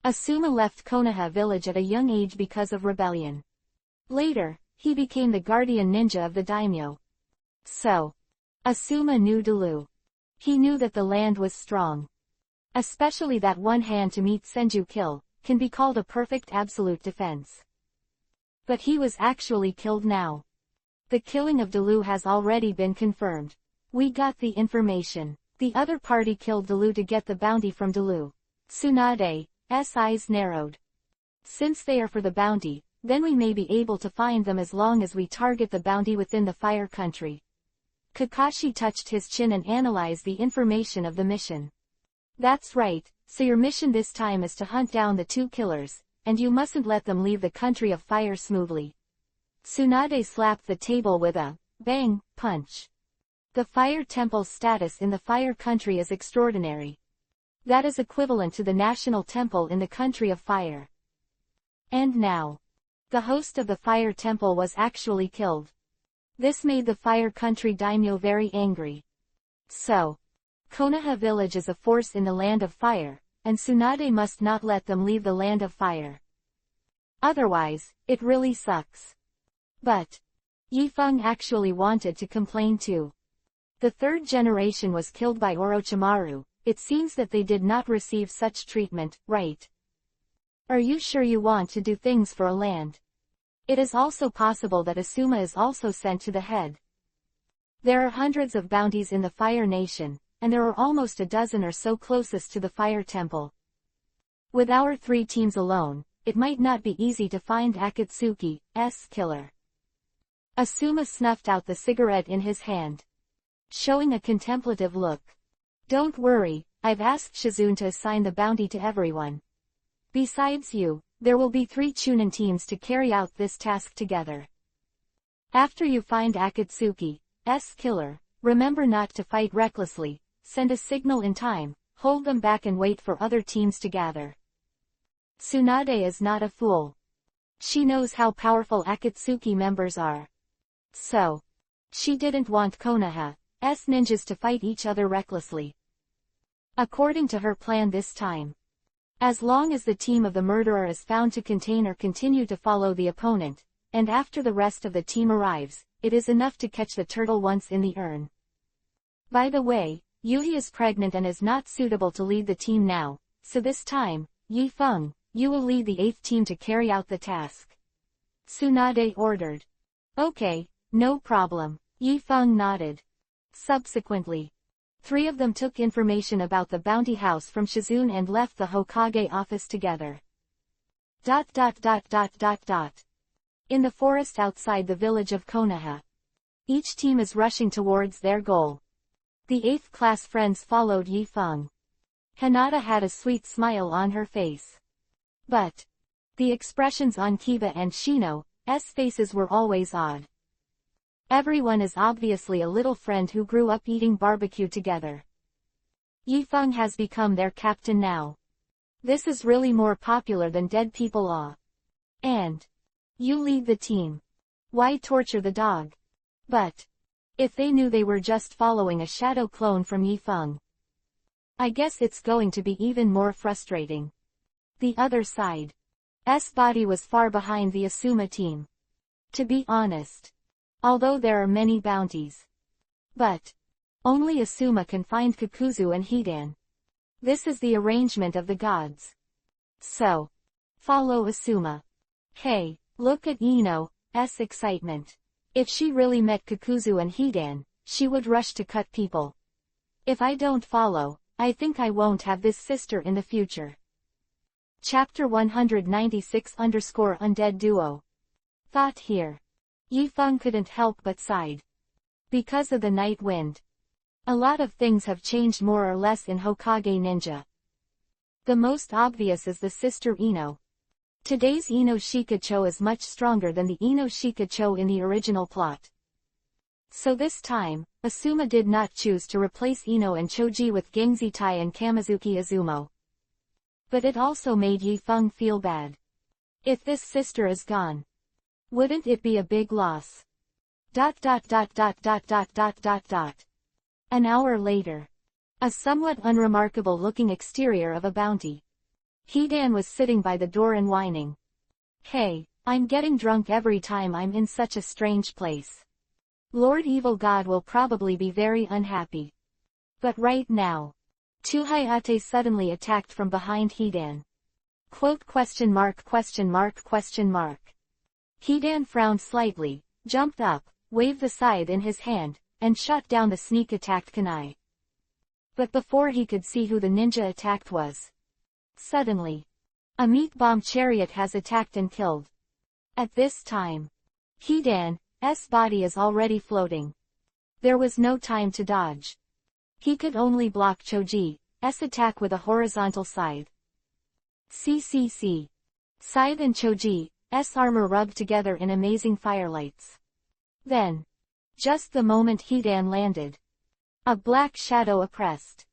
Asuma left Konoha village at a young age because of rebellion. Later, he became the guardian ninja of the daimyo. So, Asuma knew Dalu. He knew that the land was strong. Especially that one hand to meet Senju kill, can be called a perfect absolute defense. But he was actually killed now. The killing of Dalu has already been confirmed. We got the information. The other party killed Dalu to get the bounty from Dalu. Tsunade's eyes narrowed. Since they are for the bounty, then we may be able to find them as long as we target the bounty within the Fire Country. Kakashi touched his chin and analyzed the information of the mission. That's right, so your mission this time is to hunt down the 2 killers, and you mustn't let them leave the country of fire smoothly. Tsunade slapped the table with a bang punch. The Fire Temple's status in the Fire Country is extraordinary. That is equivalent to the National Temple in the Country of Fire. And now, the host of the Fire Temple was actually killed. This made the Fire Country daimyo very angry. So, Konoha village is a force in the Land of Fire, and Tsunade must not let them leave the Land of Fire. Otherwise, it really sucks. But Yifeng actually wanted to complain too. The 3rd generation was killed by Orochimaru. It seems that they did not receive such treatment, right? Are you sure you want to do things for a land? It is also possible that Asuma is also sent to the head. There are hundreds of bounties in the Fire Nation, and there are almost a dozen or so closest to the Fire Temple. With our 3 teams alone, it might not be easy to find Akatsuki's killer. Asuma snuffed out the cigarette in his hand, showing a contemplative look. Don't worry, I've asked Shizune to assign the bounty to everyone. Besides you, there will be 3 Chunin teams to carry out this task together. After you find Akatsuki's killer, remember not to fight recklessly, send a signal in time, hold them back and wait for other teams to gather. Tsunade is not a fool. She knows how powerful Akatsuki members are. So, she didn't want Konoha's ninjas to fight each other recklessly. According to her plan this time, as long as the team of the murderer is found to contain or continue to follow the opponent, and after the rest of the team arrives, it is enough to catch the turtle once in the urn. By the way, Yuhi is pregnant and is not suitable to lead the team now, so this time, Yifeng, you will lead the 8th team to carry out the task. Tsunade ordered. Okay, no problem. Yifeng nodded. Subsequently, 3 of them took information about the bounty house from Shizune and left the Hokage office together. In the forest outside the village of Konoha. Each team is rushing towards their goal. The 8th class friends followed Yifeng. Hinata had a sweet smile on her face. But the expressions on Kiba and Shino's faces were always odd. Everyone is obviously a little friend who grew up eating barbecue together. Yifeng has become their captain now. This is really more popular than dead people are. And you lead the team. Why torture the dog? But if they knew they were just following a shadow clone from Yifeng, I guess it's going to be even more frustrating. The other side's body was far behind the Asuma team. To be honest, although there are many bounties, but only Asuma can find Kakuzu and Hidan. This is the arrangement of the gods. So, follow Asuma. Hey, look at Ino's excitement. If she really met Kakuzu and Hidan, she would rush to cut people. If I don't follow, I think I won't have this sister in the future. Chapter 196_Undead Duo. Thought here. Yifeng couldn't help but sighed. Because of the night wind, a lot of things have changed more or less in Hokage Ninja. The most obvious is the sister Ino. Today's Ino Shikacho is much stronger than the Ino Shikacho in the original plot. So this time, Asuma did not choose to replace Ino and Choji with Gengzitai and Kamizuki Izumo. But it also made Yifeng feel bad. If this sister is gone, wouldn't it be a big loss? An hour later. A somewhat unremarkable looking exterior of a bounty. Hidan was sitting by the door and whining. Hey, I'm getting drunk every time I'm in such a strange place. Lord Evil God will probably be very unhappy. But right now, two Hayate suddenly attacked from behind Hidan. Hidan frowned slightly, jumped up, waved the scythe in his hand, and shot down the sneak-attacked kunai. But before he could see who the ninja attacked was, suddenly, a meat bomb chariot has attacked and killed. At this time, Hidan's body is already floating. There was no time to dodge. He could only block Choji's attack with a horizontal scythe. Scythe and Choji's armor rubbed together in amazing firelights. Then, just the moment Hidan landed, a black shadow oppressed.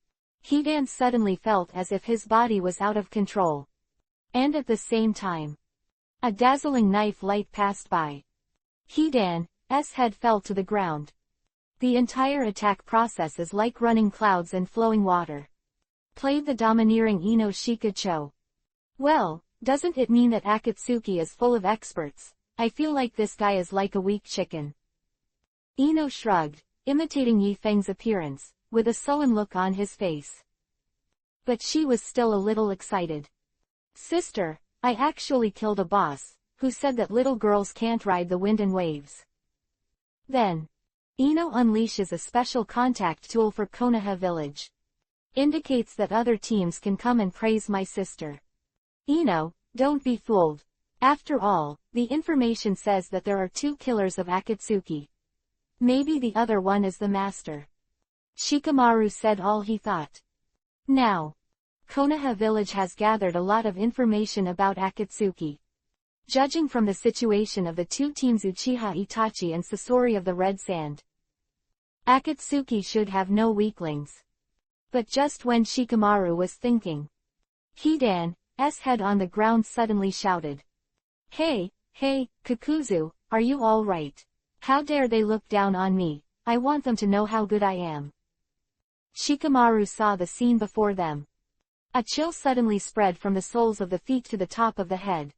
Hidan suddenly felt as if his body was out of control. And at the same time, a dazzling knife light passed by. Hidan's head fell to the ground. The entire attack process is like running clouds and flowing water. Played the domineering Ino Shikacho. Well, doesn't it mean that Akatsuki is full of experts? I feel like this guy is like a weak chicken. Ino shrugged, imitating Yifeng's appearance, with a sullen look on his face. But she was still a little excited. Sister, I actually killed a boss, who said that little girls can't ride the wind and waves. Then, Ino unleashes a special contact tool for Konoha village. Indicates that other teams can come and praise my sister. Ino, don't be fooled. After all, the information says that there are 2 killers of Akatsuki. Maybe the other one is the master. Shikamaru said all he thought. Now, Konoha village has gathered a lot of information about Akatsuki. Judging from the situation of the 2 teams Uchiha Itachi and Sasori of the Red Sand, Akatsuki should have no weaklings. But just when Shikamaru was thinking, Hidan's head on the ground suddenly shouted. Hey, Kakuzu, are you all right? How dare they look down on me? I want them to know how good I am. Shikamaru saw the scene before them. A chill suddenly spread from the soles of the feet to the top of the head.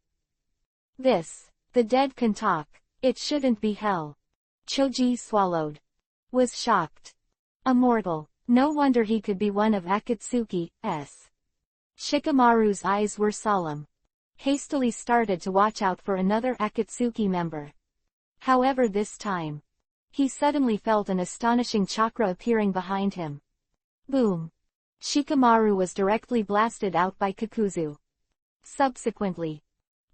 The dead can talk. It shouldn't be hell. Choji swallowed. Was shocked. A mortal. No wonder he could be one of Akatsuki's. Shikamaru's eyes were solemn. hastily started to watch out for another Akatsuki member. However, this time, he suddenly felt an astonishing chakra appearing behind him. Boom! Shikamaru was directly blasted out by Kakuzu. Subsequently,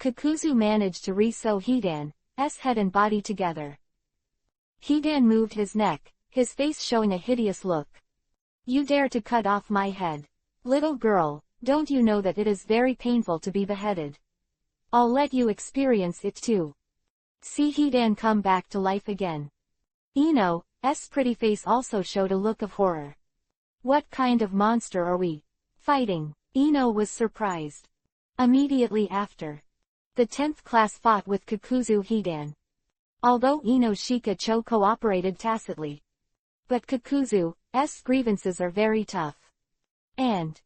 Kakuzu managed to re-sew Hidan's head and body together. Hidan moved his neck, his face showing a hideous look. "You dare to cut off my head? Little girl, don't you know that it is very painful to be beheaded? I'll let you experience it too." See Hidan come back to life again. Ino's pretty face also showed a look of horror. "What kind of monster are we fighting?" Ino was surprised. Immediately after, the 10th class fought with Kakuzu Hidan. Although Shikacho cooperated tacitly, but Kakuzu's grievances are very tough. And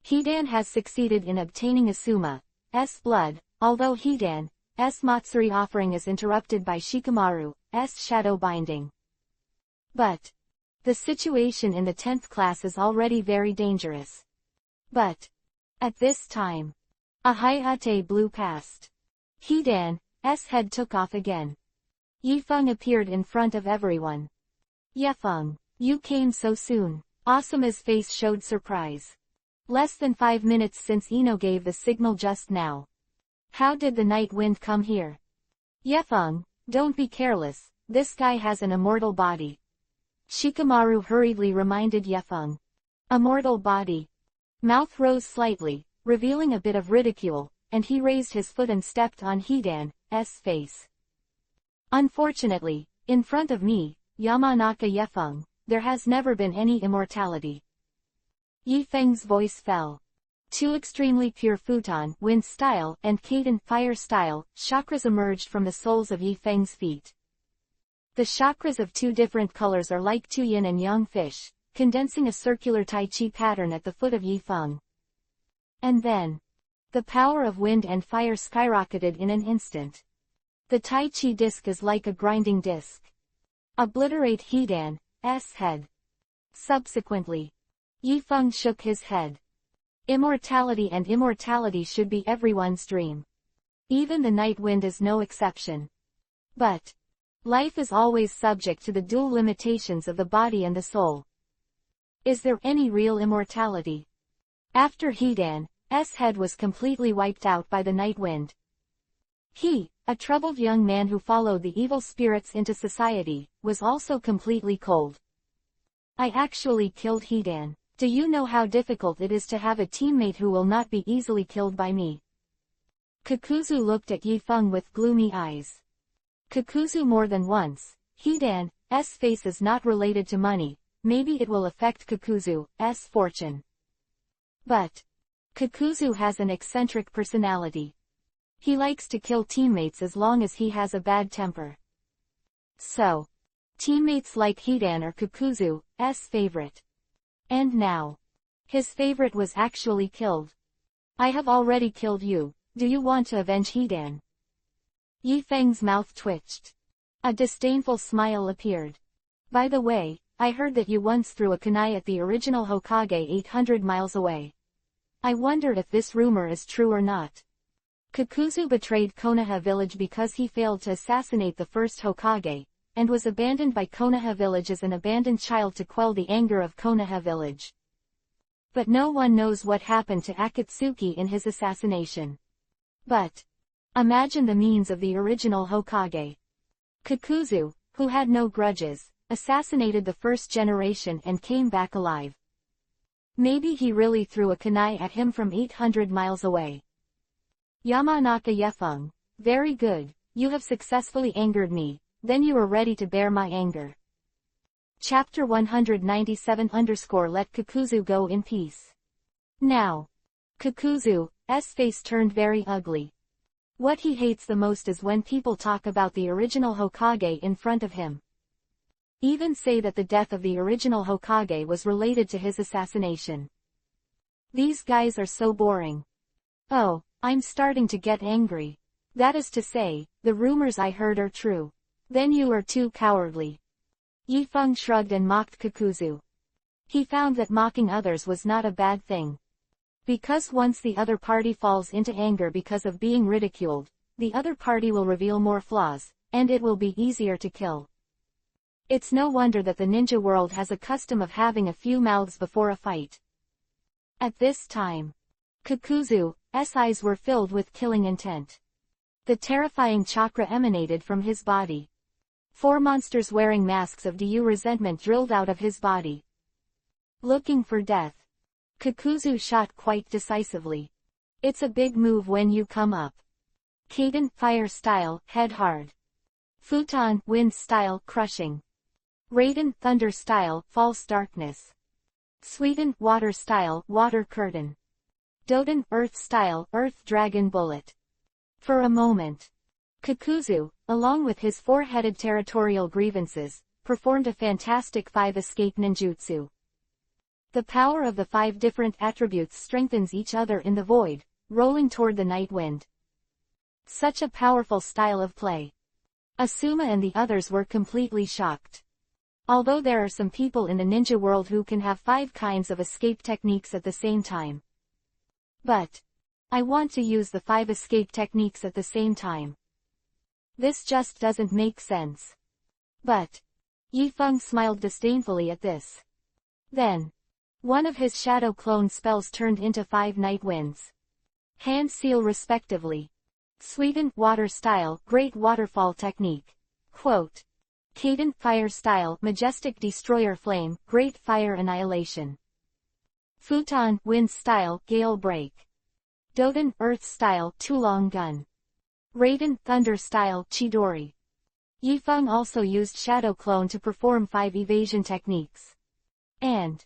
Hidan has succeeded in obtaining Asuma's blood, although Hidan's Matsuri offering is interrupted by Shikamaru's shadow binding. But the situation in the 10th class is already very dangerous. But at this time, a Hayate blew past. Hidan's head took off again. Yifeng appeared in front of everyone. "Yifeng, you came so soon." Asuma's face showed surprise. "Less than 5 minutes since Ino gave the signal just now. How did the night wind come here?" "Yifeng, don't be careless, this guy has an immortal body." Shikamaru hurriedly reminded Yifeng. "Immortal body?" Mouth rose slightly, revealing a bit of ridicule, and he raised his foot and stepped on Hidan's face. "Unfortunately, in front of me, Yamanaka Yifeng, there has never been any immortality." Yifeng's voice fell. Two extremely pure futon wind style and Kaden fire style chakras emerged from the soles of Yifeng's feet. The chakras of two different colors are like two yin and yang fish, condensing a circular Tai Chi pattern at the foot of Yifeng. And then, the power of wind and fire skyrocketed in an instant. The Tai Chi disc is like a grinding disc. Obliterate Hidan's head. Subsequently, Yifeng shook his head. Immortality and immortality should be everyone's dream. Even the night wind is no exception. But life is always subject to the dual limitations of the body and the soul. Is there any real immortality? After Hidan's head was completely wiped out by the night wind, he, a troubled young man who followed the evil spirits into society, was also completely cold. "I actually killed Hidan. Do you know how difficult it is to have a teammate who will not be easily killed by me?" Kakuzu looked at Yifeng with gloomy eyes. Kakuzu more than once. Hidan's face is not related to money, maybe it will affect Kakuzu's fortune. But Kakuzu has an eccentric personality. He likes to kill teammates as long as he has a bad temper. So, teammates like Hidan are Kakuzu's favorite. And now, his favorite was actually killed. "I have already killed you, do you want to avenge Hidan?" Yifeng's mouth twitched. A disdainful smile appeared. "By the way, I heard that you once threw a kunai at the original Hokage 800 miles away. I wonder if this rumor is true or not." Kakuzu betrayed Konoha village because he failed to assassinate the first Hokage, and was abandoned by Konoha village as an abandoned child to quell the anger of Konoha village. But no one knows what happened to Akatsuki in his assassination. But imagine the means of the original Hokage. Kakuzu, who had no grudges, assassinated the first generation and came back alive. Maybe he really threw a kunai at him from 800 miles away. Yamanaka Yifeng, very good, you have successfully angered me, then you are ready to bear my anger. Chapter 197 Let Kakuzu go in peace. Now, Kakuzu's face turned very ugly. What he hates the most is when people talk about the original Hokage in front of him. Even say that the death of the original Hokage was related to his assassination. These guys are so boring. Oh, I'm starting to get angry. That is to say, the rumors I heard are true. Then you are too cowardly. Yifeng shrugged and mocked Kakuzu. He found that mocking others was not a bad thing. Because once the other party falls into anger because of being ridiculed, the other party will reveal more flaws, and it will be easier to kill. It's no wonder that the ninja world has a custom of having a few mouths before a fight. At this time, Kakuzu's eyes were filled with killing intent. The terrifying chakra emanated from his body. 4 monsters wearing masks of resentment drilled out of his body. Looking for death, Kakuzu shot quite decisively. It's a big move when you come up. Kaden, fire style, head hard. Futon, wind style, crushing. Raiden, thunder style, false darkness. Suiden, water style, water curtain. Doden, earth style, earth dragon bullet. For a moment, Kakuzu, along with his 4-headed territorial grievances, performed a fantastic 5 escape ninjutsu. The power of the 5 different attributes strengthens each other in the void, rolling toward the night wind. Such a powerful style of play. Asuma and the others were completely shocked. Although there are some people in the ninja world who can have 5 kinds of escape techniques at the same time. But I want to use the 5 escape techniques at the same time. This just doesn't make sense. But Yifeng smiled disdainfully at this. Then one of his shadow clone spells turned into 5 night winds. Hand seal respectively. Suiden, water style, great waterfall technique. Quote. Kaden, fire style, majestic destroyer flame, great fire annihilation. Futon, wind style, gale break. Doden, earth style, Tulong gun. Raiden, thunder style, Chidori. Yifeng also used shadow clone to perform 5 evasion techniques. And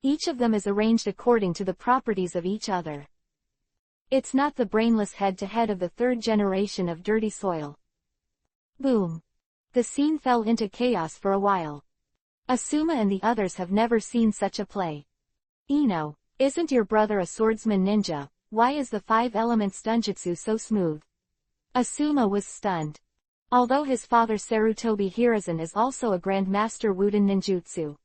each of them is arranged according to the properties of each other. It's not the brainless head-to-head of the 3rd generation of Dirty Soil. Boom. The scene fell into chaos for a while. Asuma and the others have never seen such a play. Ino, isn't your brother a swordsman ninja? Why is the 5 elements dunjutsu so smooth? Asuma was stunned. Although his father Sarutobi Hiruzen is also a grandmaster Wuden ninjutsu.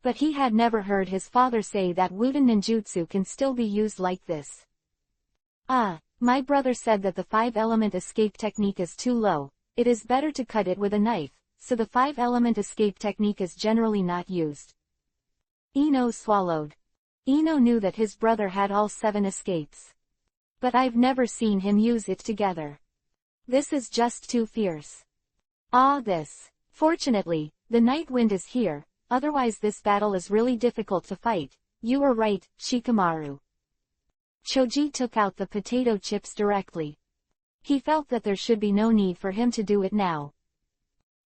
But he had never heard his father say that Wuden ninjutsu can still be used like this. My brother said that the 5-element escape technique is too low, it is better to cut it with a knife, so the 5-element escape technique is generally not used. Ino swallowed. Ino knew that his brother had all 7 escapes. But I've never seen him use it together. This is just too fierce. Fortunately, the night wind is here, otherwise this battle is really difficult to fight. You were right, Shikamaru. Choji took out the potato chips directly. He felt that there should be no need for him to do it now.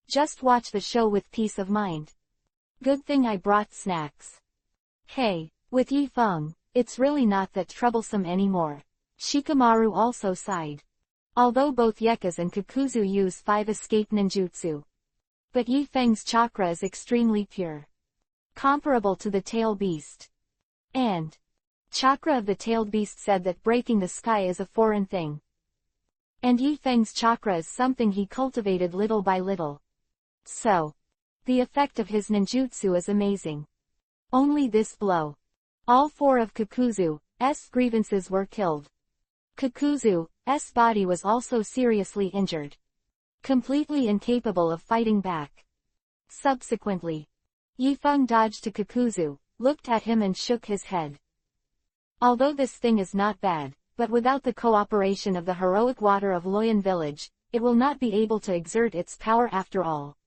Just watch the show with peace of mind. Good thing I brought snacks. Hey, with Yifeng, it's really not that troublesome anymore. Shikamaru also sighed. Although both Yekas and Kakuzu use 5 escape ninjutsu. But Yifeng's chakra is extremely pure. Comparable to the tail beast. And chakra of the tailed beast said that breaking the sky is a foreign thing. And Yifeng's chakra is something he cultivated little by little. So, the effect of his ninjutsu is amazing. Only this blow. All 4 of Kakuzu's grievances were killed. Kakuzu's body was also seriously injured. Completely incapable of fighting back. Subsequently, Yifeng dodged to Kakuzu, looked at him and shook his head. Although this thing is not bad, but without the cooperation of the heroic water of Loyan village, it will not be able to exert its power after all.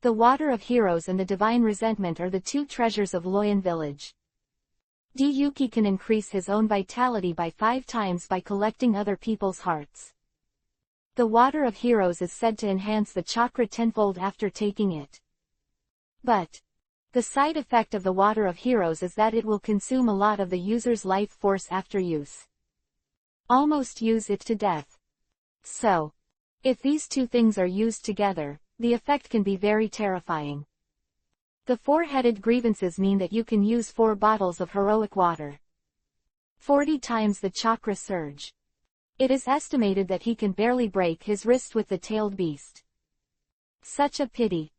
The water of heroes and the divine resentment are the 2 treasures of Loyan village. Yuki can increase his own vitality by 5 times by collecting other people's hearts. The water of heroes is said to enhance the chakra tenfold after taking it. But the side effect of the water of heroes is that it will consume a lot of the user's life force after use. Almost use it to death. So, if these 2 things are used together, the effect can be very terrifying. The 4-headed grievances mean that you can use 4 bottles of heroic water. 40 times the chakra surge. It is estimated that he can barely break his wrist with the tailed beast. Such a pity.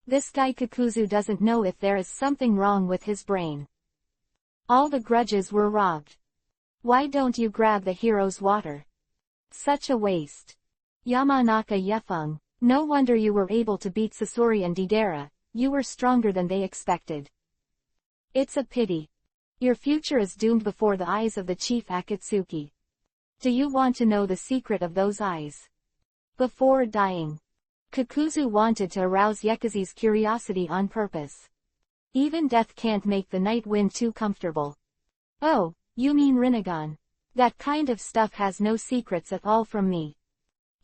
This guy Kakuzu doesn't know if there is something wrong with his brain. All the grudges were robbed. Why don't you grab the hero's water? Such a waste. Yamanaka Yefeng, no wonder you were able to beat Sasori and Deidara, you were stronger than they expected. It's a pity. Your future is doomed before the eyes of the chief Akatsuki. Do you want to know the secret of those eyes? Before dying, Kakuzu wanted to arouse Yekazi's curiosity on purpose. Even death can't make the night wind too comfortable. Oh, you mean Rinnegan? That kind of stuff has no secrets at all from me.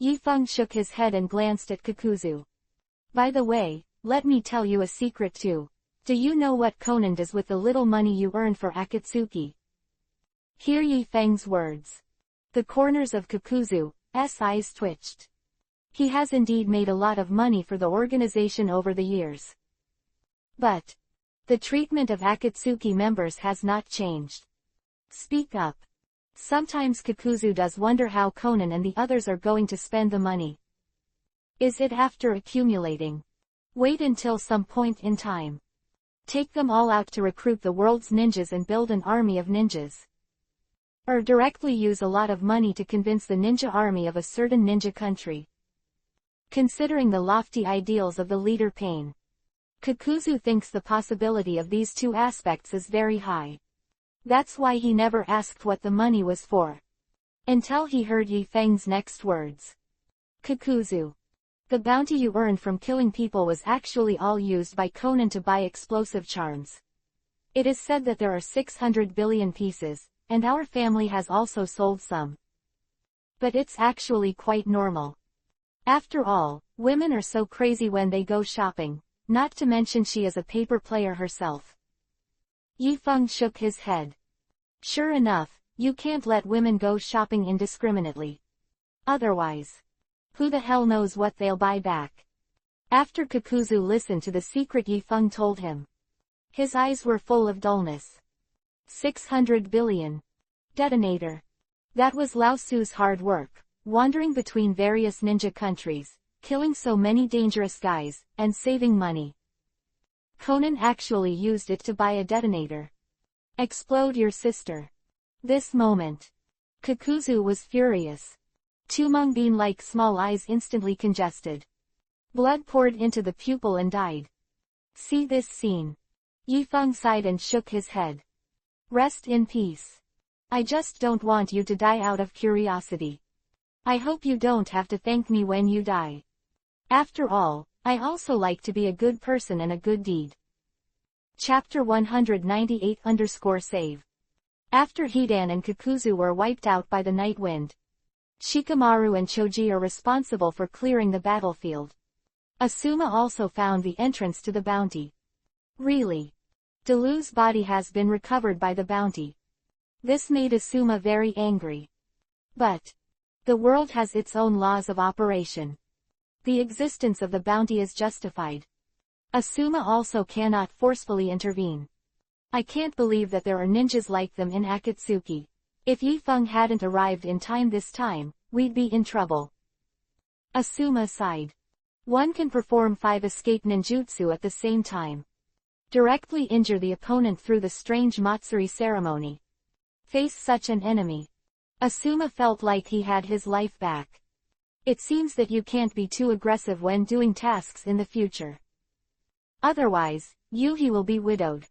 Yifeng shook his head and glanced at Kakuzu. By the way, let me tell you a secret too. Do you know what Conan does with the little money you earn for Akatsuki? Hear Yifeng's words. The corners of Kakuzu's eyes twitched. He has indeed made a lot of money for the organization over the years. But the treatment of Akatsuki members has not changed. Speak up. Sometimes Kakuzu does wonder how Conan and the others are going to spend the money. Is it after accumulating? Wait until some point in time. Take them all out to recruit the world's ninjas and build an army of ninjas. Or directly use a lot of money to convince the ninja army of a certain ninja country. Considering the lofty ideals of the leader Pain, Kakuzu thinks the possibility of these two aspects is very high. That's why he never asked what the money was for. Until he heard Yifeng's next words. Kakuzu. The bounty you earned from killing people was actually all used by Conan to buy explosive charms. It is said that there are 600 billion pieces, and our family has also sold some. But it's actually quite normal. After all, women are so crazy when they go shopping, not to mention she is a paper player herself. Yifeng shook his head. Sure enough, you can't let women go shopping indiscriminately. Otherwise, who the hell knows what they'll buy back? After Kakuzu listened to the secret Yifeng told him, his eyes were full of dullness. 600 billion. Detonator. That was Lao Tzu's hard work, wandering between various ninja countries, killing so many dangerous guys, and saving money. Conan actually used it to buy a detonator. Explode your sister. This moment. Kakuzu was furious. Two Mung-bean-like small eyes instantly congested. Blood poured into the pupil and died. See this scene. Yifeng sighed and shook his head. Rest in peace. I just don't want you to die out of curiosity. I hope you don't have to thank me when you die. After all, I also like to be a good person and a good deed. Chapter 198_save. After Hidan and Kakuzu were wiped out by the night wind, Shikamaru and Choji are responsible for clearing the battlefield. Asuma also found the entrance to the bounty. Really? Delu's body has been recovered by the bounty. This made Asuma very angry. But the world has its own laws of operation. The existence of the bounty is justified. Asuma also cannot forcefully intervene. I can't believe that there are ninjas like them in Akatsuki. If Yifeng hadn't arrived in time this time, we'd be in trouble. Asuma sighed. One can perform 5 escape ninjutsu at the same time. Directly injure the opponent through the strange Matsuri ceremony. Face such an enemy. Asuma felt like he had his life back. It seems that you can't be too aggressive when doing tasks in the future. Otherwise, Yuhi will be widowed.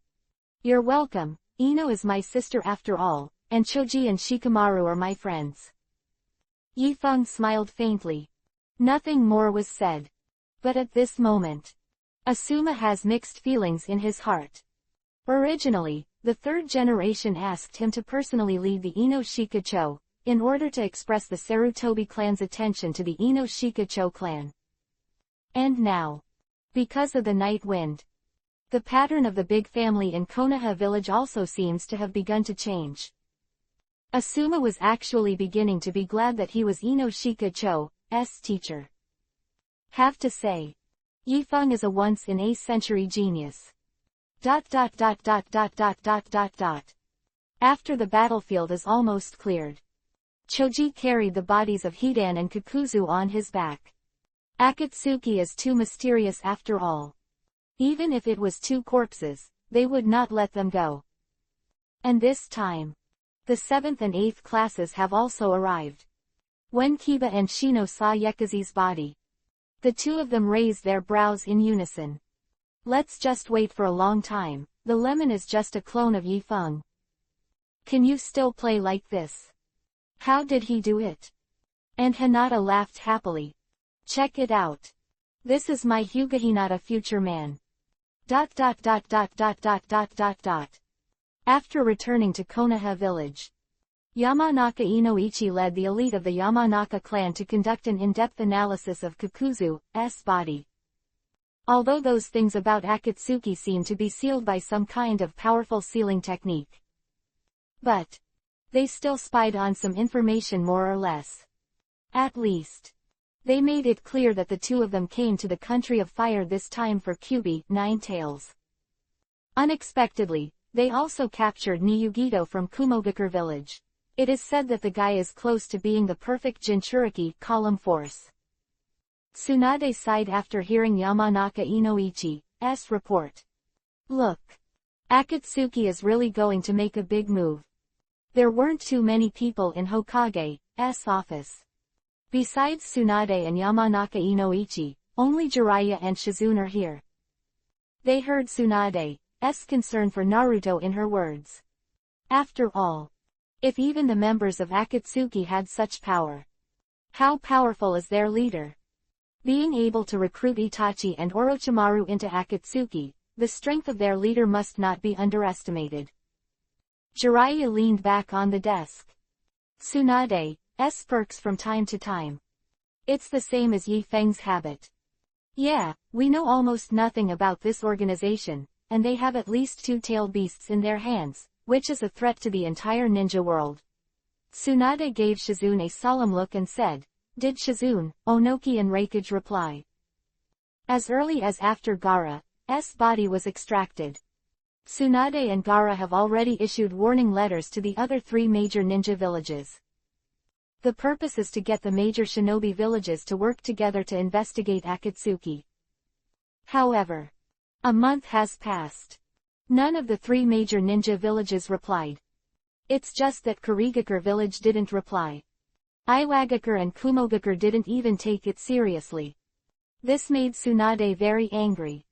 You're welcome, Ino is my sister after all, and Choji and Shikamaru are my friends. Yifeng smiled faintly. Nothing more was said. But at this moment, Asuma has mixed feelings in his heart. Originally, the third generation asked him to personally lead the Ino Shikacho, in order to express the Sarutobi clan's attention to the Ino Shikacho clan. And now, because of the night wind, the pattern of the big family in Konoha village also seems to have begun to change. Asuma was actually beginning to be glad that he was Ino Shikacho's teacher. Have to say, Yifeng is a once-in-a-century genius. ... After the battlefield is almost cleared, Choji carried the bodies of Hidan and Kakuzu on his back. Akatsuki is too mysterious after all. Even if it was 2 corpses, they would not let them go. And this time, The 7th and 8th classes have also arrived. When Kiba and Shino saw Yekazi's body, the two of them raised their brows in unison. Let's just wait for a long time, the lemon is just a clone of Yifeng. Can you still play like this? How did he do it? And Hinata laughed happily. Check it out. This is my Hyuga Hinata future man. ... After returning to Konoha village, Yamanaka Inoichi led the elite of the Yamanaka clan to conduct an in-depth analysis of Kakuzu's body. Although those things about Akatsuki seem to be sealed by some kind of powerful sealing technique, but they still spied on some information more or less. At least, they made it clear that the two of them came to the country of fire this time for Kyubi, Nine Tails. Unexpectedly, they also captured Niyugito from Kumogakure village. It is said that the guy is close to being the perfect Jinchuriki column force. Tsunade sighed after hearing Yamanaka Inoichi's report. Look. Akatsuki is really going to make a big move. There weren't too many people in Hokage's office. Besides Tsunade and Yamanaka Inoichi, only Jiraiya and Shizune are here. They heard Tsunade's concern for Naruto in her words. After all, if even the members of Akatsuki had such power, how powerful is their leader? Being able to recruit Itachi and Orochimaru into Akatsuki, the strength of their leader must not be underestimated. Jiraiya leaned back on the desk. Tsunade's perks from time to time. It's the same as Yi Feng's habit. Yeah, we know almost nothing about this organization, and they have at least two tailed beasts in their hands, which is a threat to the entire ninja world. Tsunade gave Shizune a solemn look and said, did Shizune, Onoki and Reikage reply? As early as after Gaara's body was extracted. Tsunade and Gaara have already issued warning letters to the other three major ninja villages. The purpose is to get the major shinobi villages to work together to investigate Akatsuki. However, a month has passed. None of the three major ninja villages replied. It's just that Kurigakure village didn't reply. Iwagakure and Kumogakure didn't even take it seriously. This made Tsunade very angry.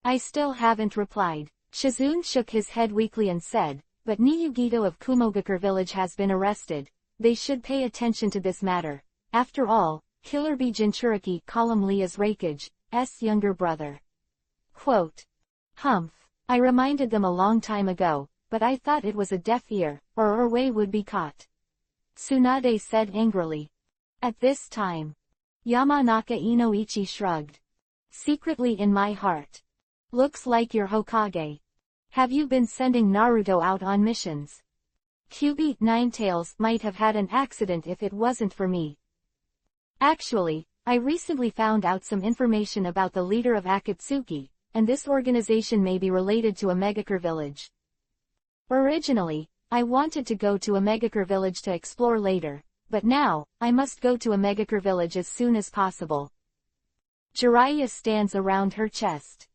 I still haven't replied. Shizune shook his head weakly and said, but Niyugito of Kumogakure village has been arrested. They should pay attention to this matter. After all, Killer B Jinchuriki column Lee is Reikage's younger brother. Quote. Humph. I reminded them a long time ago, but I thought it was a deaf ear, or Urwei would be caught. Tsunade said angrily. At this time, Yamanaka Inoichi shrugged. Secretly in my heart. Looks like you're Hokage. Have you been sending Naruto out on missions? Kyubi, Nine Tails might have had an accident if it wasn't for me. Actually, I recently found out some information about the leader of Akatsuki, and this organization may be related to a Megakure village. Originally, I wanted to go to a Megakure village to explore later, but now, I must go to a Megakure village as soon as possible. Jiraiya stands around her chest.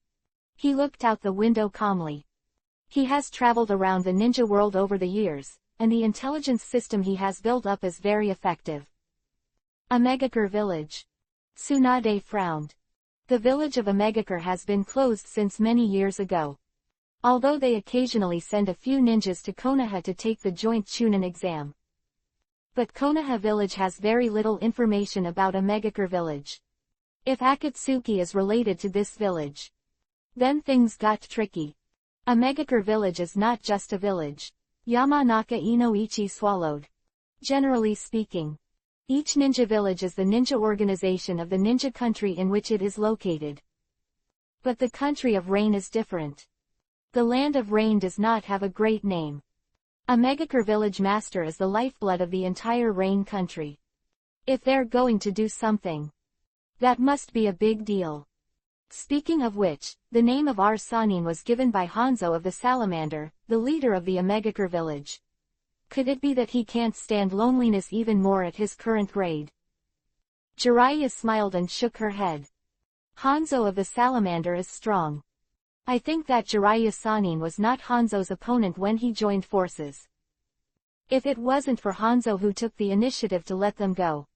He looked out the window calmly. He has traveled around the ninja world over the years, and the intelligence system he has built up is very effective. A Megakure village. Tsunade frowned. The village of a Megakure has been closed since many years ago. Although they occasionally send a few ninjas to Konoha to take the joint Chunin exam. But Konoha village has very little information about a Megakure village. If Akatsuki is related to this village, then things got tricky. A Megakure village is not just a village. Yamanaka Inoichi swallowed. Generally speaking, each ninja village is the ninja organization of the ninja country in which it is located. But the country of rain is different. The land of rain does not have a great name. A Megakure village master is the lifeblood of the entire rain country. If they're going to do something, that must be a big deal. Speaking of which, the name of our Sanin was given by Hanzo of the Salamander, the leader of the Megakure village. Could it be that he can't stand loneliness even more at his current grade? Jiraiya smiled and shook her head. Hanzo of the Salamander is strong. I think that Jiraiya Sanin was not Hanzo's opponent when he joined forces. if it wasn't for Hanzo who took the initiative to let them go.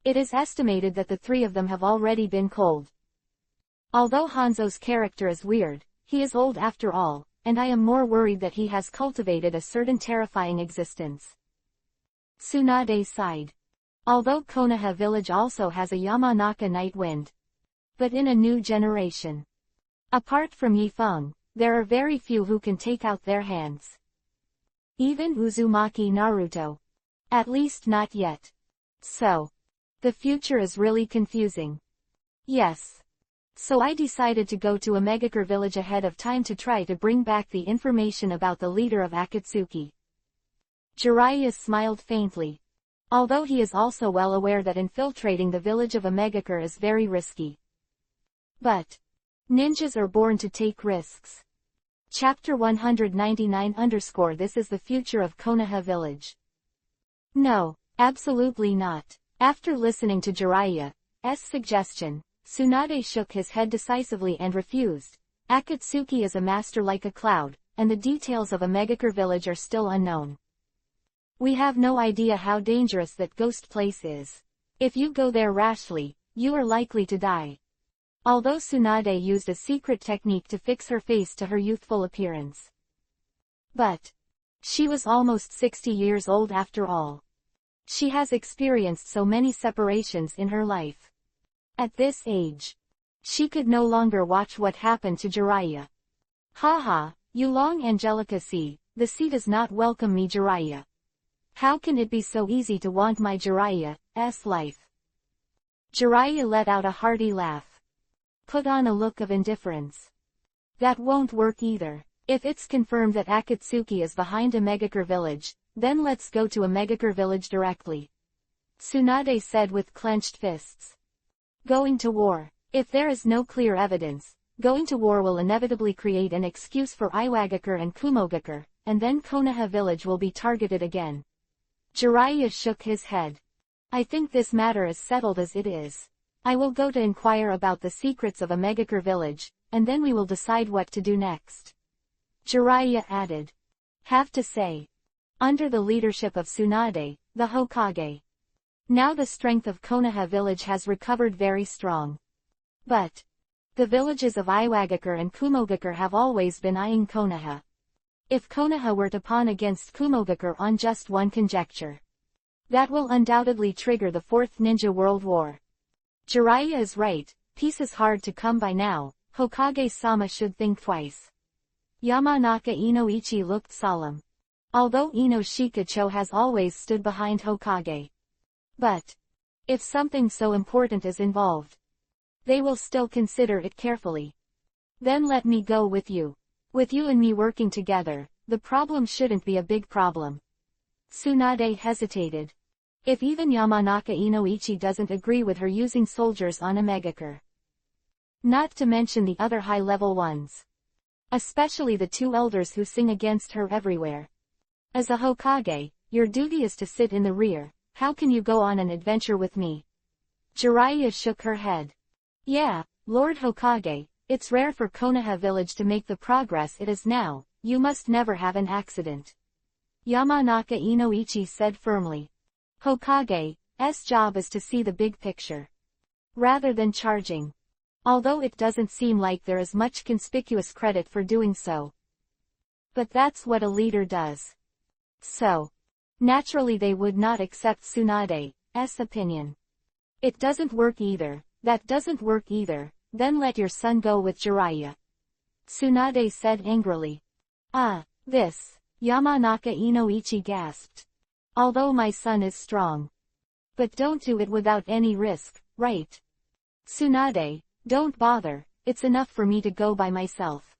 It is estimated that the three of them have already been cold. Although Hanzo's character is weird, he is old after all, and I am more worried that he has cultivated a certain terrifying existence. Tsunade sighed. Although Konoha village also has a Yamanaka night wind. But in a new generation. Apart from Yifeng, there are very few who can take out their hands. Even Uzumaki Naruto. At least not yet. So. The future is really confusing. Yes. So I decided to go to Omegakure village ahead of time to try to bring back the information about the leader of Akatsuki. Jiraiya smiled faintly. Although he is also well aware that infiltrating the village of Omegakure is very risky. But. Ninjas are born to take risks. Chapter 199 _ This is the future of Konoha village. No, absolutely not. After listening to Jiraiya's suggestion, Tsunade shook his head decisively and refused. Akatsuki is a master like a cloud, and the details of Omegakure village are still unknown. We have no idea how dangerous that ghost place is. If you go there rashly, you are likely to die. Although Tsunade used a secret technique to fix her face to her youthful appearance. But. She was almost 60 years old after all. She has experienced so many separations in her life. At this age. She could no longer watch what happened to Jiraiya. Haha, you long Angelica see, the sea does not welcome me Jiraiya. How can it be so easy to want my Jiraiya's life? Jiraiya let out a hearty laugh. Put on a look of indifference. That won't work either. If it's confirmed that Akatsuki is behind Omegakure village, then let's go to Omegakure village directly. Tsunade said with clenched fists. Going to war. If there is no clear evidence, going to war will inevitably create an excuse for Iwagakure and Kumogakure, and then Konoha village will be targeted again. Jiraiya shook his head. I think this matter is settled as it is. I will go to inquire about the secrets of Omegakure village, and then we will decide what to do next. Jiraiya added. Have to say. Under the leadership of Tsunade, the Hokage. Now the strength of Konoha village has recovered very strong. But. The villages of Iwagakure and Kumogakure have always been eyeing Konoha. If Konoha were to pawn against Kumogakure on just one conjecture. That will undoubtedly trigger the Fourth Ninja World War. Jiraiya is right, peace is hard to come by now, Hokage-sama should think twice. Yamanaka Inoichi looked solemn. Although Ino Shikacho has always stood behind Hokage. But. If something so important is involved. They will still consider it carefully. Then let me go with you. With you and me working together, the problem shouldn't be a big problem. Tsunade hesitated. If even Yamanaka Inoichi doesn't agree with her using soldiers on Omegakure. Not to mention the other high-level ones. Especially the two elders who sing against her everywhere. As a Hokage, your duty is to sit in the rear, how can you go on an adventure with me? Jiraiya shook her head. Yeah, Lord Hokage, it's rare for Konoha village to make the progress it is now, you must never have an accident. Yamanaka Inoichi said firmly. Hokage's job is to see the big picture. Rather than charging. Although it doesn't seem like there is much conspicuous credit for doing so. But that's what a leader does. So. Naturally they would not accept Tsunade's opinion. It doesn't work either, that doesn't work either, then let your son go with Jiraiya. Tsunade said angrily. This, Yamanaka Inoichi gasped. Although my son is strong. But don't do it without any risk, right? Tsunade, don't bother, it's enough for me to go by myself.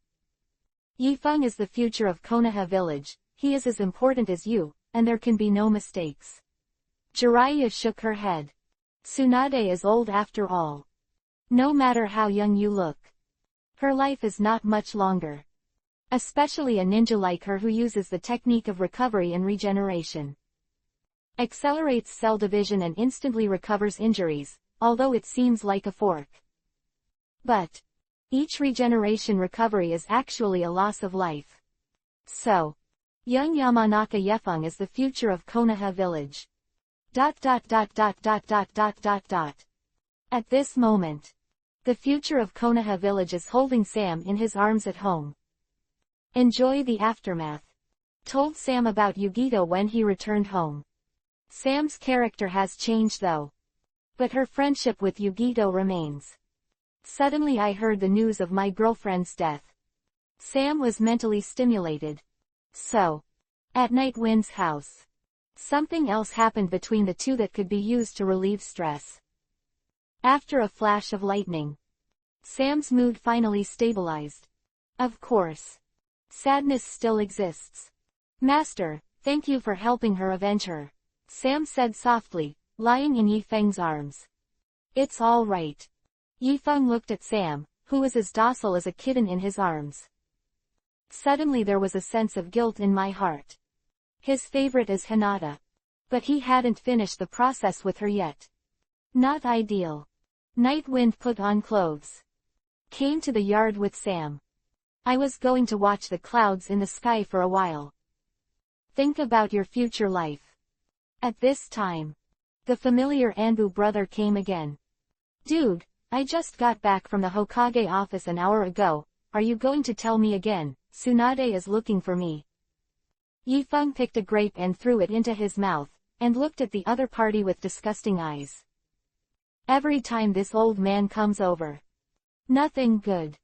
Yifeng is the future of Konoha village, he is as important as you, and there can be no mistakes. Jiraiya shook her head. Tsunade is old after all. No matter how young you look. Her life is not much longer. Especially a ninja like her who uses the technique of recovery and regeneration. Accelerates cell division and instantly recovers injuries, although it seems like a fork. But. Each regeneration recovery is actually a loss of life. So. Young Yamanaka Yefeng is the future of Konoha village. At this moment, the future of Konoha village is holding Sam in his arms at home. Enjoy the aftermath. Told Sam about Yugito when he returned home. Sam's character has changed though. But her friendship with Yugito remains. Suddenly I heard the news of my girlfriend's death. Sam was mentally stimulated. So, at Nightwind's house, something else happened between the two that could be used to relieve stress. After a flash of lightning, Sam's mood finally stabilized. Of course, sadness still exists. Master, thank you for helping her avenge her, Sam said softly, lying in Yifeng's arms. It's all right. Yifeng looked at Sam, who was as docile as a kitten in his arms. Suddenly there was a sense of guilt in my heart. His favorite is Hinata. But he hadn't finished the process with her yet. Not ideal. Nightwind put on clothes. Came to the yard with Sam. I was going to watch the clouds in the sky for a while. Think about your future life. At this time, the familiar Anbu brother came again. Dude, I just got back from the Hokage office an hour ago, are you going to tell me again? Tsunade is looking for me. Yifeng picked a grape and threw it into his mouth, and looked at the other party with disgusting eyes. Every time this old man comes over. Nothing good.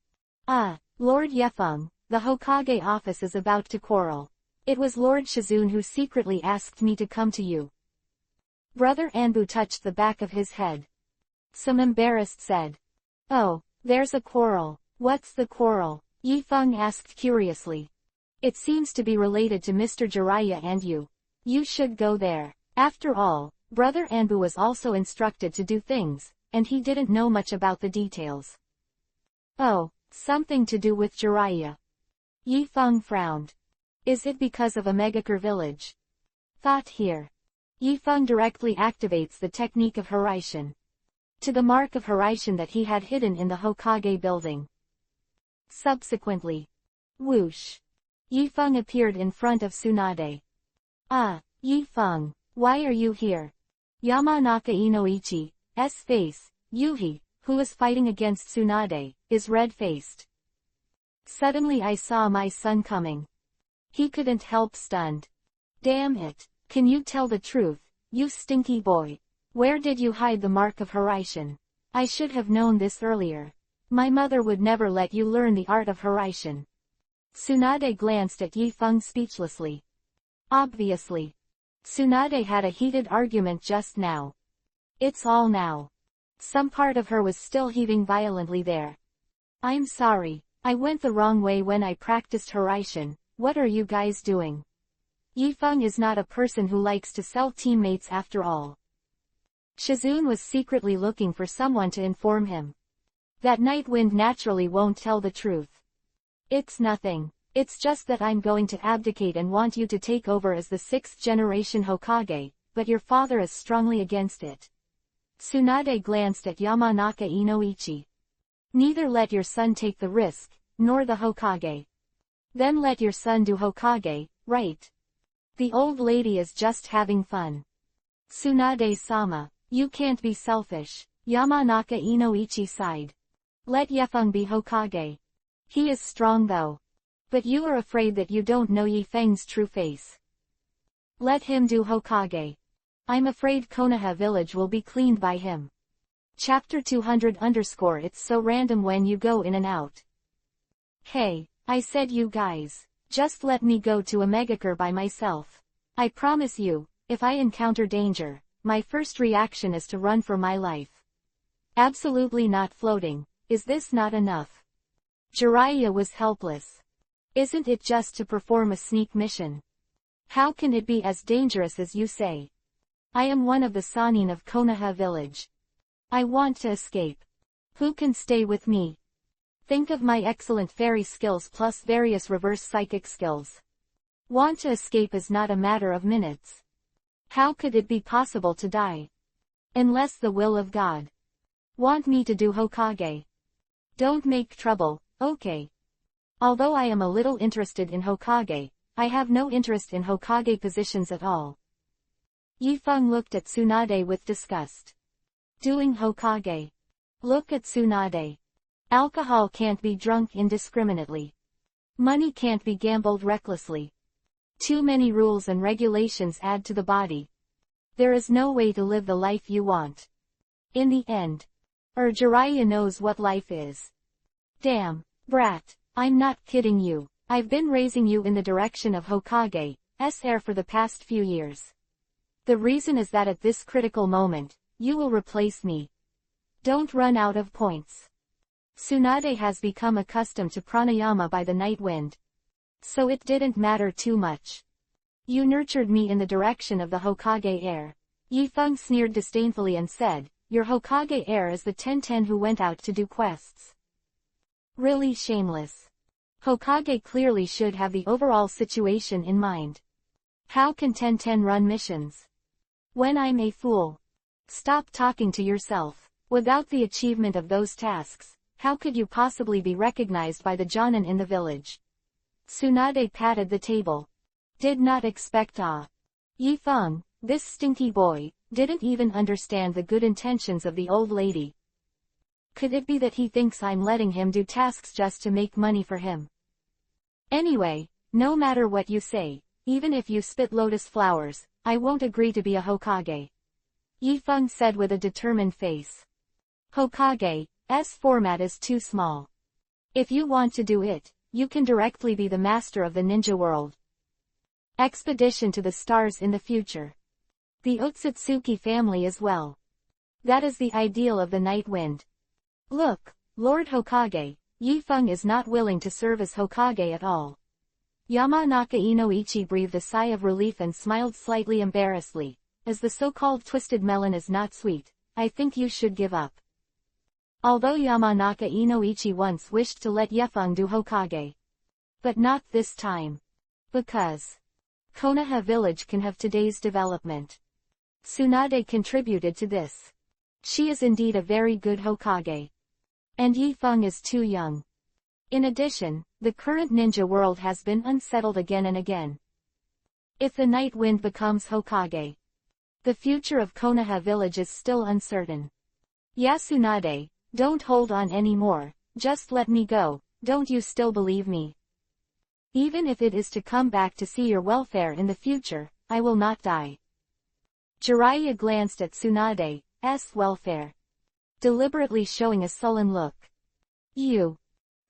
Lord Yefeng, the Hokage office is about to quarrel. It was Lord Shizune who secretly asked me to come to you. Brother Anbu touched the back of his head. Some embarrassed said. Oh, there's a quarrel. What's the quarrel? Yifeng asked curiously. It seems to be related to Mr. Jiraiya and you. You should go there. After all, Brother Anbu was also instructed to do things, and he didn't know much about the details. Oh, something to do with Jiraiya. Yifeng frowned. Is it because of a Megakure village? Thought here. Yifeng directly activates the technique of Hiraishin. To the mark of Hiraishin that he had hidden in the Hokage building. Subsequently, whoosh. Yifeng appeared in front of Tsunade. Yifeng, why are you here? Yamanaka Inoichi's face, Yuhi, who was fighting against Tsunade, is red-faced. Suddenly I saw my son coming. He couldn't help stunned. Damn it, can you tell the truth, you stinky boy? Where did you hide the mark of Hiraishin? I should have known this earlier. My mother would never let you learn the art of Hiraishin. Tsunade glanced at Yifeng speechlessly. Obviously. Tsunade had a heated argument just now. It's all now. Some part of her was still heaving violently there. I'm sorry, I went the wrong way when I practiced Hiraishin. What are you guys doing? Yifeng is not a person who likes to sell teammates after all. Shizune was secretly looking for someone to inform him. That Nightwind naturally won't tell the truth. It's nothing. It's just that I'm going to abdicate and want you to take over as the 6th generation Hokage, but your father is strongly against it. Tsunade glanced at Yamanaka Inoichi. Neither let your son take the risk, nor the Hokage. Then let your son do Hokage, right? The old lady is just having fun. Tsunade-sama, you can't be selfish. Yamanaka Inoichi sighed. Let Yefeng be Hokage. He is strong though. But you are afraid that you don't know Yifeng's true face. Let him do Hokage. I'm afraid Konoha village will be cleaned by him. Chapter 200 _ It's so random when you go in and out. Hey, I said you guys, just let me go to a Megakure by myself. I promise you, if I encounter danger, my first reaction is to run for my life. Absolutely not floating. Is this not enough? Jiraiya was helpless. Isn't it just to perform a sneak mission? How can it be as dangerous as you say? I am one of the Sannin of Konoha village. I want to escape. Who can stay with me? Think of my excellent fairy skills plus various reverse psychic skills. Want to escape is not a matter of minutes. How could it be possible to die? Unless the will of God. Want me to do Hokage? Don't make trouble, okay? Although I am a little interested in Hokage, I have no interest in Hokage positions at all. Yifeng looked at Tsunade with disgust. Doing Hokage. Look at Tsunade. Alcohol can't be drunk indiscriminately. Money can't be gambled recklessly. Too many rules and regulations add to the body. There is no way to live the life you want. In the end. Jiraiya knows what life is. Damn, brat, I'm not kidding you. I've been raising you in the direction of Hokage's heir for the past few years. The reason is that at this critical moment, you will replace me. Don't run out of points. Tsunade has become accustomed to pranayama by the night wind. So it didn't matter too much. You nurtured me in the direction of the Hokage heir. Yifeng sneered disdainfully and said, your Hokage heir is the Tenten who went out to do quests. Really shameless. Hokage clearly should have the overall situation in mind. How can Tenten run missions? When I'm a fool. Stop talking to yourself. Without the achievement of those tasks, how could you possibly be recognized by the Jonin in the village? Tsunade patted the table. Did not expect Yifeng, this stinky boy, didn't even understand the good intentions of the old lady. Could it be that he thinks I'm letting him do tasks just to make money for him? Anyway, no matter what you say, even if you spit lotus flowers, I won't agree to be a Hokage. Yifeng said with a determined face. Hokage's format is too small. If you want to do it, you can directly be the master of the ninja world. Expedition to the stars in the future. The Otsutsuki family as well. That is the ideal of the night wind. Look, Lord Hokage, Yifeng is not willing to serve as Hokage at all. Yamanaka Inoichi breathed a sigh of relief and smiled slightly embarrassedly. As the so-called twisted melon is not sweet, I think you should give up. Although Yamanaka Inoichi once wished to let Yifeng do Hokage. But not this time. Because Konoha village can have today's development. Tsunade contributed to this. She is indeed a very good Hokage. And Yifeng is too young. In addition, the current ninja world has been unsettled again and again. If the night wind becomes Hokage, the future of Konoha village is still uncertain. Tsunade, don't hold on anymore, just let me go, don't you still believe me? Even if it is to come back to see your welfare in the future, I will not die. Jiraiya glanced at Tsunade's welfare, deliberately showing a sullen look. You.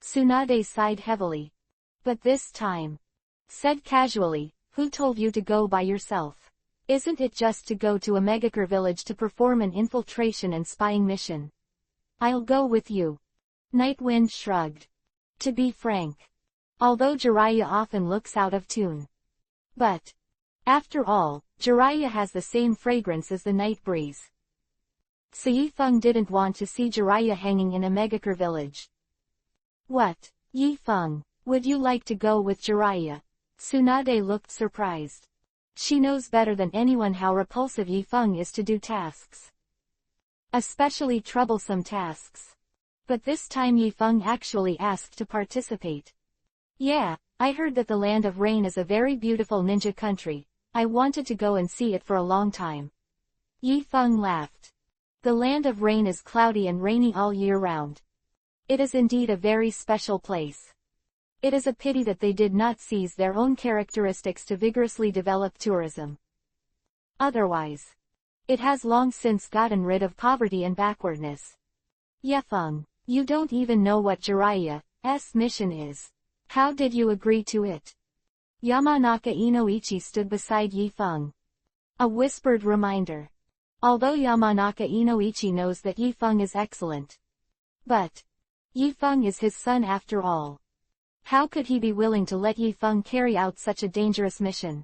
Tsunade sighed heavily. But this time. Said casually, who told you to go by yourself? Isn't it just to go to a Megakure village to perform an infiltration and spying mission? I'll go with you. Nightwind shrugged. To be frank. Although Jiraiya often looks out of tune. But. After all, Jiraiya has the same fragrance as the night breeze. So Yifeng didn't want to see Jiraiya hanging in a Megakure village. What, Yifeng, would you like to go with Jiraiya? Tsunade looked surprised. She knows better than anyone how repulsive Yifeng is to do tasks. Especially troublesome tasks. But this time Yifeng actually asked to participate. Yeah, I heard that the Land of Rain is a very beautiful ninja country. I wanted to go and see it for a long time. Yifeng laughed. The Land of Rain is cloudy and rainy all year round. It is indeed a very special place. It is a pity that they did not seize their own characteristics to vigorously develop tourism. Otherwise, it has long since gotten rid of poverty and backwardness. Yifeng, you don't even know what Jiraiya's mission is. How did you agree to it? Yamanaka Inoichi stood beside Yifeng. A whispered reminder. Although Yamanaka Inoichi knows that Yifeng is excellent. But Yifeng is his son after all. How could he be willing to let Yifeng carry out such a dangerous mission?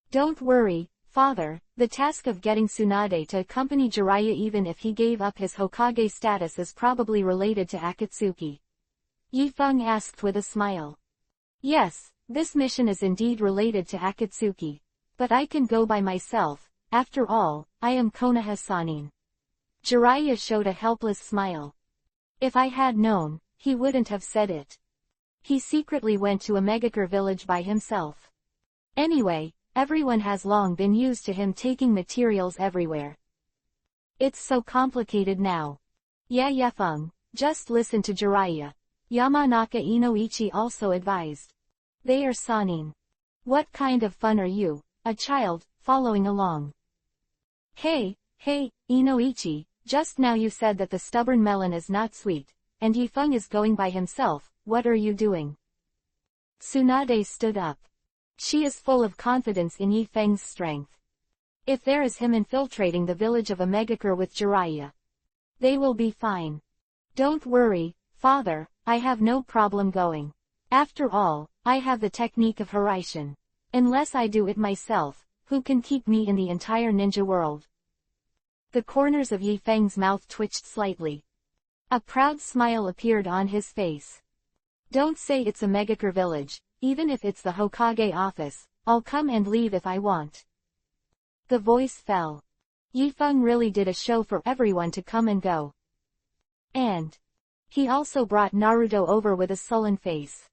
Don't worry, father, the task of getting Tsunade to accompany Jiraiya even if he gave up his Hokage status is probably related to Akatsuki. Yifeng asked with a smile. Yes, this mission is indeed related to Akatsuki. But I can go by myself, after all, I am Konoha Sanin. Jiraiya showed a helpless smile. If I had known, he wouldn't have said it. He secretly went to a Megakure village by himself. Anyway, everyone has long been used to him taking materials everywhere. It's so complicated now. Yeah Yefeng, just listen to Jiraiya. Yamanaka Inoichi also advised. They are Sanin. What kind of fun are you, a child, following along? Hey, Inoichi, just now you said that the stubborn melon is not sweet, and Yifeng is going by himself, what are you doing? Tsunade stood up. She is full of confidence in Yifeng's strength. If there is him infiltrating the village of a Megakure with Jiraiya, they will be fine. Don't worry, father, I have no problem going. After all, I have the technique of Hiraishin. Unless I do it myself, who can keep me in the entire ninja world? The corners of Yifeng's mouth twitched slightly. A proud smile appeared on his face. Don't say it's a Megakure village, even if it's the Hokage office, I'll come and leave if I want. The voice fell. Yifeng really did a show for everyone to come and go. And he also brought Naruto over with a sullen face.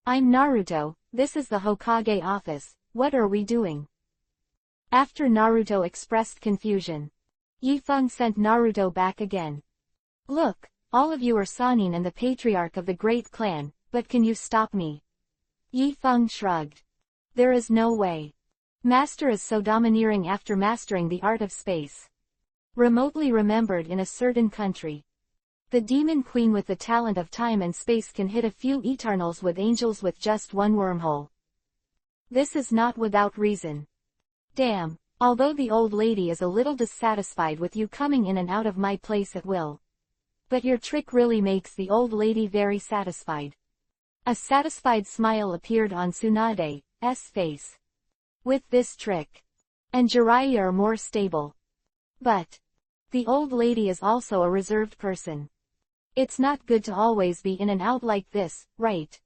I'm Naruto, this is the Hokage office, what are we doing? After Naruto expressed confusion, Yifeng sent Naruto back again. Look, all of you are Sanin and the patriarch of the great clan, but can you stop me? Yifeng shrugged. There is no way. Master is so domineering after mastering the art of space. Remotely remembered in a certain country. The demon queen with the talent of time and space can hit a few Eternals with angels with just one wormhole. This is not without reason. Damn, although the old lady is a little dissatisfied with you coming in and out of my place at will. But your trick really makes the old lady very satisfied. A satisfied smile appeared on Tsunade's face. With this trick, and Jiraiya are more stable. But the old lady is also a reserved person. It's not good to always be in and out like this, right?